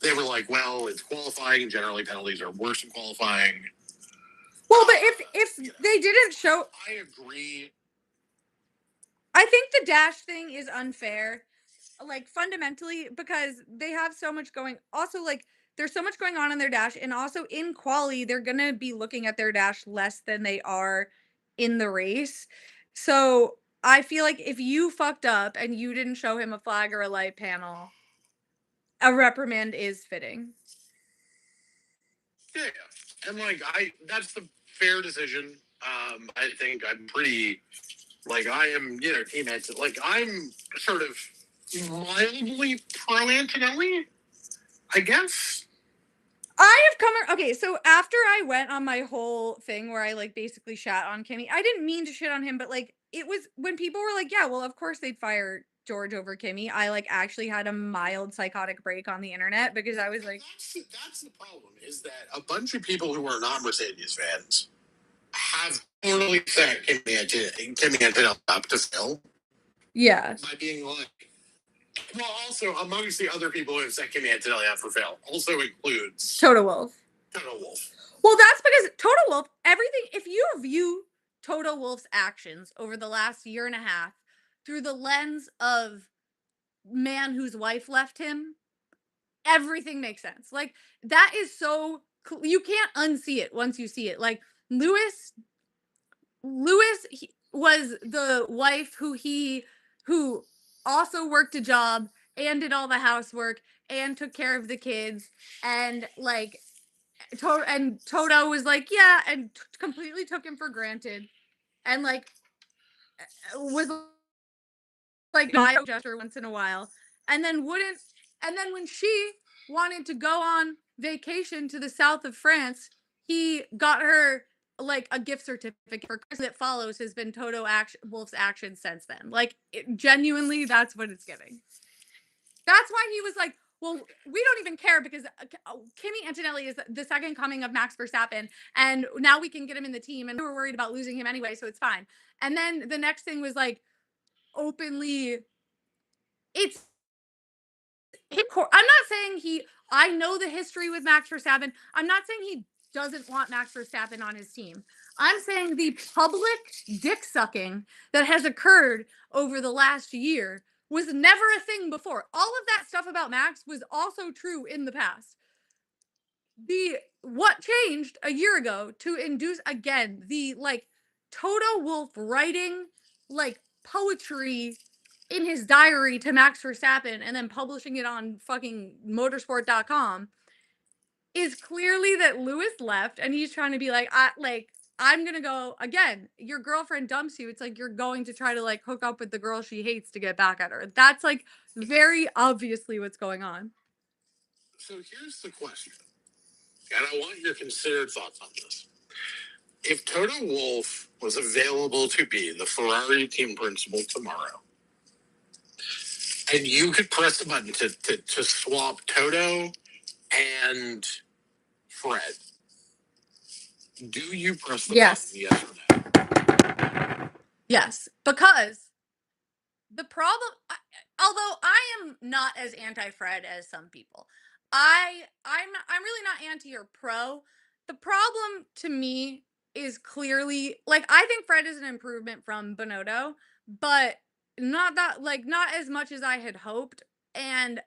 They were like, well, it's qualifying. Generally, penalties are worse than qualifying. Well, but if they didn't show... I agree. I think the dash thing is unfair, fundamentally, because they have so much going... Also, there's so much going on in their dash, and also in quali, they're going to be looking at their dash less than they are in the race. So I feel like if you fucked up and you didn't show him a flag or a light panel, a reprimand is fitting. Yeah. And that's the fair decision. I think I'm pretty, I am, team heads. I'm sort of mildly pro Antonelli, I guess. I have come. Okay, so after I went on my whole thing where I like basically shat on Kimmy, I didn't mean to shit on him, but like it was when people were like, "Yeah, well, of course they'd fire George over Kimmy." I like actually had a mild psychotic break on the internet because I was like, That's the problem, is that a bunch of people who are not Mercedes fans have totally set Kimmy Antonelli up to fail "Yeah, by being like, well, also amongst the other people who have set Kimmy Antonelli up for fail also includes Toto Wolff." Toto Wolff. Well, that's because Toto Wolff, everything, if you view Toto Wolff's actions over the last year and a half through the lens of man whose wife left him, everything makes sense. Like, that is so, you can't unsee it once you see it. Like, Lewis was the wife who also worked a job and did all the housework and took care of the kids and like Toto was like, yeah, and completely took him for granted, and like was like my gesture once in a while, and then wouldn't, and then when she wanted to go on vacation to the south of France, he got her like a gift certificate for Christmas. That follows has been Wolff's action since then. Like genuinely, that's what it's giving. That's why he was like, well, we don't even care because Kimi Antonelli is the second coming of Max Verstappen, and now we can get him in the team, and we were worried about losing him anyway, so it's fine. And then the next thing was like openly, it's. I'm not saying he. I know the history with Max Verstappen. I'm not saying he doesn't want Max Verstappen on his team. I'm saying the public dick sucking that has occurred over the last year was never a thing before. All of that stuff about Max was also true in the past. What changed a year ago to induce again the like Toto Wolff writing like poetry in his diary to Max Verstappen and then publishing it on fucking motorsport.com is clearly that Lewis left and he's trying to be like, I'm gonna go again. Your girlfriend dumps you. It's like you're going to try to like hook up with the girl she hates to get back at her. That's like very obviously what's going on. So here's the question, and I want your considered thoughts on this. If Toto Wolff was available to be the Ferrari team principal tomorrow, and you could press the button to swap Toto and Fred, do you press the button? Yes or no? Yes, because the problem, although I am not as anti-Fred as some people, I'm really not anti or pro. The problem to me is clearly like I think Fred is an improvement from Bonotto, but not as much as I had hoped. And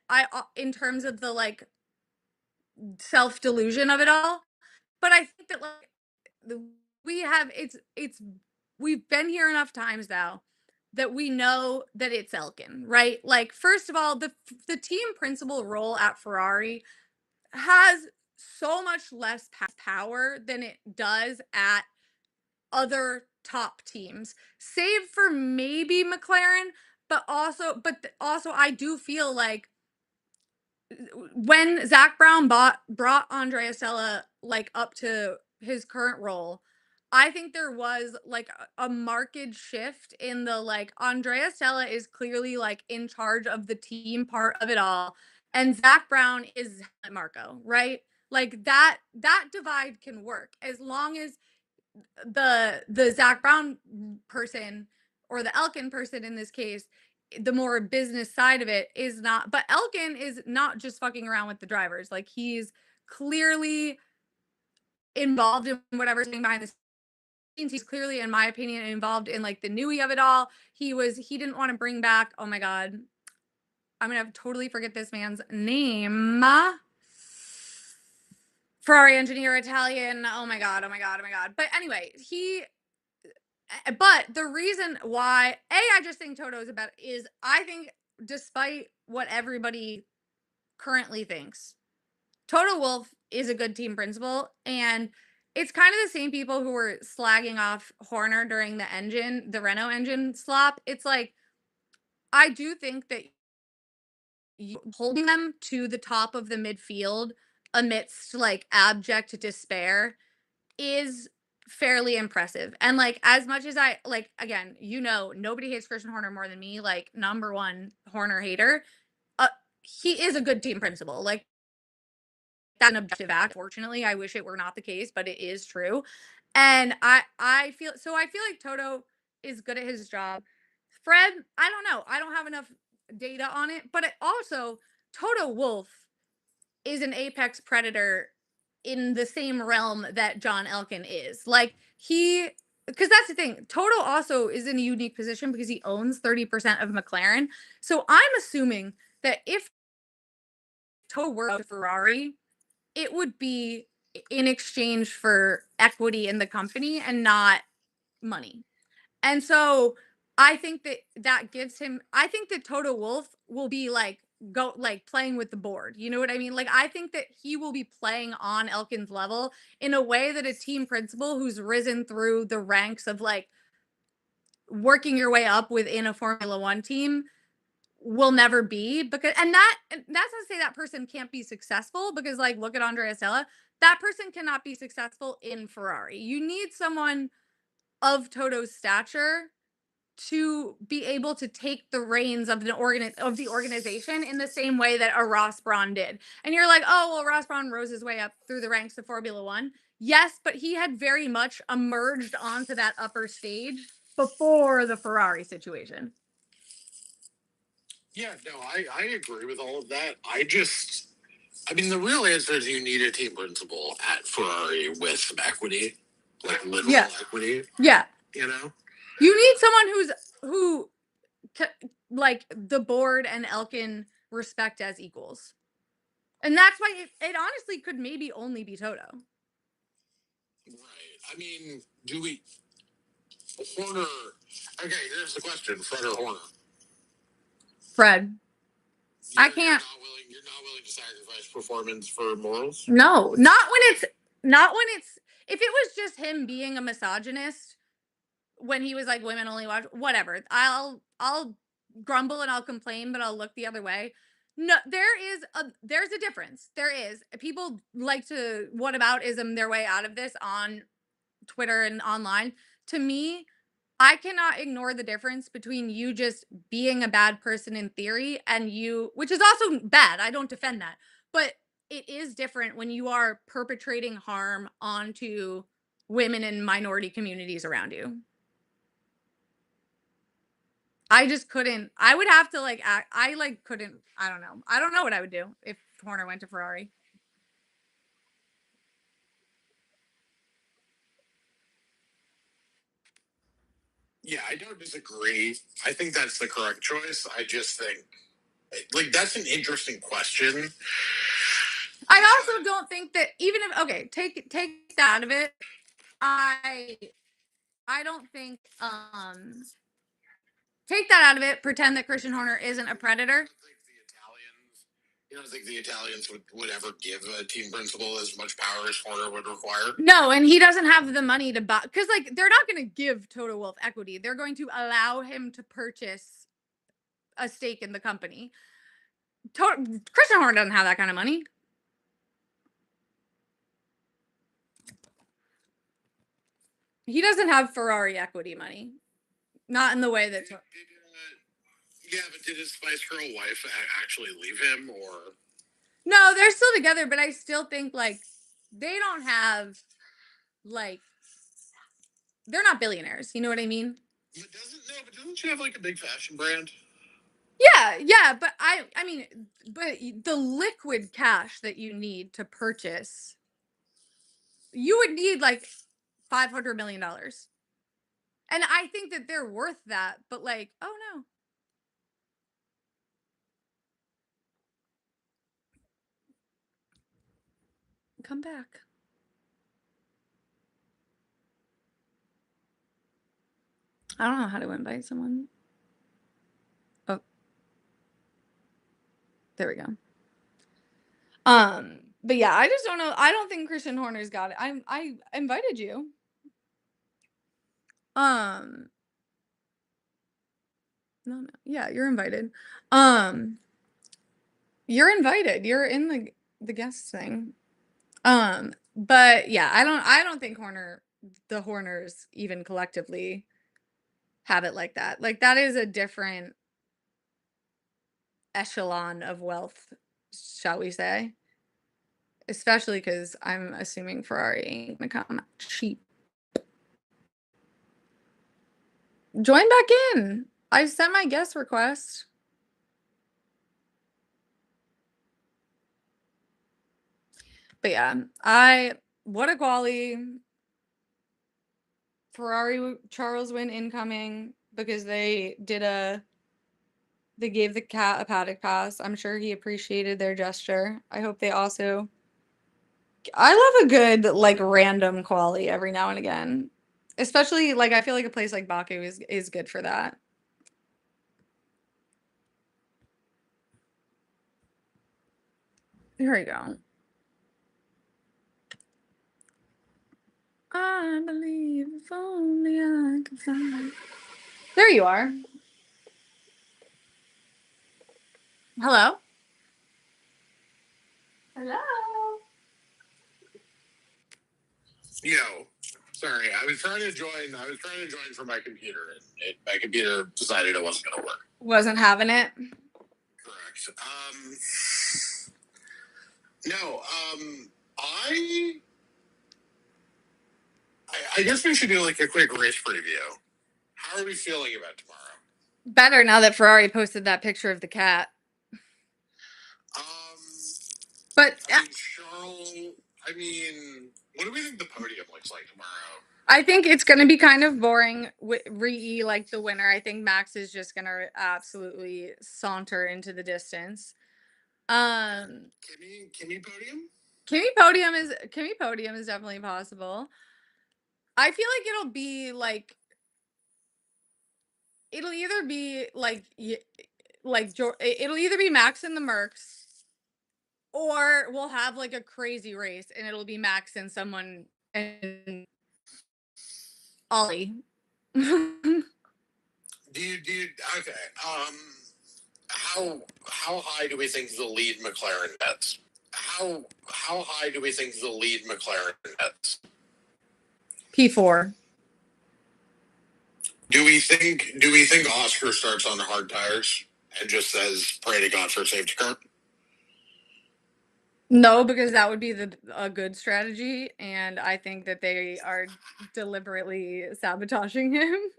in terms of the like self delusion of it all, but I think that like we have it's we've been here enough times now that we know that it's Elkin, right? Like first of all, the team principal role at Ferrari has so much less power than it does at other top teams, save for maybe McLaren, but also I do feel like when Zach Brown brought Andrea Sella like up to his current role, I think there was like a marked shift in the like Andrea Sella is clearly like in charge of the team part of it all, and Zach Brown is Marco, right? Like that divide can work as long as the Zach Brown person or the Elkin person in this case, the more business side of it is not. But Elkin is not just fucking around with the drivers. Like he's clearly involved in whatever's going behind the scenes. He's clearly, in my opinion, involved in like the newie of it all. He didn't want to bring back. Oh my god, I'm gonna totally forget this man's name. Ferrari engineer, Italian. Oh my god. Oh my god. Oh my god. But anyway, but the reason why I just think Toto is about is I think despite what everybody currently thinks, Toto Wolff is a good team principal, and it's kind of the same people who were slagging off Horner during the Renault engine slop. It's like I do think that holding them to the top of the midfield amidst like abject despair is fairly impressive. And like as much as I like again, nobody hates Christian Horner more than me, like number one Horner hater. Uh he is a good team principal. Like that's an objective act. Fortunately, I wish it were not the case, but it is true. And I feel like Toto is good at his job. Fred, I don't know. I don't have enough data on it, but it also Toto Wolff is an apex predator in the same realm that John Elkin is. Like because that's the thing. Toto also is in a unique position because he owns 30% of McLaren. So I'm assuming that if Toto were a Ferrari, it would be in exchange for equity in the company and not money. And so I think that gives him, I think that Toto Wolff will be like playing with the board. You know what I mean? Like I think that he will be playing on Elkin's level in a way that a team principal who's risen through the ranks of like working your way up within a Formula 1 team will never be. Because that's not to say that person can't be successful, because like look at Andrea Stella. That person cannot be successful in Ferrari. You need someone of Toto's stature to be able to take the reins of the organization in the same way that a Ross Brawn did. And you're like, oh, well, Ross Brawn rose his way up through the ranks of Formula One. Yes, but he had very much emerged onto that upper stage before the Ferrari situation. Yeah, no, I agree with all of that. I mean, the real answer is you need a team principal at Ferrari with some equity, like literal equity. Yeah. You know? You need someone who like the board and Elkin respect as equals. And that's why it honestly could maybe only be Toto. Right. I mean, Horner, okay, here's the question, Fred or Horner? Fred. I can't. You're not willing to sacrifice performance for morals? No, not when it's if it was just him being a misogynist when he was like women only watch, whatever. I'll grumble and I'll complain, but I'll look the other way. No, there's a difference. There is. People like to whataboutism their way out of this on Twitter and online. To me, I cannot ignore the difference between you just being a bad person in theory and you, which is also bad. I don't defend that. But it is different when you are perpetrating harm onto women and minority communities around you. I just couldn't. I would have to like act. I like couldn't. I don't know. I don't know what I would do if Horner went to Ferrari. Yeah, I don't disagree. I think that's the correct choice. I just think, like, that's an interesting question. I also don't think that even if take that out of it. I don't think take that out of it. Pretend that Christian Horner isn't a predator. You don't think the Italians would ever give a team principal as much power as Horner would require? No, and he doesn't have the money to buy, because like they're not going to give Toto Wolff equity. They're going to allow him to purchase a stake in the company. Christian Horner doesn't have that kind of money. He doesn't have Ferrari equity money. Not in the way that. Yeah, but did his Spice Girl wife actually leave him, or? No, they're still together, but I still think like they don't have like they're not billionaires. You know what I mean? But doesn't she have like a big fashion brand? Yeah, but I mean, but the liquid cash that you need to purchase, you would need like $500 million. And I think that they're worth that, but like, oh no. Come back. I don't know how to invite someone. Oh. There we go. But yeah, I just don't know. I don't think Christian Horner's got it. I invited you. No. Yeah, you're invited. You're invited. You're in the guest thing. But yeah, I don't think the Horners even collectively have it like that. Like that is a different echelon of wealth, shall we say? Especially because I'm assuming Ferrari ain't gonna come cheap. Join back in. I sent my guest request. But yeah, what a quali. Ferrari Charles win incoming because they gave the cat a paddock pass. I'm sure he appreciated their gesture. I hope they also I love a good like random quali every now and again. Especially like I feel like a place like Baku is good for that. Here we go. I believe if only I could fly. There you are. Hello. Hello. Yo, sorry, I was trying to join. I was trying to join from my computer, and my computer decided it wasn't going to work. Wasn't having it. Correct. No. I. I guess we should do like a quick race preview. How are we feeling about tomorrow? Better now that Ferrari posted that picture of the cat. Um, But I mean, Charles. I mean, what do we think the podium looks like tomorrow? I think it's going to be kind of boring. Re like the winner. I think Max is just going to absolutely saunter into the distance. Kimmy podium? Kimmy podium is definitely possible. I feel like it'll either be like it'll either be Max and the Mercs, or we'll have like a crazy race and it'll be Max and someone and Ollie. Okay. How high do we think the lead McLaren gets? How high do we think the lead McLaren gets? P4. Do we think Oscar starts on hard tires and just says pray to God for a safety car? No, because that would be a good strategy, and I think that they are deliberately sabotaging him.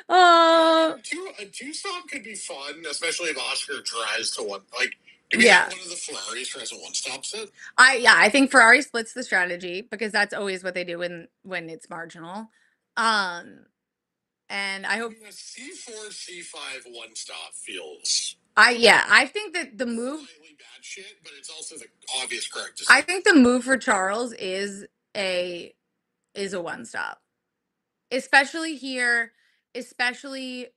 A two stop could be fun, especially if Oscar tries to one. Like, do we have one of the Ferraris tries to one stops it? I think Ferrari splits the strategy because that's always what they do when it's marginal. And I hope a C4 C5 one stop feels. I think that the move slightly bad shit, but it's also the obvious correct decision. I think the move for Charles is a one stop. Especially here, especially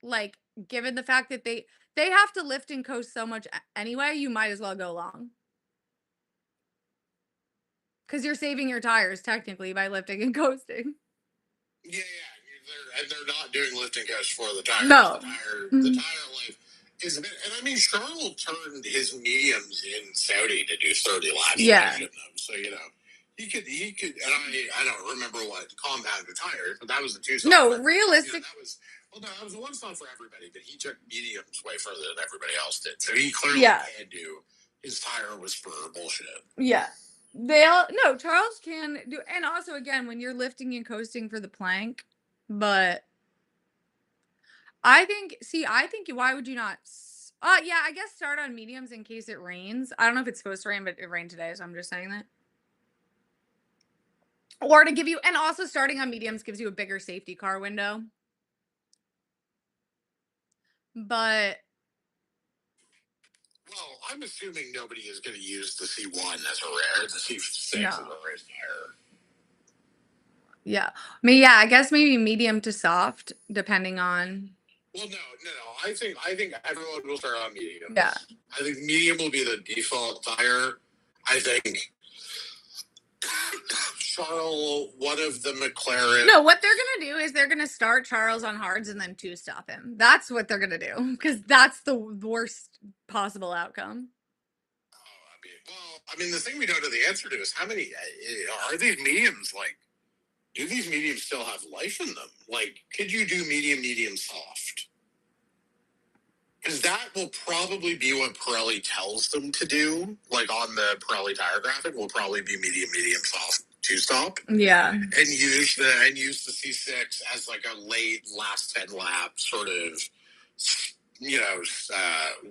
like given the fact that they have to lift and coast so much anyway, you might as well go long. Cuz you're saving your tires technically by lifting and coasting. Yeah. They're not doing lift and coast for the tires. No. The tire life is a bit, and I mean, Charles turned his mediums in Saudi to do 30 laps. Yeah. So, he could, and I don't remember what compounded tires, but that was the two. No, realistic. That was the one stop for everybody, but he took mediums way further than everybody else did. So he clearly had to. His tire was for bullshit. Yeah. Charles can do, and also again, when you're lifting and coasting for the plank, but I think why would you not? Yeah, I guess start on mediums in case it rains. I don't know if it's supposed to rain, but it rained today, so I'm just saying that. Or to give you, and also starting on mediums gives you a bigger safety car window. But well, I'm assuming nobody is going to use the C1 as a rare, the C6 as a race tire. Yeah. I guess maybe medium to soft, depending on. Well, no. I think everyone will start on medium. Yeah. I think medium will be the default tire. I think Charles, one of the McLaren. No, what they're gonna do is they're gonna start Charles on hards and then two stop him. That's what they're gonna do because that's the worst possible outcome. Well, I mean, the thing we don't know the answer to is how many are these mediums like? Do these mediums still have life in them? Like, could you do medium, medium, soft? Because that will probably be what Pirelli tells them to do. Like on the Pirelli tire graphic, will probably be medium, medium, soft two stop, Yeah. and use the C6 as like a late last 10 lap sort of,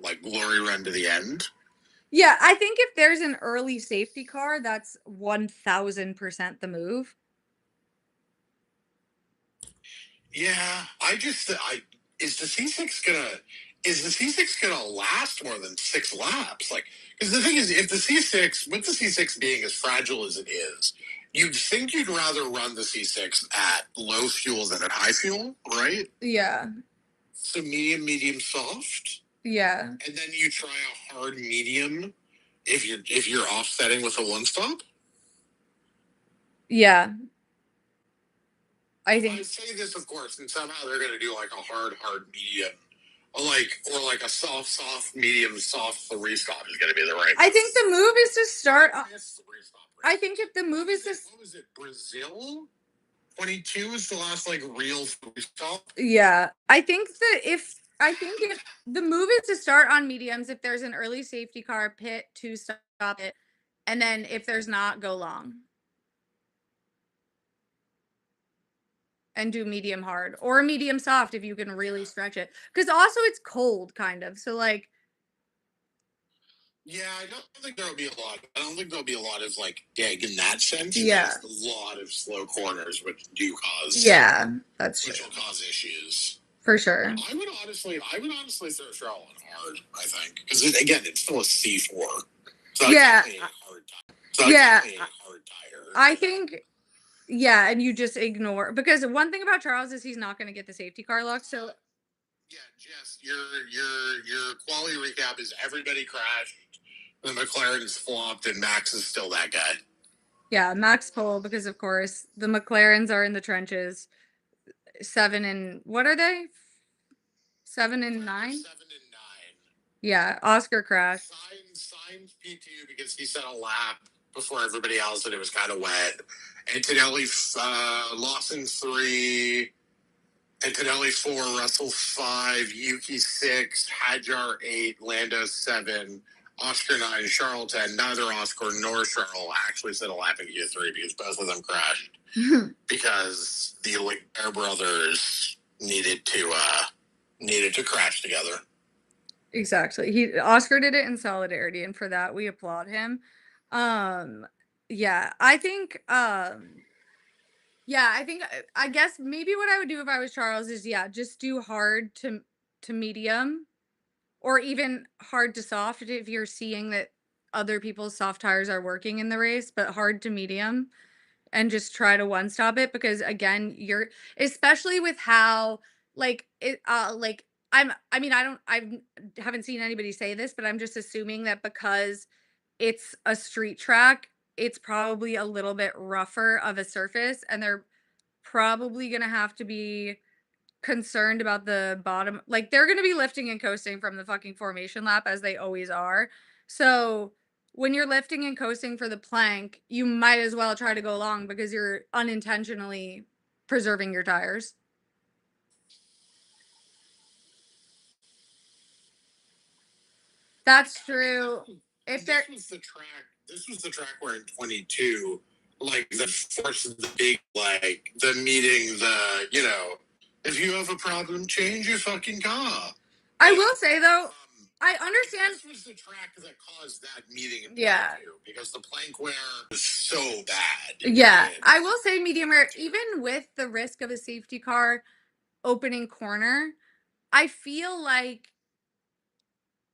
like glory run to the end. Yeah, I think if there's an early safety car, that's 1000% the move. Yeah, is the C6 gonna last more than 6 laps? Like, because the thing is, if the C6, with the C6 being as fragile as it is, you'd think you'd rather run the C6 at low fuel than at high fuel, right? Yeah. So medium, medium, soft, Yeah. and then you try a hard medium if you're offsetting with a one stop. Yeah. I I think say this, of course, and somehow they're going to do like a hard medium, or like a soft medium, soft three stop is going to be the right. I think the move is to start. I Race. think if the move is to. What was it? Brazil. 22 is the last like real three stop. Yeah, I think if the move is to start on mediums, if there's an early safety car, pit to stop it, and then if there's not, go long. And do medium hard or medium soft if you can really stretch it. Because also it's cold, kind of. So like, yeah, I don't think there'll be a lot. I don't think there'll be a lot of like dig in that sense. Yeah, there's a lot of slow corners, which do cause. Yeah, that's which true. will cause issues for sure. I would honestly throw Charlotte on hard. I think because again, it's still a C4. So yeah, yeah. Hard tire. I think. Yeah, and you just ignore because one thing about Charles is he's not going to get the safety car luck. So yeah, Jess, your quality recap is everybody crashed, the McLaren's flopped, and Max is still that guy. Yeah, Max pole because of course the McLarens are in the trenches. 7 and what are they? 7 and 9. 7 and 9. Yeah, Oscar crashed. Signed P2 because he set a lap before everybody else, and it was kind of wet. Antonelli Lawson 3. Antonelli 4, Russell 5, Yuki 6, Hadjar 8, Lando 7, Oscar 9, Charles 10. Neither Oscar nor Charles actually set a lap in Q3 because both of them crashed. Because the Leclerc brothers needed to crash together. Exactly. Oscar did it in solidarity, and for that we applaud him. Yeah, I think yeah, I guess maybe what I would do if I was Charles is just do hard to medium or even hard to soft if you're seeing that other people's soft tires are working in the race, but hard to medium and just try to one stop it because again, you're especially with how like it like I mean I haven't seen anybody say this, but I'm just assuming that because it's a street track, it's probably a little bit rougher of a surface and they're probably going to have to be concerned about the bottom. Like they're going to be lifting and coasting from the fucking formation lap as they always are. So when you're lifting and coasting for the plank, you might as well try to go long because you're unintentionally preserving your tires. That's true. If there This was the track where in 22, like the force of the big, like the meeting, if you have a problem, change your fucking car. I will say though, I understand. This was the track that caused that meeting in Yeah. because the plank wear was so bad. Yeah, I will say medium rare, even with the risk of a safety car opening corner, I feel like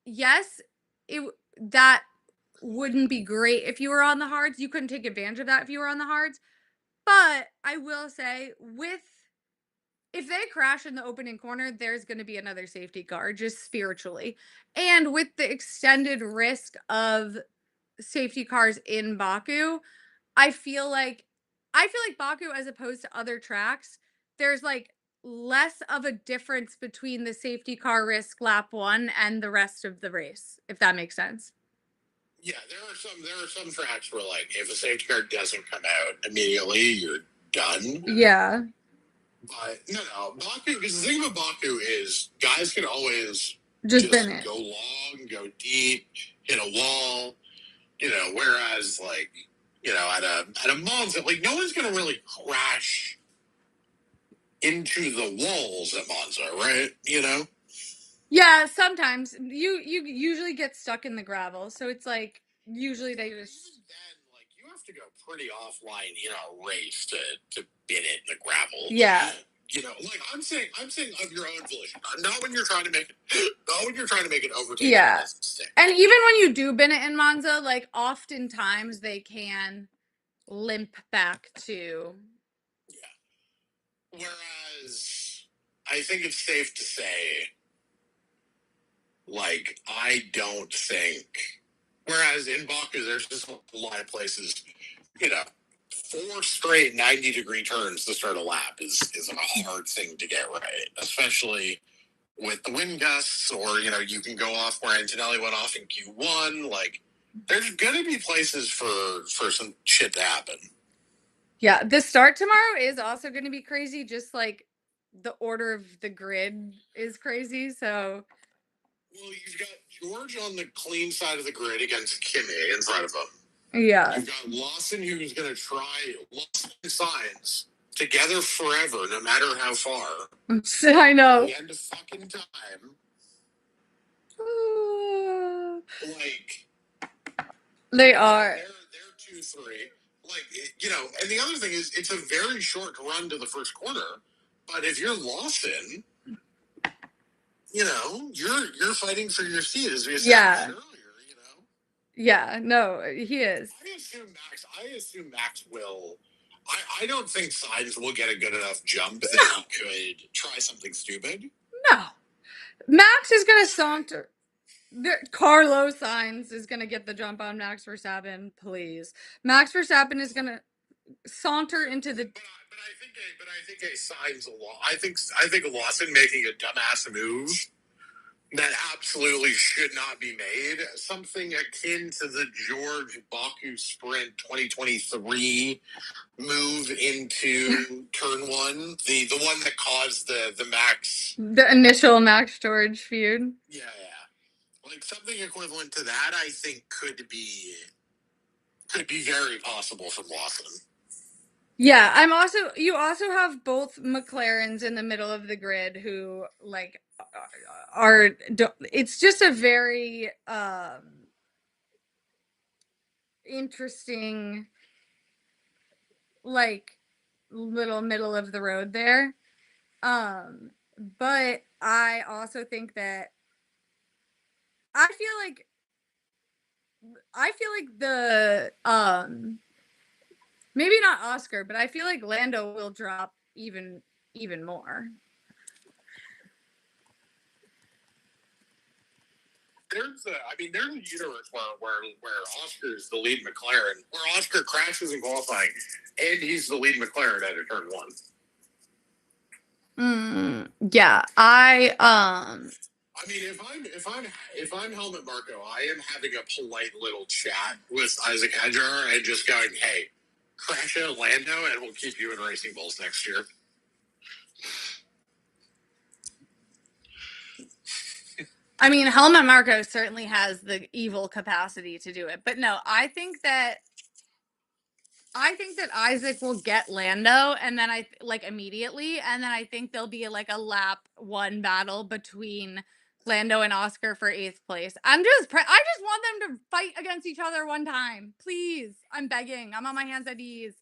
yes, that wouldn't be great if you were on the hards. You couldn't take advantage of that if you were on the hards. But I will say if they crash in the opening corner, there's going to be another safety car just spiritually. And with the extended risk of safety cars in Baku, I feel like Baku as opposed to other tracks, there's like less of a difference between the safety car risk lap 1 and the rest of the race, if that makes sense. Yeah, there are some tracks where like if a safety car doesn't come out immediately, you're done. Yeah. But no, Baku. Because the thing about Baku is guys can always Just bin just it. go long, go deep, hit a wall. Whereas like at a Monza, like no one's gonna really crash into the walls at Monza, right? Yeah, sometimes you usually get stuck in the gravel, so it's like usually they just. Even then, like you have to go pretty offline in a race to bin it in the gravel. Yeah. Like I'm saying of your own volition, not when you're trying to make an overtake. Yeah. That doesn't stick. And even when you do bin it in Monza, like oftentimes they can limp back to. Yeah. Whereas I think it's safe to say, like, I don't think. Whereas in Baku, there's just a lot of places, 4 straight 90-degree turns to start a lap is a hard thing to get right, especially with the wind gusts, or you can go off where Antonelli went off in Q1. Like, there's gonna be places for some shit to happen. Yeah, the start tomorrow is also going to be crazy. Just like the order of the grid is crazy. So. Well, you've got George on the clean side of the grid against Kimi in front of him. Yeah. You've got Lawson, who's going to try Lawson and Sainz together forever, no matter how far. I know. The end of fucking time. Like, they are. They're 2-3. Like, and the other thing is, it's a very short run to the first corner. But if you're Lawson, you're fighting for your seat, as we established earlier. Yeah, no, he is. I assume Max will. I don't think Sainz will get a good enough jump that he could try something stupid. No. Max is going to saunter. Carlos Sainz is going to get the jump on Max Verstappen, please. Max Verstappen is going to saunter into the. But I think a Sainz I think Lawson making a dumbass move that absolutely should not be made. Something akin to the George Baku Sprint 2023 move into turn 1, the one that caused the initial Max George feud. Yeah. Like something equivalent to that, I think could be very possible from Lawson. Yeah, you also have both McLarens in the middle of the grid who like are it's just a very interesting like little middle of the road there. But I also think that I feel like the maybe not Oscar, but I feel like Lando will drop even more. There's a universe where Oscar is the lead McLaren, where Oscar crashes in qualifying, and he's the lead McLaren at a turn 1. Yeah, I mean, if I'm Helmut Marko, I am having a polite little chat with Isaac Hadjar and just going, "Hey, crash out Lando, and we'll keep you in Racing Bulls next year." I mean, Helmut Marko certainly has the evil capacity to do it, but no, I think that Isaac will get Lando, and then immediately, and then I think there'll be like a lap 1 battle between Lando and Oscar for 8th place. I just want them to fight against each other one time, please. I'm begging. I'm on my hands and knees.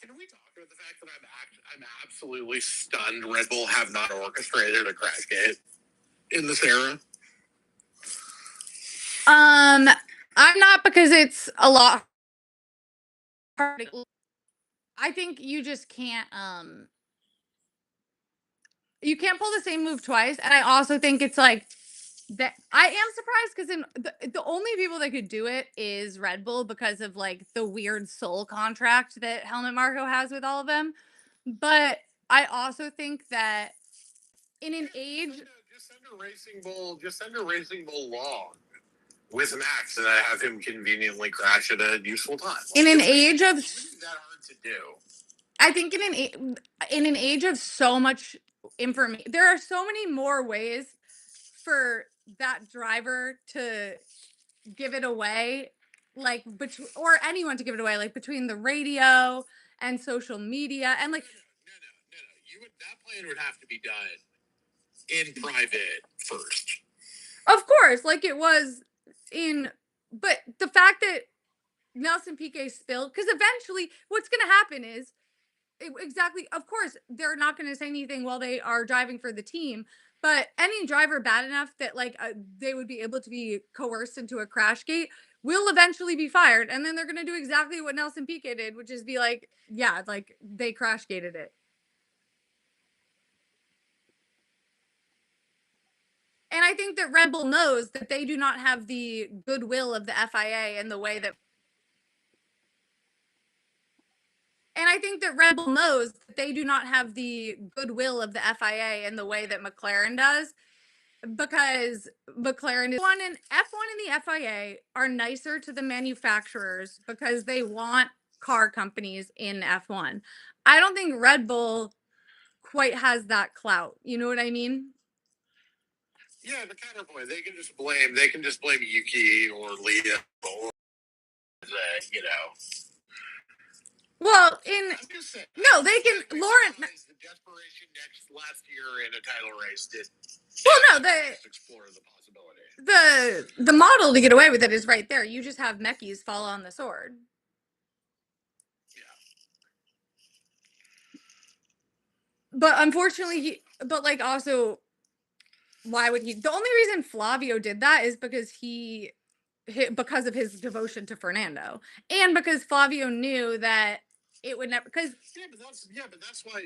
Can we talk about the fact that I'm absolutely stunned Red Bull have not orchestrated a crash gate in this era? I'm not, because it's a lot hard. I think you just can't you can't pull the same move twice, and I also think it's like that. I am surprised because the only people that could do it is Red Bull, because of like the weird soul contract that Helmut Marko has with all of them. But I also think that in an age, just send a Racing Bull log with Max, and I have him conveniently crash at a useful time. In an age of, that hard to do. I think in an age of so much information, there are so many more ways for that driver to give it away, like or anyone to give it away, like between the radio and social media and like. No. That plan would have to be done in private first. Of course, like it was in, but the fact that Nelson Piquet spilled, because eventually what's going to happen is exactly, of course, they're not going to say anything while they are driving for the team, but any driver bad enough that like they would be able to be coerced into a crash gate will eventually be fired. And then they're going to do exactly what Nelson Piquet did, which is be like, yeah, like they crash gated it. And I think that Red Bull knows that they do not have the goodwill of the FIA in the way that. And I think that Red Bull knows that they do not have the goodwill of the FIA in the way that McLaren does, because McLaren is F1 and the FIA are nicer to the manufacturers because they want car companies in F1. I don't think Red Bull quite has that clout. You know what I mean? Yeah, the counterpoint. They can just blame Yuki or Leah or you know. Well, saying, no, they can. Lauren, the desperation last year in a title race did. Well, no, explore the possibility. The model to get away with it is right there. You just have Mekis fall on the sword. Yeah. But unfortunately, also, why would he? The only reason Flavio did that is because of his devotion to Fernando, and because Flavio knew that it would never. Because that's why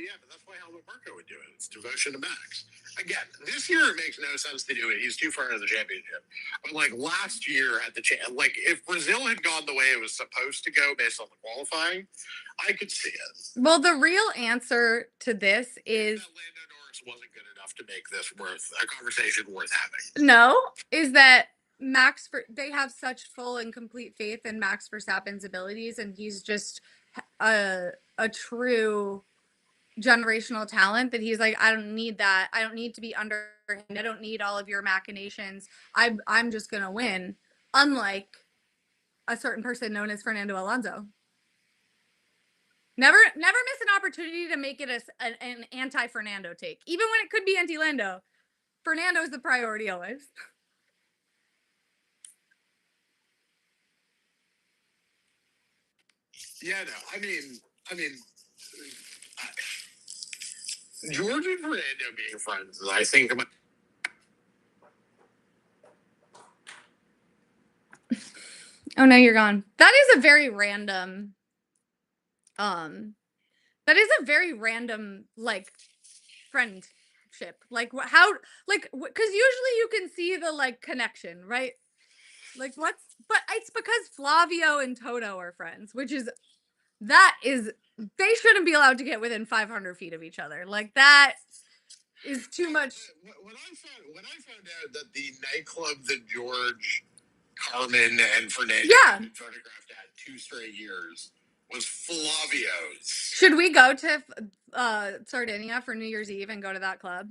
Helmut Marko would do it. It's devotion to Max. Again, this year it makes no sense to do it. He's too far in the championship. But like last year at the if Brazil had gone the way it was supposed to go based on the qualifying, I could see it. Well, the real answer to this is Lando Norris wasn't good enough to make this a conversation worth having. No, is that they have such full and complete faith in Max Verstappen's abilities, and he's just a true generational talent that he's like, I don't need that. I don't need to be under him. I don't need all of your machinations. I'm just gonna win. Unlike a certain person known as Fernando Alonso. Never miss an opportunity to make it an anti-Fernando take, even when it could be anti-Lando. Fernando's the priority always. Yeah, no, I mean, George and Fernando being friends, I think. Oh no, you're gone. That is a very random. That is a very random like friendship. Like how like because usually you can see the like connection, right? Like what's but it's because Flavio and Toto are friends, which is they shouldn't be allowed to get within 500 feet of each other. Like that is too much. When I found out that the nightclub that George, Carmen, and Fernando photographed at 2 straight years was Flavio's. Should we go to Sardinia for New Year's Eve and go to that club?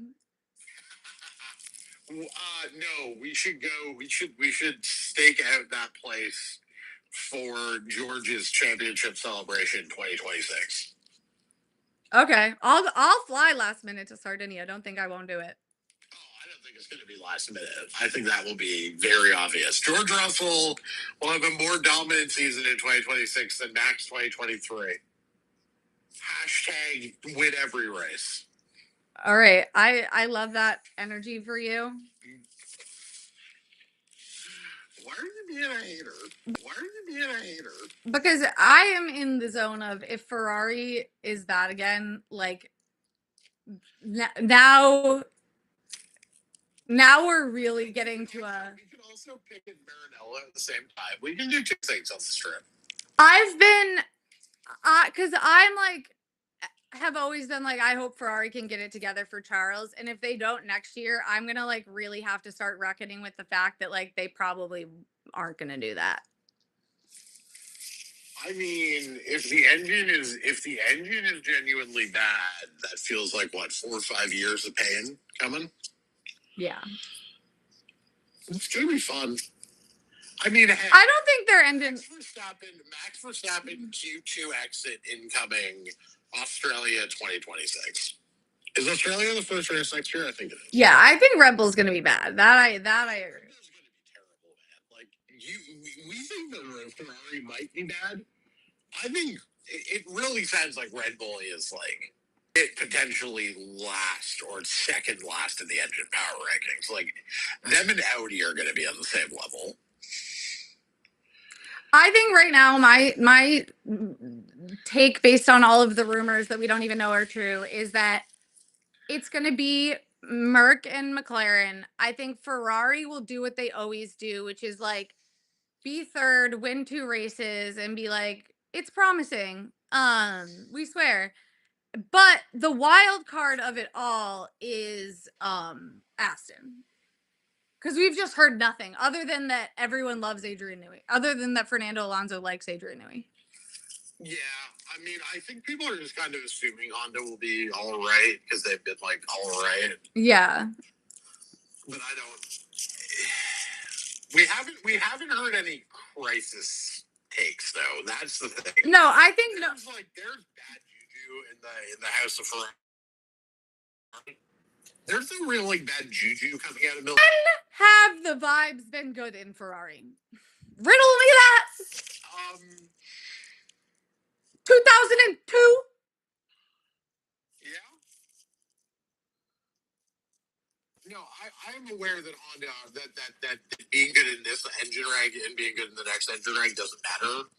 No, we should go. We should stake out that place for George's championship celebration 2026. Okay, I'll fly last minute to Sardinia. Don't think I won't do it. I don't think it's going to be last minute. I think that will be very obvious. George Russell will have a more dominant season in 2026 than Max 2023. Hashtag win every race. All right. I love that energy for you. Why are you being a hater? Because I am in the zone of if Ferrari is that again, like now we're really getting to a. We can also pick at Maranello at the same time. We can do 2 things on the strip. I've been, because I'm like, have always been like, I hope Ferrari can get it together for Charles, and if they don't next year, I'm gonna like really have to start reckoning with the fact that like they probably aren't going to do that. I mean, if the engine is genuinely bad, that feels like what, 4 or 5 years of pain coming. Yeah, it's gonna be fun. I mean, hey, I don't think their engine. Max Verstappen Q2 exit incoming, Australia 2026. Is Australia the first race next year? I think it is. Yeah, I think Red Bull's going to be bad. That I agree. Red Bull's going to be terrible, man. Like we think that Ferrari might be bad. I think it really sounds like Red Bull is like it potentially last or second last in the engine power rankings. Like them and Audi are going to be on the same level. I think right now my take based on all of the rumors that we don't even know are true is that it's going to be Merc and McLaren. I think Ferrari will do what they always do, which is like be third, win 2 races, and be like, it's promising. We swear. But the wild card of it all is Aston. Because we've just heard nothing other than that everyone loves Adrian Newey, other than that Fernando Alonso likes Adrian Newey. Yeah, I mean, I think people are just kind of assuming Honda will be all right because they've been like all right. Yeah, but I don't. We haven't heard any crisis takes though. That's the thing. No, I think there's bad juju in the house of Ferrari. There's no real bad juju coming out of Milan. When have the vibes been good in Ferrari? Riddle me that. 2002. Yeah. No, I'm aware that Honda that being good in this engine reg and being good in the next engine reg doesn't matter.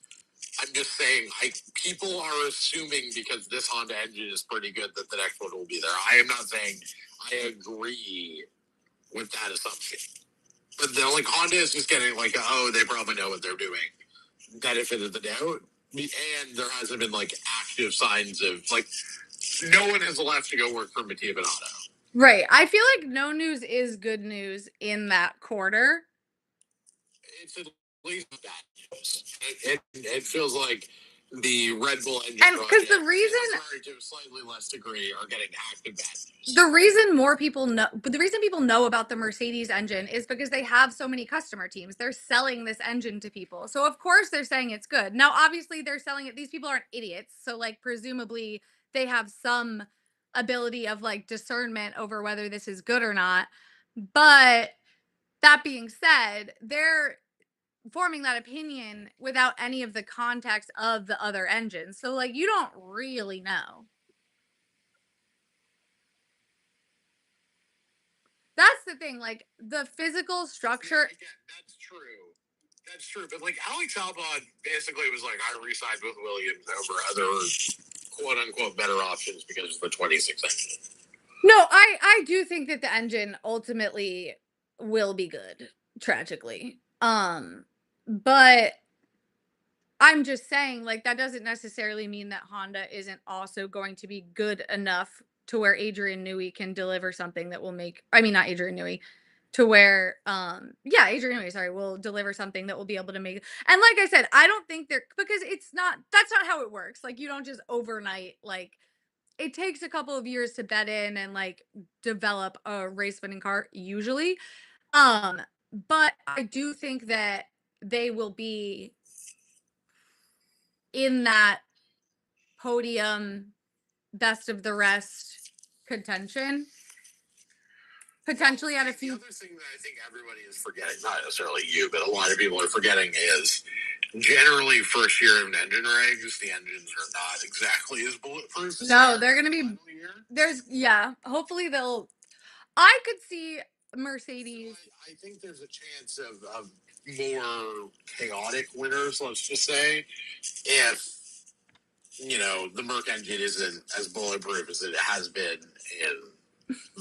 I'm just saying, people are assuming because this Honda engine is pretty good that the next one will be there. I am not saying I agree with that assumption. But they're Honda is just getting they probably know what they're doing. Benefit of the doubt. And there hasn't been active signs of no one has left to go work for Mattia Binotto. Right. I feel like no news is good news in that quarter. It's at least bad news. It feels like the Red Bull engine and because the reason to a slightly less degree are getting active bad news. The reason people know about the Mercedes engine is because they have so many customer teams. They're selling this engine to people. So of course they're saying it's good. Now obviously they're selling it. These people aren't idiots. So presumably they have some ability of discernment over whether this is good or not. But that being said, they're forming that opinion without any of the context of the other engines. So you don't really know. That's the thing, the physical structure. Yeah, that's true. That's true. But Alex Albon basically was I re-signed with Williams over other quote unquote better options because of the 26 engine. No, I do think that the engine ultimately will be good, tragically. But I'm just saying, that doesn't necessarily mean that Honda isn't also going to be good enough to where Adrian Newey can deliver something that will not Adrian Newey, to where, Adrian Newey, sorry, will deliver something that will be able to make, and like I said, I don't think because that's not how it works. You don't just overnight, it takes a couple of years to bed in and develop a race winning car usually. But I do think that they will be in that podium best of the rest contention. Potentially at a few. The other thing that I think everybody is forgetting, not necessarily you, but a lot of people are forgetting, is generally first year of engine regs, the engines are not exactly as bulletproof. No, they're going to be. Hopefully they'll. I could see Mercedes. So I think there's a chance of more chaotic winners, let's just say, if the Merc engine isn't as bulletproof as it has been in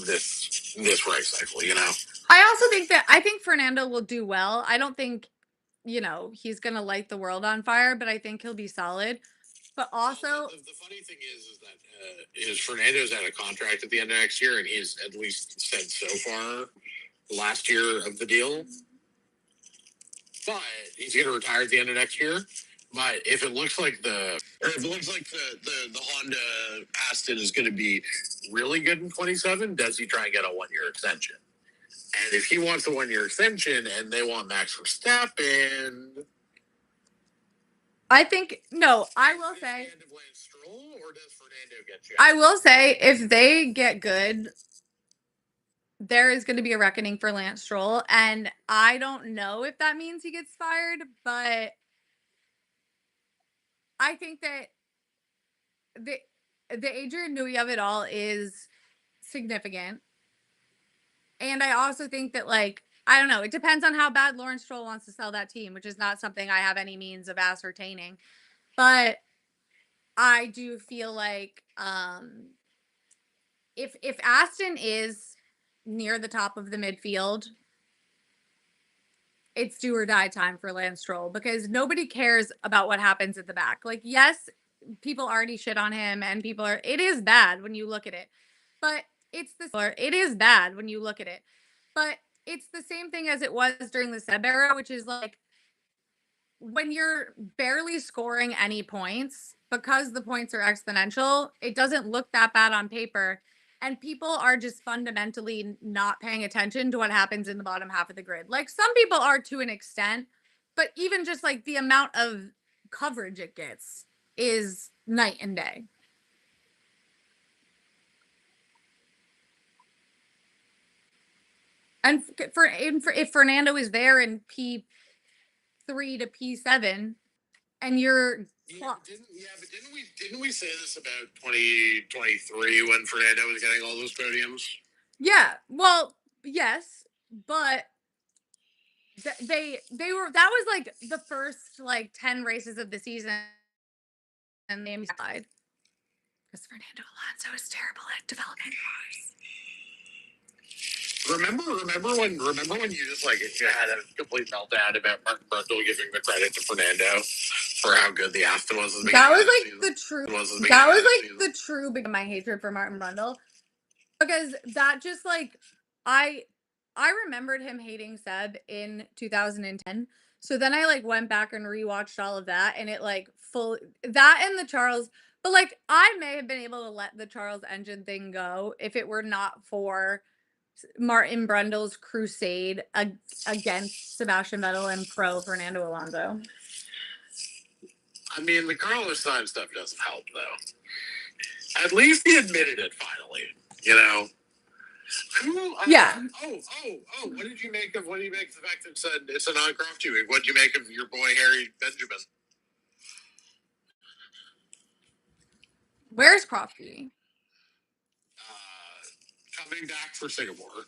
this race cycle. I also think Fernando will do well. I don't think he's gonna light the world on fire, but I think he'll be solid. But also, the funny thing is that Fernando's out of contract at the end of next year, and he's at least said so far last year of the deal. but he's going to retire at the end of next year. But if it looks like the Honda Aston is going to be really good in 27, does he try and get a 1-year extension? And if he wants a 1-year extension and they want Max Verstappen, I think no. I will say. End of Lance Stroll, or does Fernando get you? I will say if they get good, there is going to be a reckoning for Lance Stroll, and I don't know if that means he gets fired, but I think that the Adrian Newey of it all is significant. And I also think that, like, I don't know, it depends on how bad Lawrence Stroll wants to sell that team, which is not something I have any means of ascertaining. But I do feel like if Aston is near the top of the midfield, it's do or die time for Lance Stroll, because nobody cares about what happens at the back. Like, yes, people already shit on him, and it is bad when you look at it. But it is bad when you look at it. But it's the same thing as it was during the Seb era, which is like when you're barely scoring any points, because the points are exponential, it doesn't look that bad on paper. And people are just fundamentally not paying attention to what happens in the bottom half of the grid. Like, some people are to an extent, but even just like the amount of coverage it gets is night and day. And if Fernando is there in P3 to P7, and you're but didn't we say this about 2023 when Fernando was getting all those podiums? Yeah, well, yes, but they were, that was like the first like 10 races of the season, and they died because Fernando Alonso is terrible at developing cars. Remember when you just like you had a complete meltdown about Martin Brundle giving the credit to Fernando for how good the Aston was at the That was beginning like of the season? the true beginning of my hatred for Martin Brundle, because that just like I remembered him hating Seb in 2010. So then I like went back and rewatched all of that, and it like full that and the Charles, but like I may have been able to let the Charles engine thing go if it were not for Martin Brundle's crusade against Sebastian Vettel and pro Fernando Alonso. I mean, the Carlos Sainz stuff doesn't help, though. At least he admitted it finally. You know. Yeah. What did you make of the fact that it said it's a non-craft tubing? What did you make of your boy Harry Benjamin? Where's Crofty? Coming back for Singapore.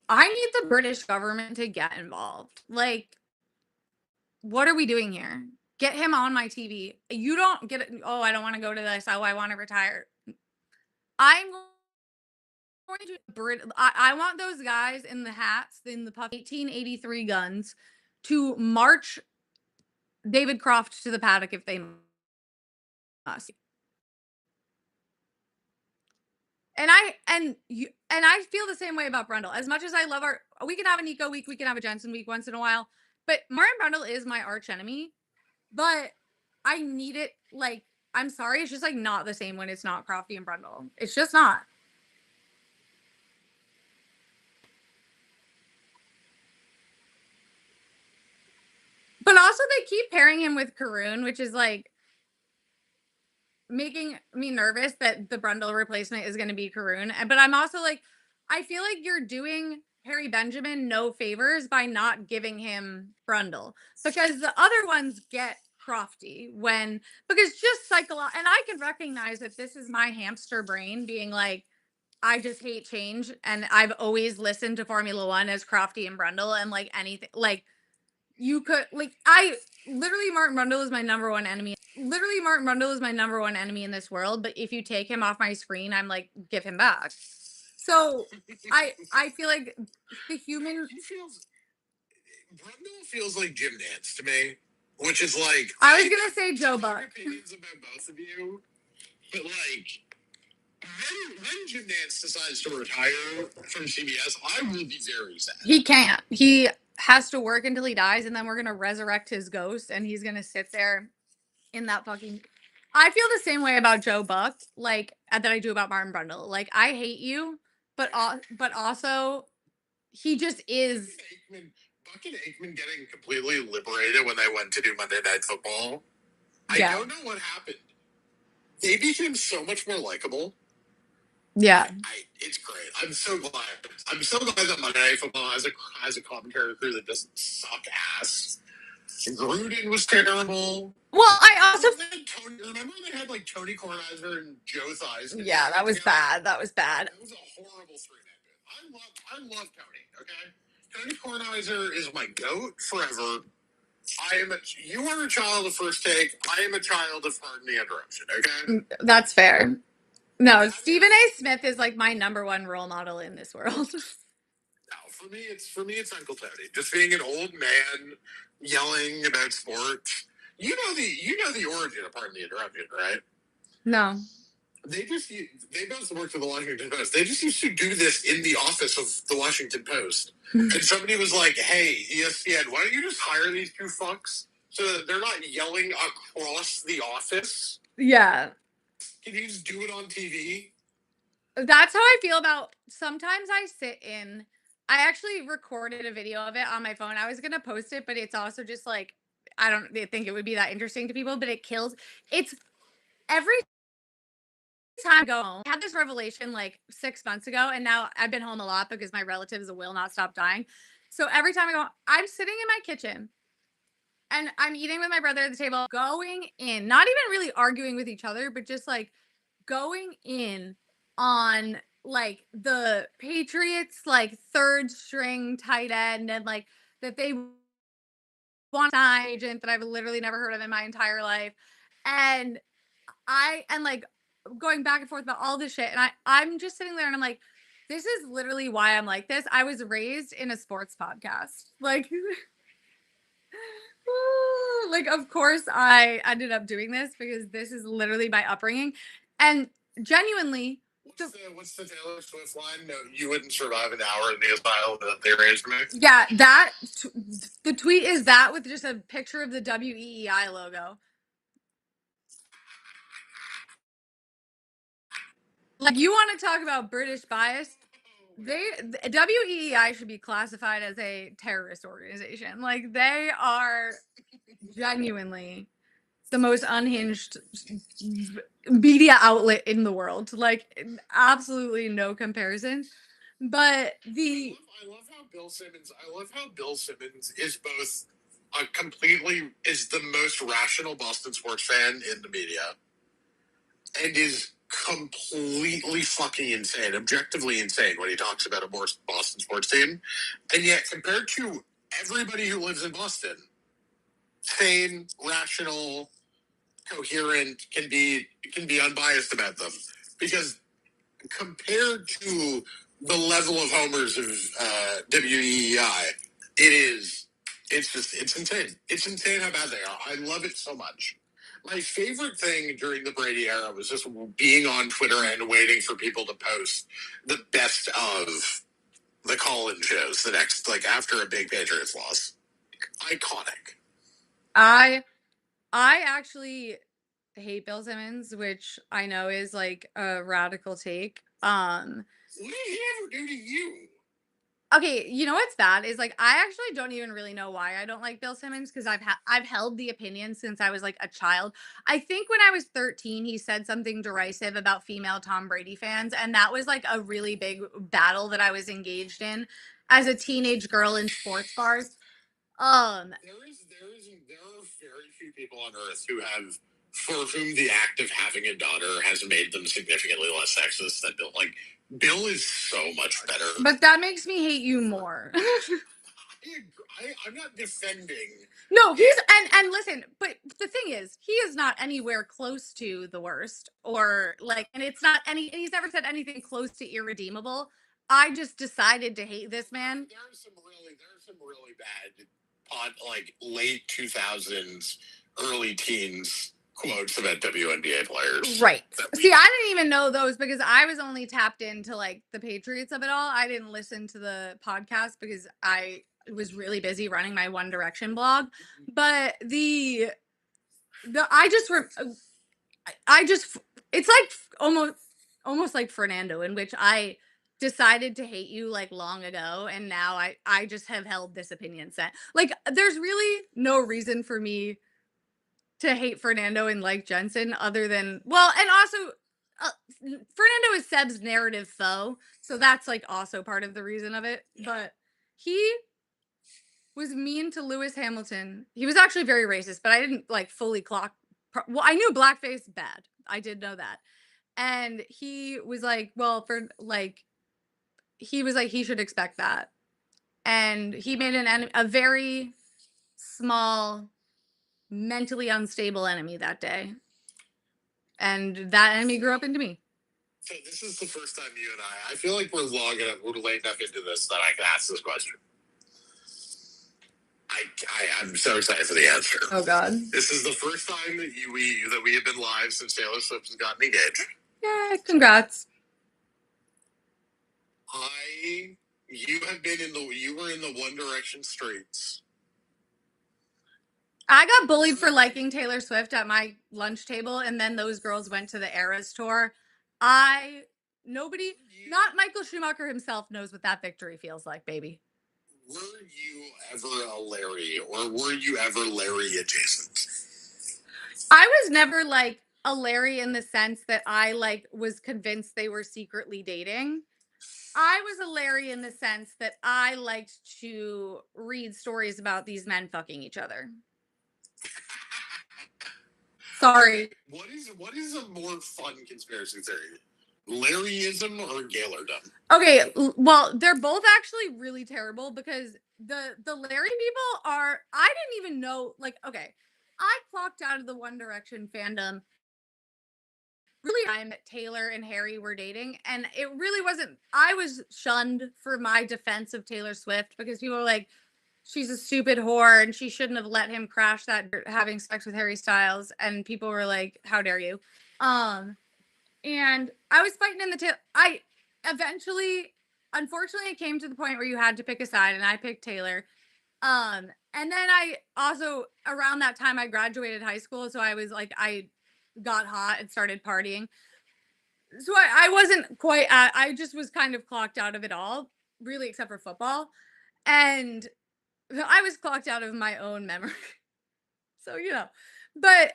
I need the British government to get involved. Like, what are we doing here? Get him on my TV. You don't get it. Oh, I don't want to go to this. Oh, I want to retire. I'm going to I want those guys in the hats, in the 1883 guns, to march David Croft to the paddock if they must. And I feel the same way about Brundle. As much as I love we can have a Nico week, we can have a Jensen week once in a while, but Martin Brundle is my arch enemy. But I need it. Like, I'm sorry, it's just like not the same when it's not Crofty and Brundle. It's just not. But also, they keep pairing him with Karun, which is like making me nervous that the Brundle replacement is going to be Karun. But I'm also like, I feel like you're doing Harry Benjamin no favors by not giving him Brundle, because the other ones get Crofty because just and I can recognize that this is my hamster brain being like, I just hate change, and I've always listened to Formula One as Crofty and Brundle, and like anything like you could like Martin Brundle is my number one enemy. Martin Brundle is my number one enemy in this world, but if you take him off my screen, I'm like, give him back. So I feel like the human Brundle feels like Jim Nance to me, which is like I was gonna say Joe Buck. Opinions about both of you, but like when Jim Nance decides to retire from CBS, I will be very sad. He can't. has to work until he dies, and then we're gonna resurrect his ghost, and he's gonna sit there in that fucking. I feel the same way about Joe Buck, like that I do about Martin Brundle. Like I hate you, but also he just is. Buck and Aikman getting completely liberated when they went to do Monday Night Football. Yeah. I don't know what happened. They became so much more likable. Yeah. It's great. I'm so glad. I'm so glad that Monday Night Football has a commentary crew that doesn't suck ass. Gruden was terrible. Well, I also remember they had like Tony Kornheiser and Joe Thies. Yeah, that was bad. That was bad. That was a horrible three-man. I love Tony. Okay, Tony Kornheiser is my goat forever. You are a child of First Take. I am a child of Pardon the Interruption. Okay, that's fair. No, Stephen A. Smith is like my number one role model in this world. No, for me it's Uncle Tony. Just being an old man yelling about sports. You know the origin of Pardon the Interruption, right? No. They both worked for the Washington Post. They just used to do this in the office of the Washington Post. And somebody was like, "Hey, ESPN, why don't you just hire these two fucks so that they're not yelling across the office? Yeah. Can you just do it on TV?" That's how I feel about. Sometimes I sit in. I actually recorded a video of it on my phone. I was gonna post it, but it's also just like I don't think it would be that interesting to people. But it kills. It's every time I go home. I had this revelation like 6 months ago, and now I've been home a lot because my relatives will not stop dying. So every time I go, I'm sitting in my kitchen and I'm eating with my brother at the table, going in, not even really arguing with each other, but just like going in on like the Patriots, like third string tight end, and like that they want an agent that I've literally never heard of in my entire life. And like going back and forth about all this shit. And I'm just sitting there and I'm like, this is literally why I'm like this. I was raised in a sports podcast. Like, like of course I ended up doing this because this is literally my upbringing. And genuinely, what's the Taylor Swift line? No, you wouldn't survive an hour in the asylum that they raised me. Yeah, the tweet is that with just a picture of the WEEI logo. Like, you want to talk about British bias? WEEI should be classified as a terrorist organization. Like, they are genuinely the most unhinged media outlet in the world. Like, absolutely no comparison. But I love how Bill Simmons is both is the most rational Boston sports fan in the media, and is completely fucking insane, objectively insane when he talks about a Boston sports team. And yet, compared to everybody who lives in Boston, sane, rational, coherent, can be unbiased about them. Because compared to the level of homers of WEI, it's insane. It's insane how bad they are. I love it so much. My favorite thing during the Brady era was just being on Twitter and waiting for people to post the best of the call-in shows the next, like after a big Patriots loss. Iconic. I actually hate Bill Simmons, which I know is like a radical take. What did he ever do to you? Okay, you know what's bad is like I actually don't even really know why I don't like Bill Simmons because I've held the opinion since I was like a child. I think when I was 13, he said something derisive about female Tom Brady fans, and that was like a really big battle that I was engaged in as a teenage girl in sports bars. There are very few people on earth for whom the act of having a daughter has made them significantly less sexist than Bill. Like, Bill is so much better. But that makes me hate you more. I'm not defending. No, he's and listen, but the thing is, he is not anywhere close to the worst, or like, and it's not any. He's never said anything close to irredeemable. I just decided to hate this man. There's some really bad, like late 2000s, early teens quotes about WNBA players. Right. See, I didn't even know those because I was only tapped into like the Patriots of it all. I didn't listen to the podcast because I was really busy running my One Direction blog, but I just it's like almost like Fernando, in which I decided to hate you like long ago, and now I just have held this opinion set. Like there's really no reason for me to hate Fernando and like Jensen other than, well, and also Fernando is Seb's narrative foe, so that's like also part of the reason of it. But he was mean to Lewis Hamilton. He was actually very racist, but I didn't like fully clock. Well, I knew blackface bad. I did know that. And he was like, well, for like, he was like, he should expect that. And he made a very small, mentally unstable enemy that day. And that enemy grew up into me. So this is the first time you and I feel like we're late enough into this that I can ask this question. I'm so excited for the answer. Oh God! This is the first time that we have been live since Taylor Swift has gotten engaged. Yeah, congrats. You were in the One Direction streets. I got bullied for liking Taylor Swift at my lunch table, and then those girls went to the Eras tour. Nobody, not Michael Schumacher himself, knows what that victory feels like, baby. Were you ever a Larry, or were you ever Larry adjacent? I was never like a Larry in the sense that I like was convinced they were secretly dating. I was a Larry in the sense that I liked to read stories about these men fucking each other. Sorry. What is a more fun conspiracy theory? Larryism or Gaylordom? Okay, well, they're both actually really terrible because the Larry people are, I didn't even know, like, okay, I clocked out of the One Direction fandom really time Taylor and Harry were dating, and it really wasn't, I was shunned for my defense of Taylor Swift because people were like, she's a stupid whore and she shouldn't have let him crash that having sex with Harry Styles, and people were like, how dare you. And I was fighting in the tail. I eventually, unfortunately, it came to the point where you had to pick a side, and I picked Taylor. And then I also, around that time, I graduated high school, so I was like, I got hot and started partying. So I wasn't quite I just was kind of clocked out of it all, really, except for football. And I was clocked out of my own memory. So, but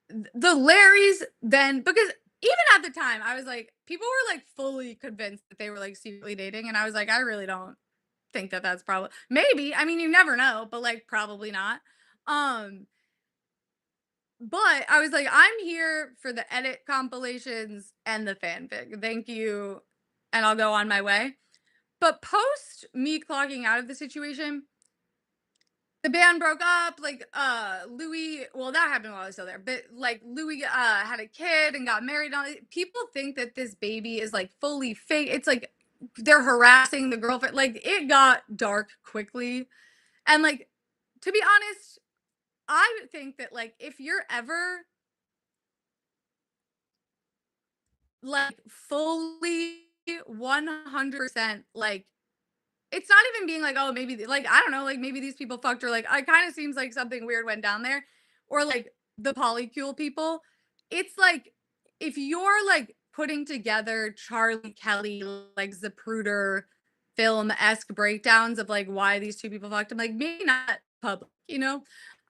the Larrys then, because even at the time, I was like, people were like fully convinced that they were like secretly dating. And I was like, I really don't think that that's probably, maybe, I mean, you never know, but like probably not. But I was like, I'm here for the edit compilations and the fanfic. Thank you. And I'll go on my way. But post me clocking out of the situation, the band broke up. Like, Louis, well, that happened while I was still there, but like Louis had a kid and got married. People think that this baby is like fully fake. It's like they're harassing the girlfriend. Like, it got dark quickly. And like, to be honest, I think that like if you're ever like fully 100% like, it's not even being like, oh, maybe like, I don't know, like maybe these people fucked, or like, it kind of seems like something weird went down there, or like the polycule people. It's like, if you're like putting together Charlie Kelly, like Zapruder film-esque breakdowns of like why these two people fucked, I'm like, maybe not public,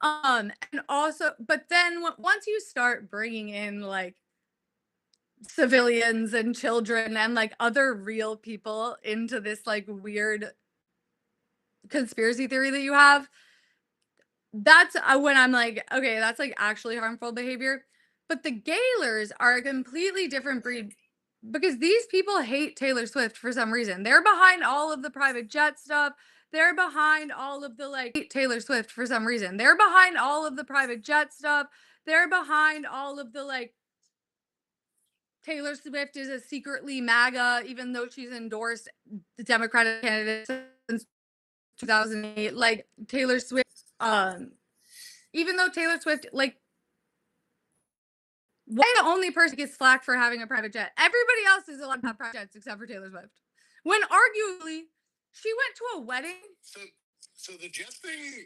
and also, but then once you start bringing in like civilians and children and like other real people into this like weird conspiracy theory that you have, that's when I'm like, okay, that's like actually harmful behavior. But the Gaylors are a completely different breed because these people hate Taylor Swift for some reason. They're behind all of the private jet stuff. They're behind all of the like Taylor Swift for some reason. They're behind all of the private jet stuff. They're behind all of the like Taylor Swift is a secretly MAGA, even though she's endorsed the Democratic candidate since 2008. Like Taylor Swift, even though Taylor Swift, like, why the only person gets flack for having a private jet? Everybody else is allowed to have private jets except for Taylor Swift. When arguably she went to a wedding. So the jet thing.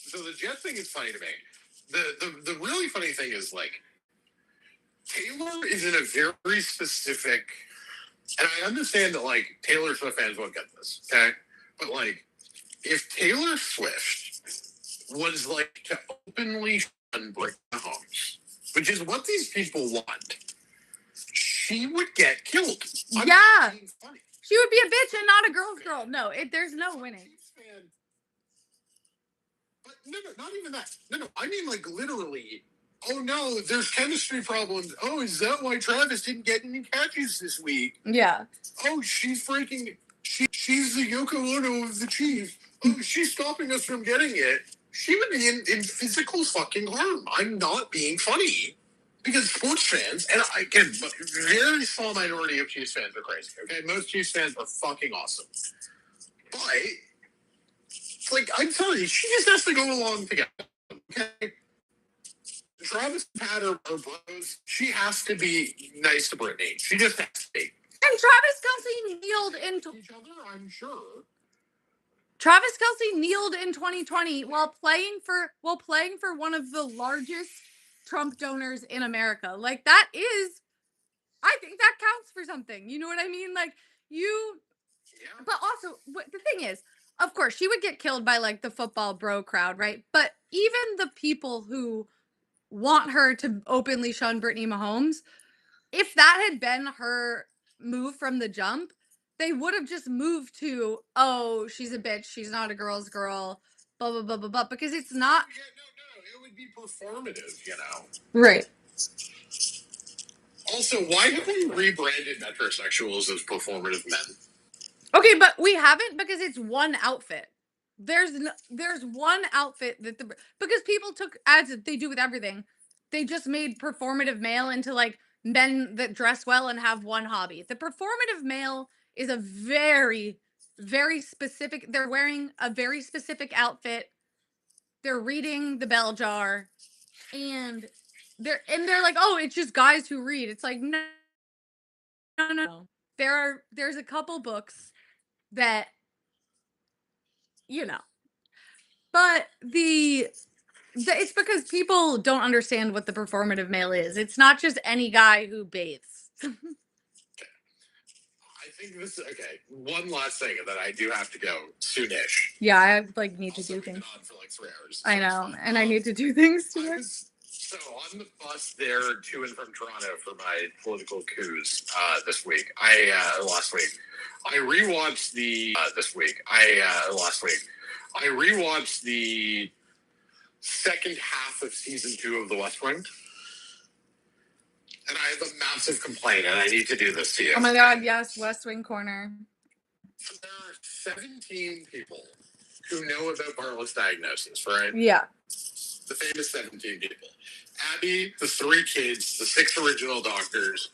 So the jet thing is funny to me. The really funny thing is like Taylor is in a very specific, and I understand that like Taylor Swift fans won't get this, okay? But like, if Taylor Swift was like to openly shun Britney Mahomes, which is what these people want, she would get killed. I'm Yeah. not being funny. She would be a bitch and not a girl's girl. No, there's no winning. But no, not even that. No, I mean like literally. Oh no, there's chemistry problems. Oh, is that why Travis didn't get any catches this week? Yeah. Oh, she's freaking. She's the Yoko Ono of the Chiefs. Oh, she's stopping us from getting it. She would be in physical fucking harm. I'm not being funny. Because sports fans, and I can, but very small minority of Chiefs fans are crazy. Okay, most Chiefs fans are fucking awesome. But like I'm telling you, she just has to go along together. Okay. Travis and Pat are bros. She has to be nice to Brittany. She just has to be. And Travis Kelce kneeled in Each other, I'm sure. Travis Kelce kneeled in 2020 while playing for one of the largest Trump donors in America. Like that is, I think that counts for something. You know what I mean? Like you, Yeah. but also the thing is, of course, she would get killed by like the football bro crowd, right? But even the people who want her to openly shun Brittany Mahomes, if that had been her move from the jump, they would have just moved to, oh, she's a bitch, she's not a girl's girl, blah, blah, blah, blah, blah, because it's not. Yeah, no, it would be performative, you know. Right. Also, why have we rebranded metrosexuals as performative men? Okay, but we haven't because it's one outfit. There's one outfit that because people took, as they do with everything, they just made performative male into like men that dress well and have one hobby. The performative male is a very, very specific. They're wearing a very specific outfit. They're reading the bell jar, and they're like, oh, it's just guys who read. It's like no, no, no. There's a couple books that you know. But it's because people don't understand what the performative male is. It's not just any guy who bathes. I think this okay. One last thing that I do have to go soonish. Yeah, I like need to Also, do we've been things. on for like 3 hours. I know, and I need to do things too. So on the bus there to and from Toronto for my political coups this week. Last week. I rewatched the this week. Last week. I rewatched the second half of season 2 of The West Wing. And I have a massive complaint, and I need to do this to you. Oh my god, yes, West Wing Corner. There are 17 people who know about Bartlett's diagnosis, right? Yeah. The famous 17 people. Abby, the 3 kids, the 6 original doctors.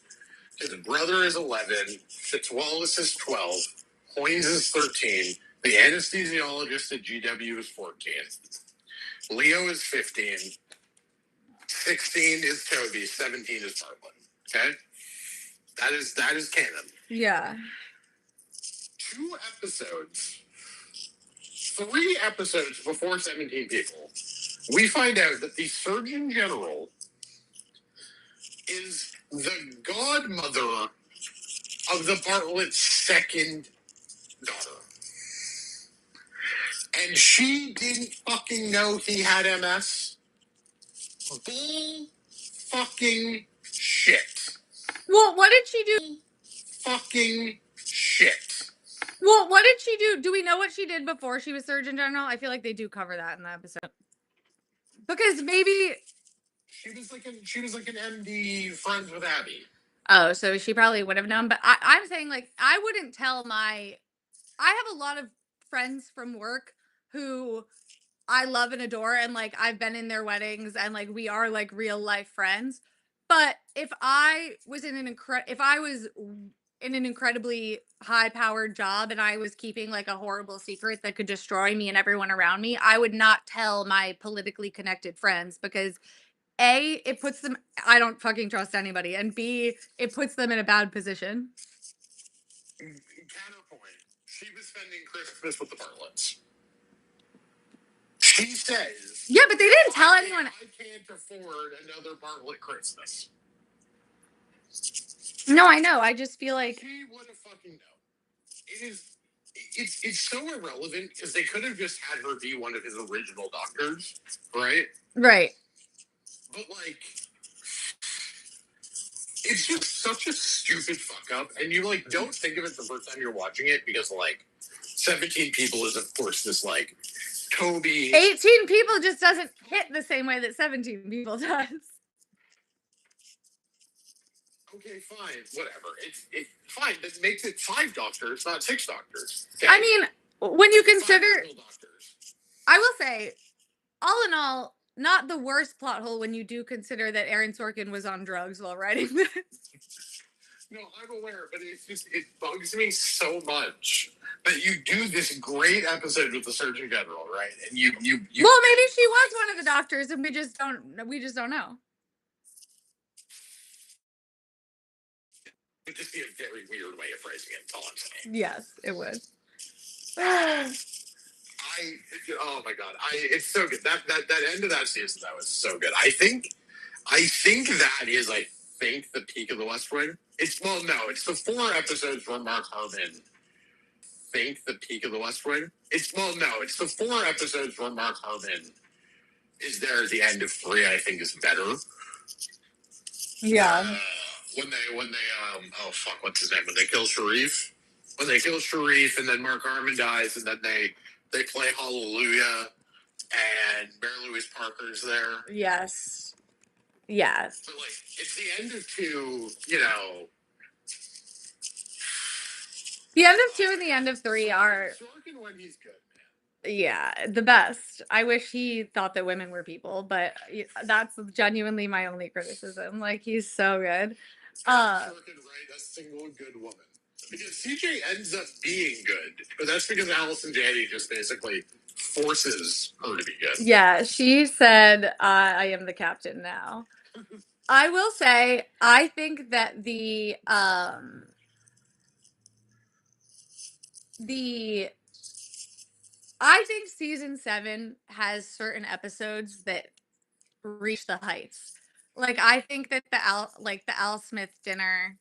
His brother is 11. Fitzwallace is 12. Hoynes is 13. The anesthesiologist at GW is 14. Leo is 15. 16 is Toby. 17 is Bartlett. Okay? That is canon. Yeah. 2 episodes, 3 episodes before 17 people, we find out that the Surgeon General is the godmother of the Bartlett's second daughter. And she didn't fucking know he had MS. Bull fucking shit. Well, what did she do? Fucking shit. Well, what did she do? Do we know what she did before she was Surgeon General? I feel like they do cover that in the episode. Because maybe she was like an MD friends with Abby. Oh, so she probably would have known. But I'm saying, like, I wouldn't tell I have a lot of friends from work who I love and adore, and like I've been in their weddings, and like we are like real life friends. But if I was in an incredibly high powered job and I was keeping like a horrible secret that could destroy me and everyone around me, I would not tell my politically connected friends because A, it puts them, I don't fucking trust anybody, and B, it puts them in a bad position. Counterpoint. She was spending Christmas with the Bartletts. She says... Yeah, but they didn't tell anyone. I can't afford another Bartlett Christmas. No, I know. I just feel like... She would have fucking known. It's so irrelevant because they could have just had her be one of his original doctors, right? Right. But, like... It's just such a stupid fuck up, and you, like, don't think of it the first time you're watching it because, like, 17 people is, of course, this, like, Toby... 18 people just doesn't hit the same way that 17 people does. Okay, fine, whatever. It's fine. That makes it 5 doctors, not 6 doctors. Okay? I mean, when you consider... 5 doctors. I will say, all in all, not the worst plot hole when you do consider that Aaron Sorkin was on drugs while writing this. No, I'm aware, but it's just, it bugs me so much that you do this great episode with the Surgeon General, right? And you Well, maybe she was one of the doctors, and we just don't know. It would just be a very weird way of phrasing it. That's all I'm saying. Yes, it would. Oh my god, it's so good. That end of that season, that was so good. I think that is, the peak of the West Wing. It's the 4 episodes where Mark Harmon the peak of the West Wing. It's the 4 episodes where Mark Harmon is there at the end of 3. I think is better. Yeah. When they oh fuck, what's his name? When they kill Sharif. When they kill Sharif, and then Mark Harmon dies, and then they play Hallelujah, and Mary Louise Parker's there. Yes. Yes. But, like, it's the end of 2, you know. The end of 2 and the end of 3 are... Sorkin when he's good, man. Yeah, the best. I wish he thought that women were people, but that's genuinely my only criticism. Like, he's so good. Sorkin write a single good woman. Because CJ ends up being good, but that's because Allison Janney just basically forces her to be good. Yeah, she said, I am the captain now. I will say, I think that I think season 7 has certain episodes that reach the heights. Like, I think that the Al Smith dinner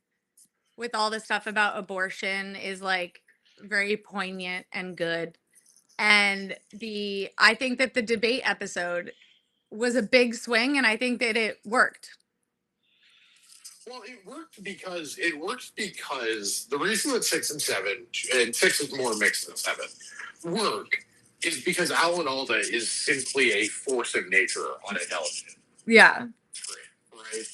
with all the stuff about abortion is, like, very poignant and good. And I think that the debate episode was a big swing, and I think that it worked. Well, it worked because the reason that 6 and 7, and 6 is more mixed than 7, work is because Alan Alda is simply a force of nature on a television. Yeah. Right?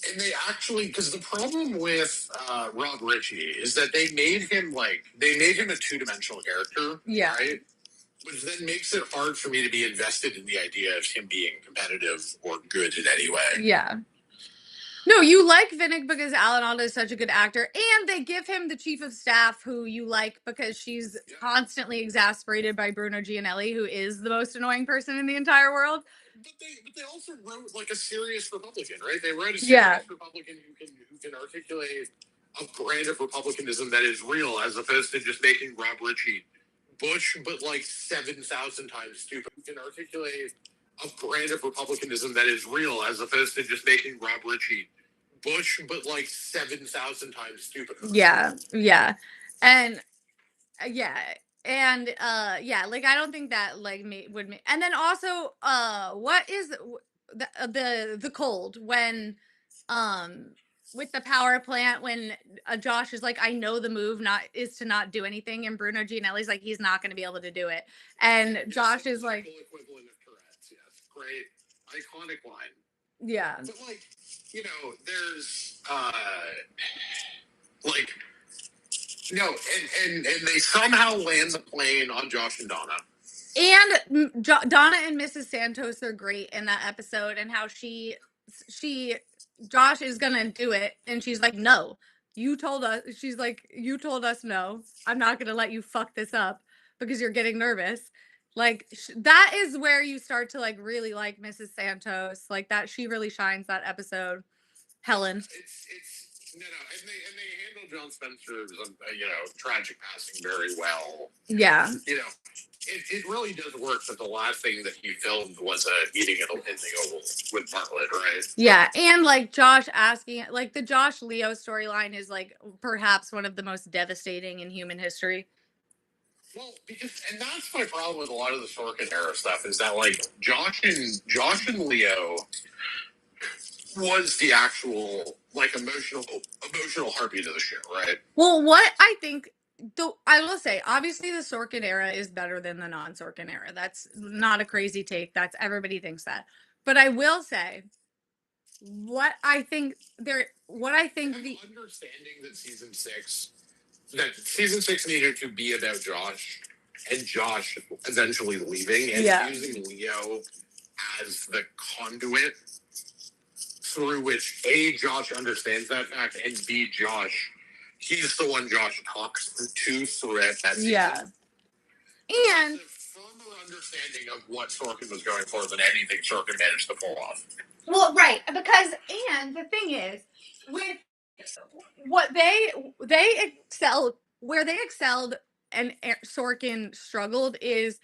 And they actually, because the problem with Rob Ritchie is that they made him a 2-dimensional character. Yeah. Right? Which then makes it hard for me to be invested in the idea of him being competitive or good in any way. Yeah. No, you like Vinnick because Alan Alda is such a good actor, and they give him the chief of staff who you like because she's constantly exasperated by Bruno Gianelli, who is the most annoying person in the entire world. But they also wrote, like, a serious Republican, right? They wrote a serious Republican who can articulate a brand of republicanism that is real, as opposed to just making Rob Ritchie Bush, but like 7,000 times stupid. Who can articulate a brand of republicanism that is real, as opposed to just making Rob Ritchie Bush, but like 7,000 times stupider. Yeah, yeah, and yeah, and like, I don't think that, like, would make. And then also, what is the cold when with the power plant when Josh is like, I know the move is to not do anything, and Bruno Gianelli's like, he's not going to be able to do it, and Josh is like, equivalent of Tourette's. Yes, great, iconic line. Yeah, but, like, you know, there's like, no, and they somehow land the plane on Josh and Donna. And Donna and Mrs. Santos are great in that episode, and how Josh is gonna do it, and she's like, no, you told us. She's like, you told us no. I'm not gonna let you fuck this up because you're getting nervous. Like, that is where you start to, like, really like Mrs. Santos. Like, that, she really shines that episode. Helen. No, and they handled John Spencer's tragic passing very well. Yeah. It really does work that the last thing that he filmed was eating it in the Oval with Bartlett, right? Yeah, and like Josh asking, like the Josh Leo storyline is like perhaps one of the most devastating in human history. Well, and that's my problem with a lot of the Sorkin era stuff is that like Josh and Leo was the actual like emotional heartbeat of the show, right? Well, what I think, though, I will say, obviously the Sorkin era is better than the non-Sorkin era. That's not a crazy take. That's everybody thinks that. But I will say, what I think the understanding that season six needed to be about Josh and Josh eventually leaving and using Leo as the conduit through which A, Josh understands that fact, and B, he's the one Josh talks to throughout that season. Yeah. And a firmer understanding of what Sorkin was going for than anything Sorkin managed to pull off. Well, right, because and the thing is, with what they excelled, where they excelled and Sorkin struggled is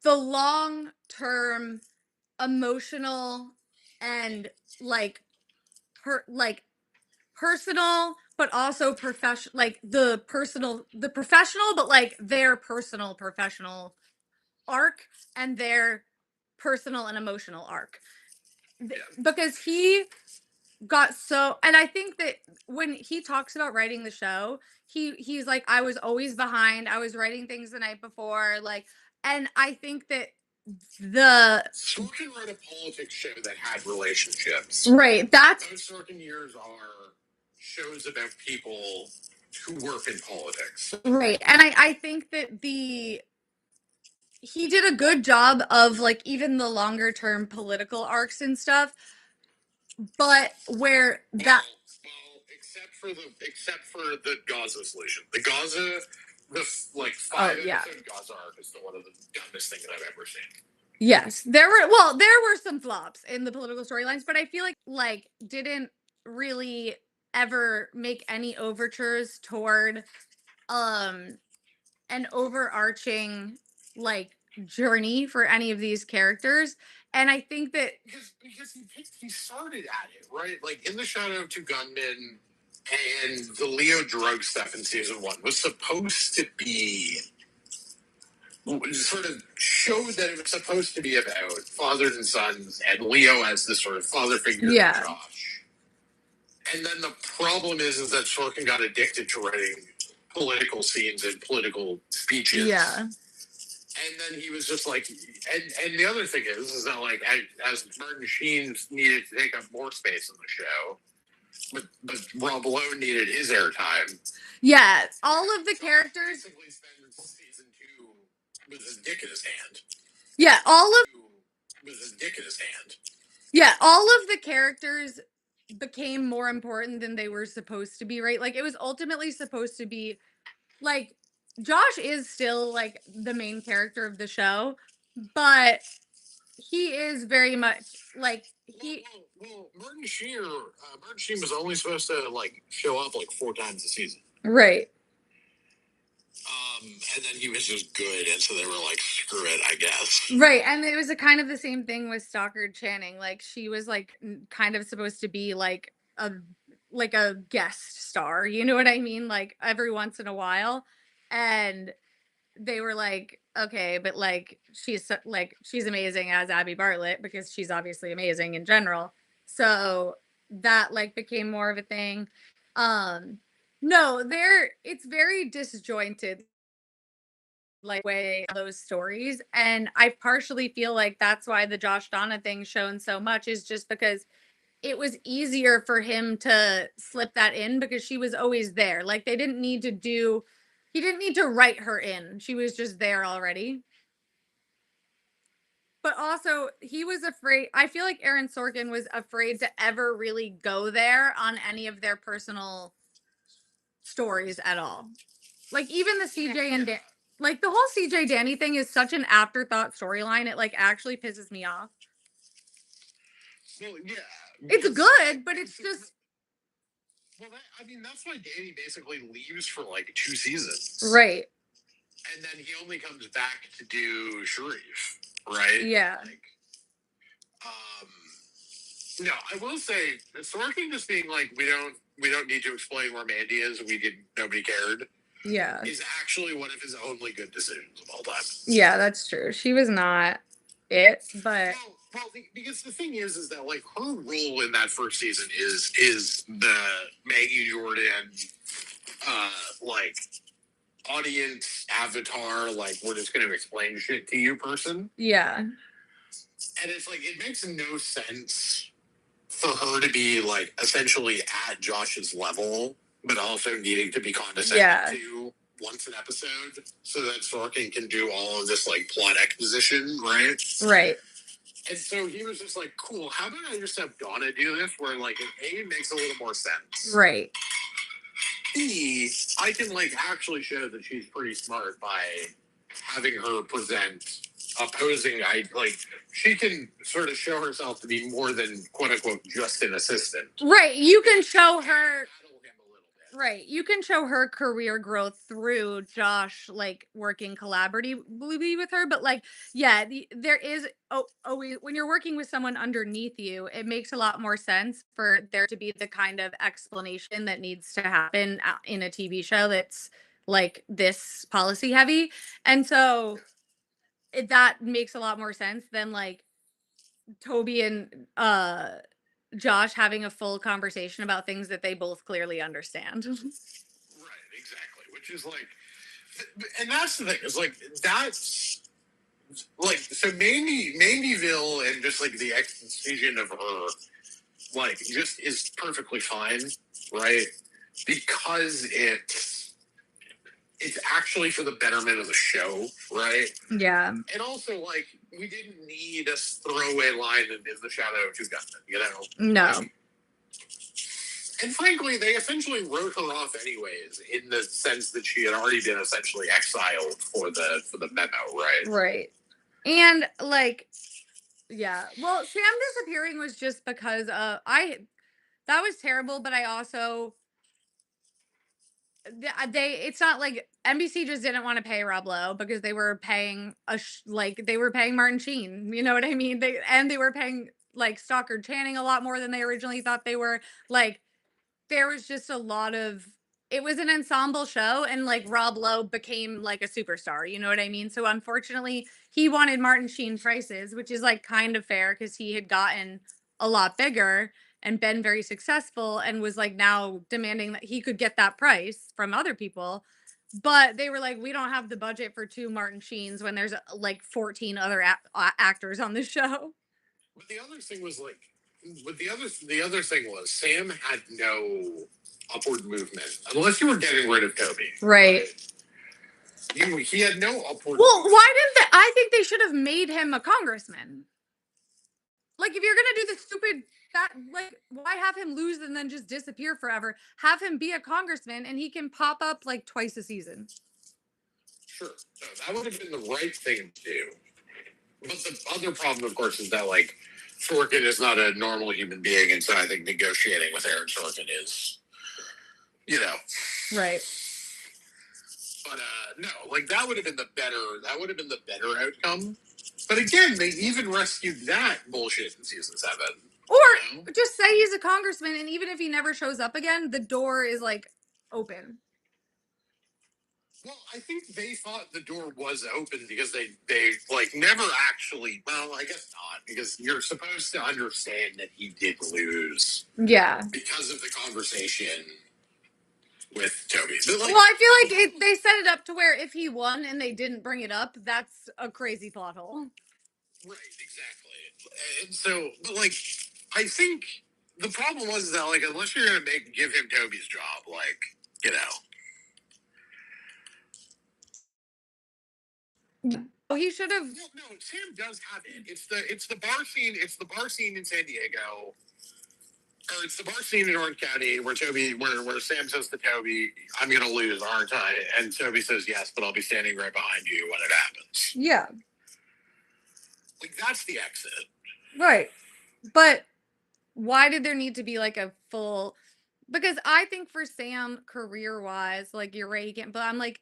the long term emotional and like personal but also professional, like the professional but like their personal professional arc and their personal and emotional arc. Because he got so, and I think that when he talks about writing the show, he's like, I was always behind, I was writing things the night before, like, and I think that Sorkin wrote a politics show that had relationships. Right, that's those Sorkin years are shows about people who work in politics. Right, and I think that he did a good job of like even the longer term political arcs and stuff, but where that except for the Gaza solution, the five episode Gaza arc is one of the dumbest things I've ever seen. Yes, there were some flops in the political storylines, but I feel like didn't really ever make any overtures toward an overarching like journey for any of these characters. And I think that because he started at it, right? Like in the Shadow of Two Gunmen and the Leo drug stuff in season one was supposed to be sort of showed that it was supposed to be about fathers and sons and Leo as the sort of father figure to Josh. And then the problem is that Sorkin got addicted to writing political scenes and political speeches. Yeah. And then he was just like, and the other thing is that like as Martin Sheen needed to take up more space in the show, but Rob Lowe needed his airtime. Yeah, all of the characters. Basically, spent season two with his dick in his hand. Yeah, with his dick in his hand. Yeah, all of the characters became more important than they were supposed to be, right? Like it was ultimately supposed to be like Josh is still like the main character of the show, but he is very much like Martin Sheen was only supposed to like show up like 4 times a season. Right. And then he was just good, and so they were like, "Screw it, I guess." Right, and it was a kind of the same thing with Stockard Channing. Like she was like kind of supposed to be like a guest star. You know what I mean? Like every once in a while, and they were like, okay, but like she's amazing as Abby Bartlett because she's obviously amazing in general. So that like became more of a thing. No, it's very disjointed like way those stories, and I partially feel like that's why the Josh Donna thing shown so much is just because it was easier for him to slip that in because she was always there. Like he didn't need to write her in. She was just there already. But also, he was afraid. I feel like Aaron Sorkin was afraid to ever really go there on any of their personal stories at all. Like even the CJ and like the whole CJ Danny thing is such an afterthought storyline. It like actually pisses me off. Well, yeah, it's good, but it's just Well, I mean, that's why Danny basically leaves for like 2 seasons. Right. And then he only comes back to do Sharif, right? Yeah. Like, no, I will say, Sorkin just being like, we don't need to explain where Mandy is. Nobody cared. Yeah. Is actually one of his only good decisions of all time. Yeah, that's true. She was not it, but because the thing is that like her role in that first season is the Maggie Jordan, like audience avatar, like we're just going to explain shit to you person. Yeah. And it's like it makes no sense for her to be like essentially at Josh's level, but also needing to be condescending to once an episode, so that Sorkin can do all of this like plot exposition, right? Right. And so he was just like, "Cool. How about I just have Donna do this, where like it makes a little more sense, right? B, I can like actually show that she's pretty smart by having her present opposing. She can sort of show herself to be more than quote unquote just an assistant. Right. You can show her. Right. You can show her career growth through Josh, like working collaboratively with her. But, like, yeah, there is always, when you're working with someone underneath you, it makes a lot more sense for there to be the kind of explanation that needs to happen in a TV show that's like this policy heavy. And so that makes a lot more sense than like Toby and Josh having a full conversation about things that they both clearly understand. Right, exactly. Which is like, and that's the thing, is like, that's like, so Mandyville and just like the exposition of her, like, just is perfectly fine, right? Because it's actually for the betterment of the show, right? Yeah. And also, like, we didn't need a throwaway line in the shadow of two gunmen, you know? No. Like, and frankly, they essentially wrote her off anyways, in the sense that she had already been essentially exiled for the memo, right? Right. And like, yeah. Well, Sam disappearing was just because that was terrible, but I also it's not like NBC just didn't want to pay Rob Lowe because they were paying they were paying Martin Sheen, you know what I mean? They were paying like Stockard Channing a lot more than they originally thought they were. Like, there was just a lot of, it was an ensemble show, and like Rob Lowe became like a superstar, you know what I mean? So unfortunately, he wanted Martin Sheen prices, which is like kind of fair because he had gotten a lot bigger and been very successful and was like now demanding that he could get that price from other people. But they were like, we don't have the budget for 2 Martin Sheens when there's like 14 other actors on the show. But the other thing was like, the other thing was Sam had no upward movement unless you were getting rid of Toby, right? He had no upward. Well, why didn't they? I think they should have made him a congressman. Like, if you're gonna do the stupid that, like, why have him lose and then just disappear forever? Have him be a congressman and he can pop up like twice a season. Sure, no, that would have been the right thing to do. But the other problem, of course, is that like Sorkin is not a normal human being, and so I think negotiating with Aaron Sorkin is, you know, right. But no, like that would have been the better outcome. But again, they even rescued that bullshit in season 7. Or just say he's a congressman, and even if he never shows up again, the door is like open. Well, I think they thought the door was open because they like never actually. Well, I guess not, because you're supposed to understand that he did lose. Yeah. Because of the conversation with Toby. Like, well, I feel like they set it up to where if he won and they didn't bring it up, that's a crazy plot hole. Right, exactly. And so, but like, I think the problem was that like, unless you're gonna give him Toby's job, like, you know. Oh, he should have. No, Sam does have it. It's the bar scene. It's the bar scene in San Diego. Or it's the bar scene in Orange County where Sam says to Toby, "I'm gonna lose, aren't I?" And Toby says, "Yes, but I'll be standing right behind you when it happens." Yeah. Like, that's the exit. Right. But why did there need to be like a full, Because I think for Sam, career-wise, like, you're right, he can't, but I'm like,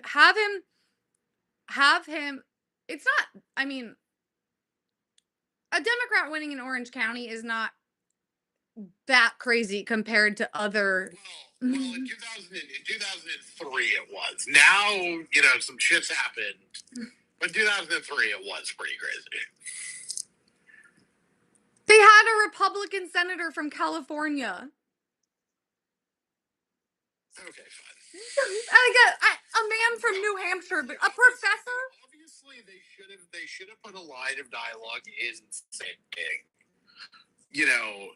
have him it's not, I mean, a Democrat winning in Orange County is not that crazy compared to other. Well, in 2003 it was. Now, some shit's happened. But 2003 it was pretty crazy. They had a Republican senator from California. Okay, fine. A man from New Hampshire, but a professor. Obviously, they should have put a line of dialogue in saying, no.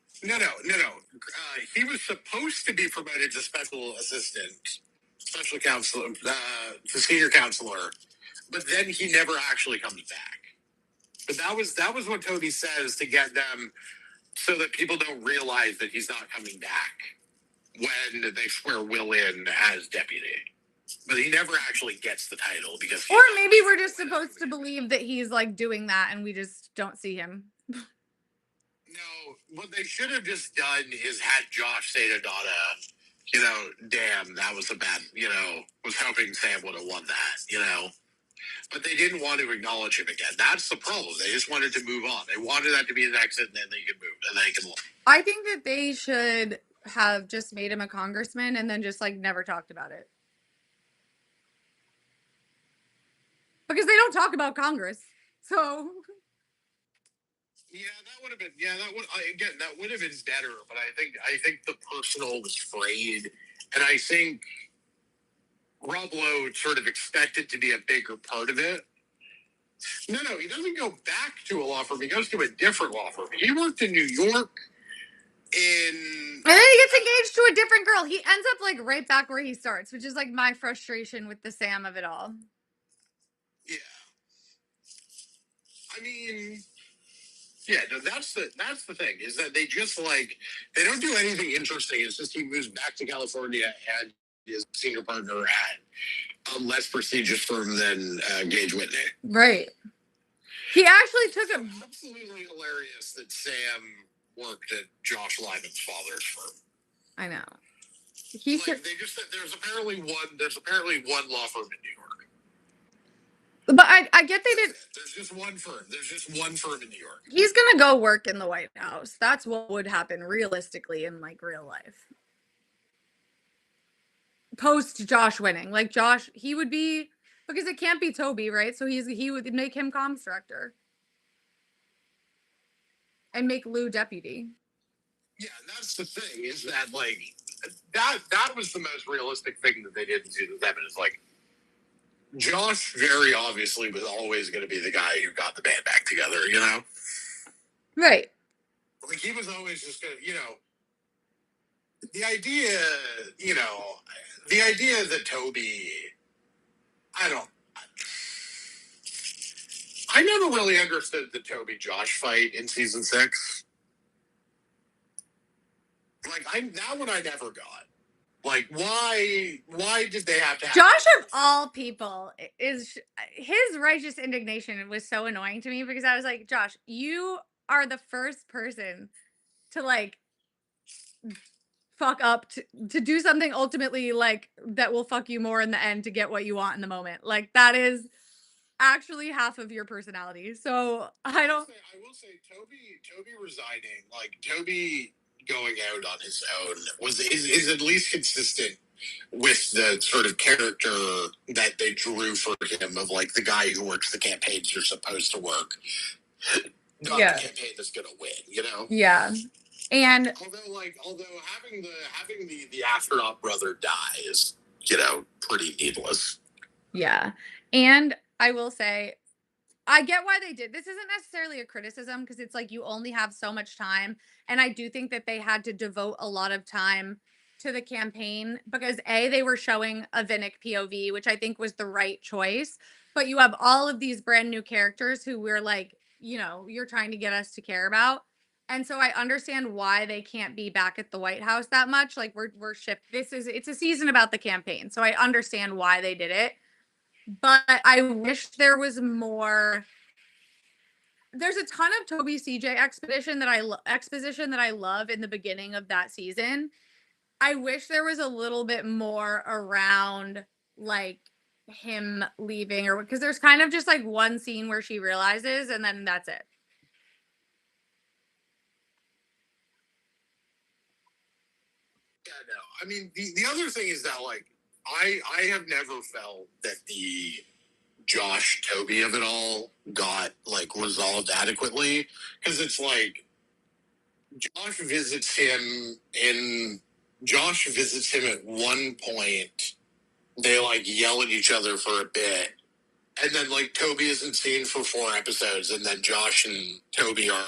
He was supposed to be promoted to special assistant, special counselor, to senior counselor, but then he never actually comes back. But that was what Toby says to get them so that people don't realize that he's not coming back when they swear Will in as deputy. But he never actually gets the title because. Or maybe we're just supposed to believe that he's like doing that and we just don't see him. No, what they should have just done is had Josh say to Donna, damn, that was a bad, was hoping Sam would have won that, But they didn't want to acknowledge him again. That's the problem. They just wanted to move on. They wanted that to be an exit, and then they could move, and they could. I think that they should have just made him a congressman and then just like never talked about it. Because they don't talk about Congress. So. Yeah, that would have been. Yeah, that would have been better. But I think the personal was frayed, and I think Rob Lowe sort of expected to be a bigger part of it. No, he doesn't go back to a law firm. He goes to a different law firm. He worked in New York. And then he gets engaged to a different girl. He ends up like right back where he starts, which is like my frustration with the Sam of it all. Yeah. I mean, yeah, no, that's the thing, is that they just they don't do anything interesting. It's just he moves back to California and is senior partner at a less prestigious firm than Gage Whitney. Right. He actually took a absolutely hilarious that Sam worked at Josh Lyman's father's firm. I know. They just said there's apparently one law firm in New York. But I get they did. There's just one firm. There's just one firm in New York. He's gonna go work in the White House. That's what would happen realistically in like real life. Post Josh winning, like Josh, he would be, because it can't be Toby, right? So he would make him comms director and make Lou deputy. Yeah, and that's the thing, is that that was the most realistic thing that they did in season 7. Is Josh very obviously was always going to be the guy who got the band back together, Right. Like he was always just going to, the idea that Toby, I never really understood the Toby Josh fight in season 6. That one I never got. Why did they have to have Josh of all people is his righteous indignation was so annoying to me, because I was like, Josh, you are the first person to fuck up to do something ultimately that will fuck you more in the end to get what you want in the moment. That is actually half of your personality. So I will say Toby resigning, Toby going out on his own is at least consistent with the sort of character that they drew for him of the guy who works the campaigns you're supposed to work, not the campaign that's gonna win, Yeah. And although having the astronaut brother die is pretty needless. Yeah. And I will say, I get why they did. This isn't necessarily a criticism, because it's you only have so much time. And I do think that they had to devote a lot of time to the campaign because they were showing a Vinnick POV, which I think was the right choice. But you have all of these brand new characters who we're you're trying to get us to care about. And so I understand why they can't be back at the White House that much. We're shipped. It's a season about the campaign. So I understand why they did it. But I wish there was more. There's a ton of Toby CJ exposition that I love in the beginning of that season. I wish there was a little bit more around like him leaving or because there's kind of just like one scene where she realizes and then that's it. Yeah, no. I mean, the other thing is that like I have never felt that the Josh Toby of it all got like resolved adequately because it's like Josh visits him in Josh visits him at one point. They like yell at each other for a bit, and then like Toby isn't seen for 4 episodes, and then Josh and Toby are,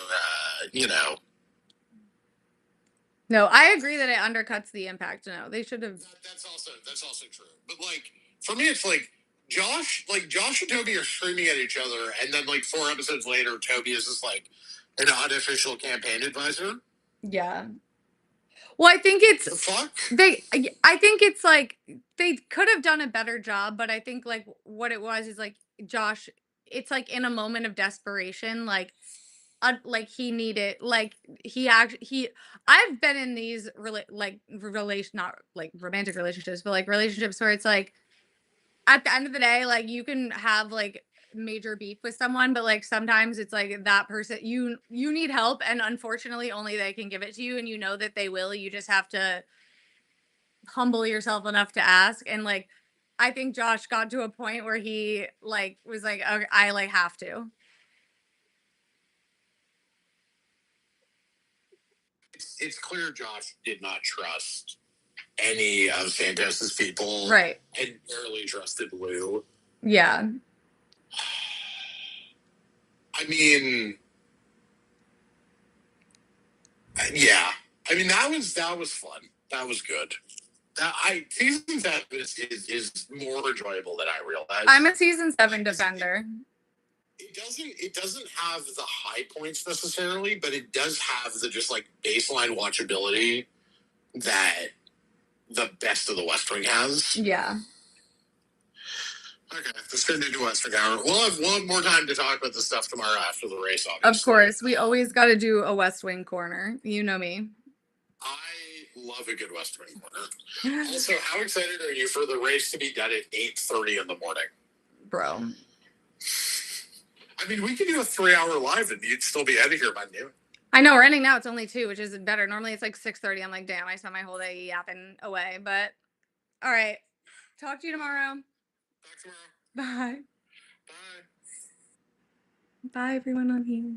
No, I agree that it undercuts the impact. No, they should have. That's also true. But like for me, it's like Josh and Toby are screaming at each other, and then like 4 episodes later, Toby is just like an unofficial campaign advisor. Yeah. Well, I think The it's fuck? I think it's like they could have done a better job, but I think like what it was is like Josh, it's like in a moment of desperation, like he needed like he I've been in these relation not like romantic relationships, but like relationships where it's like at the end of the day, like you can have like major beef with someone, but like sometimes it's like that person you need help and unfortunately only they can give it to you and you know that they will. You just have to humble yourself enough to ask. And like I think Josh got to a point where he like was like, okay, I like have to. It's clear Josh did not trust any of Santos's people Right. and barely trusted Lou. Yeah. I mean, yeah. I mean that was fun. That was good. Season 7 is more enjoyable than I I'm realized. a season 7 defender. It doesn't have the high points necessarily, but it does have the just like baseline watchability that the best of the West Wing has. Yeah. Okay, let's get into West Wing Hour. We'll have more time to talk about this stuff tomorrow after the race, Of obviously. course. We always got to do a West Wing corner. You know me. I love a good West Wing corner. Also, how excited are you for the race to be done at 8:30 in the morning? Bro. I mean, we could do a 3-hour live and you'd still be out of here by noon. I know we're ending now. It's only 2, which is better. Normally it's like 6:30. I'm like, damn, I spent my whole day yapping away. But all right. Talk to you tomorrow. Talk tomorrow. Bye. Bye. Bye, everyone on here.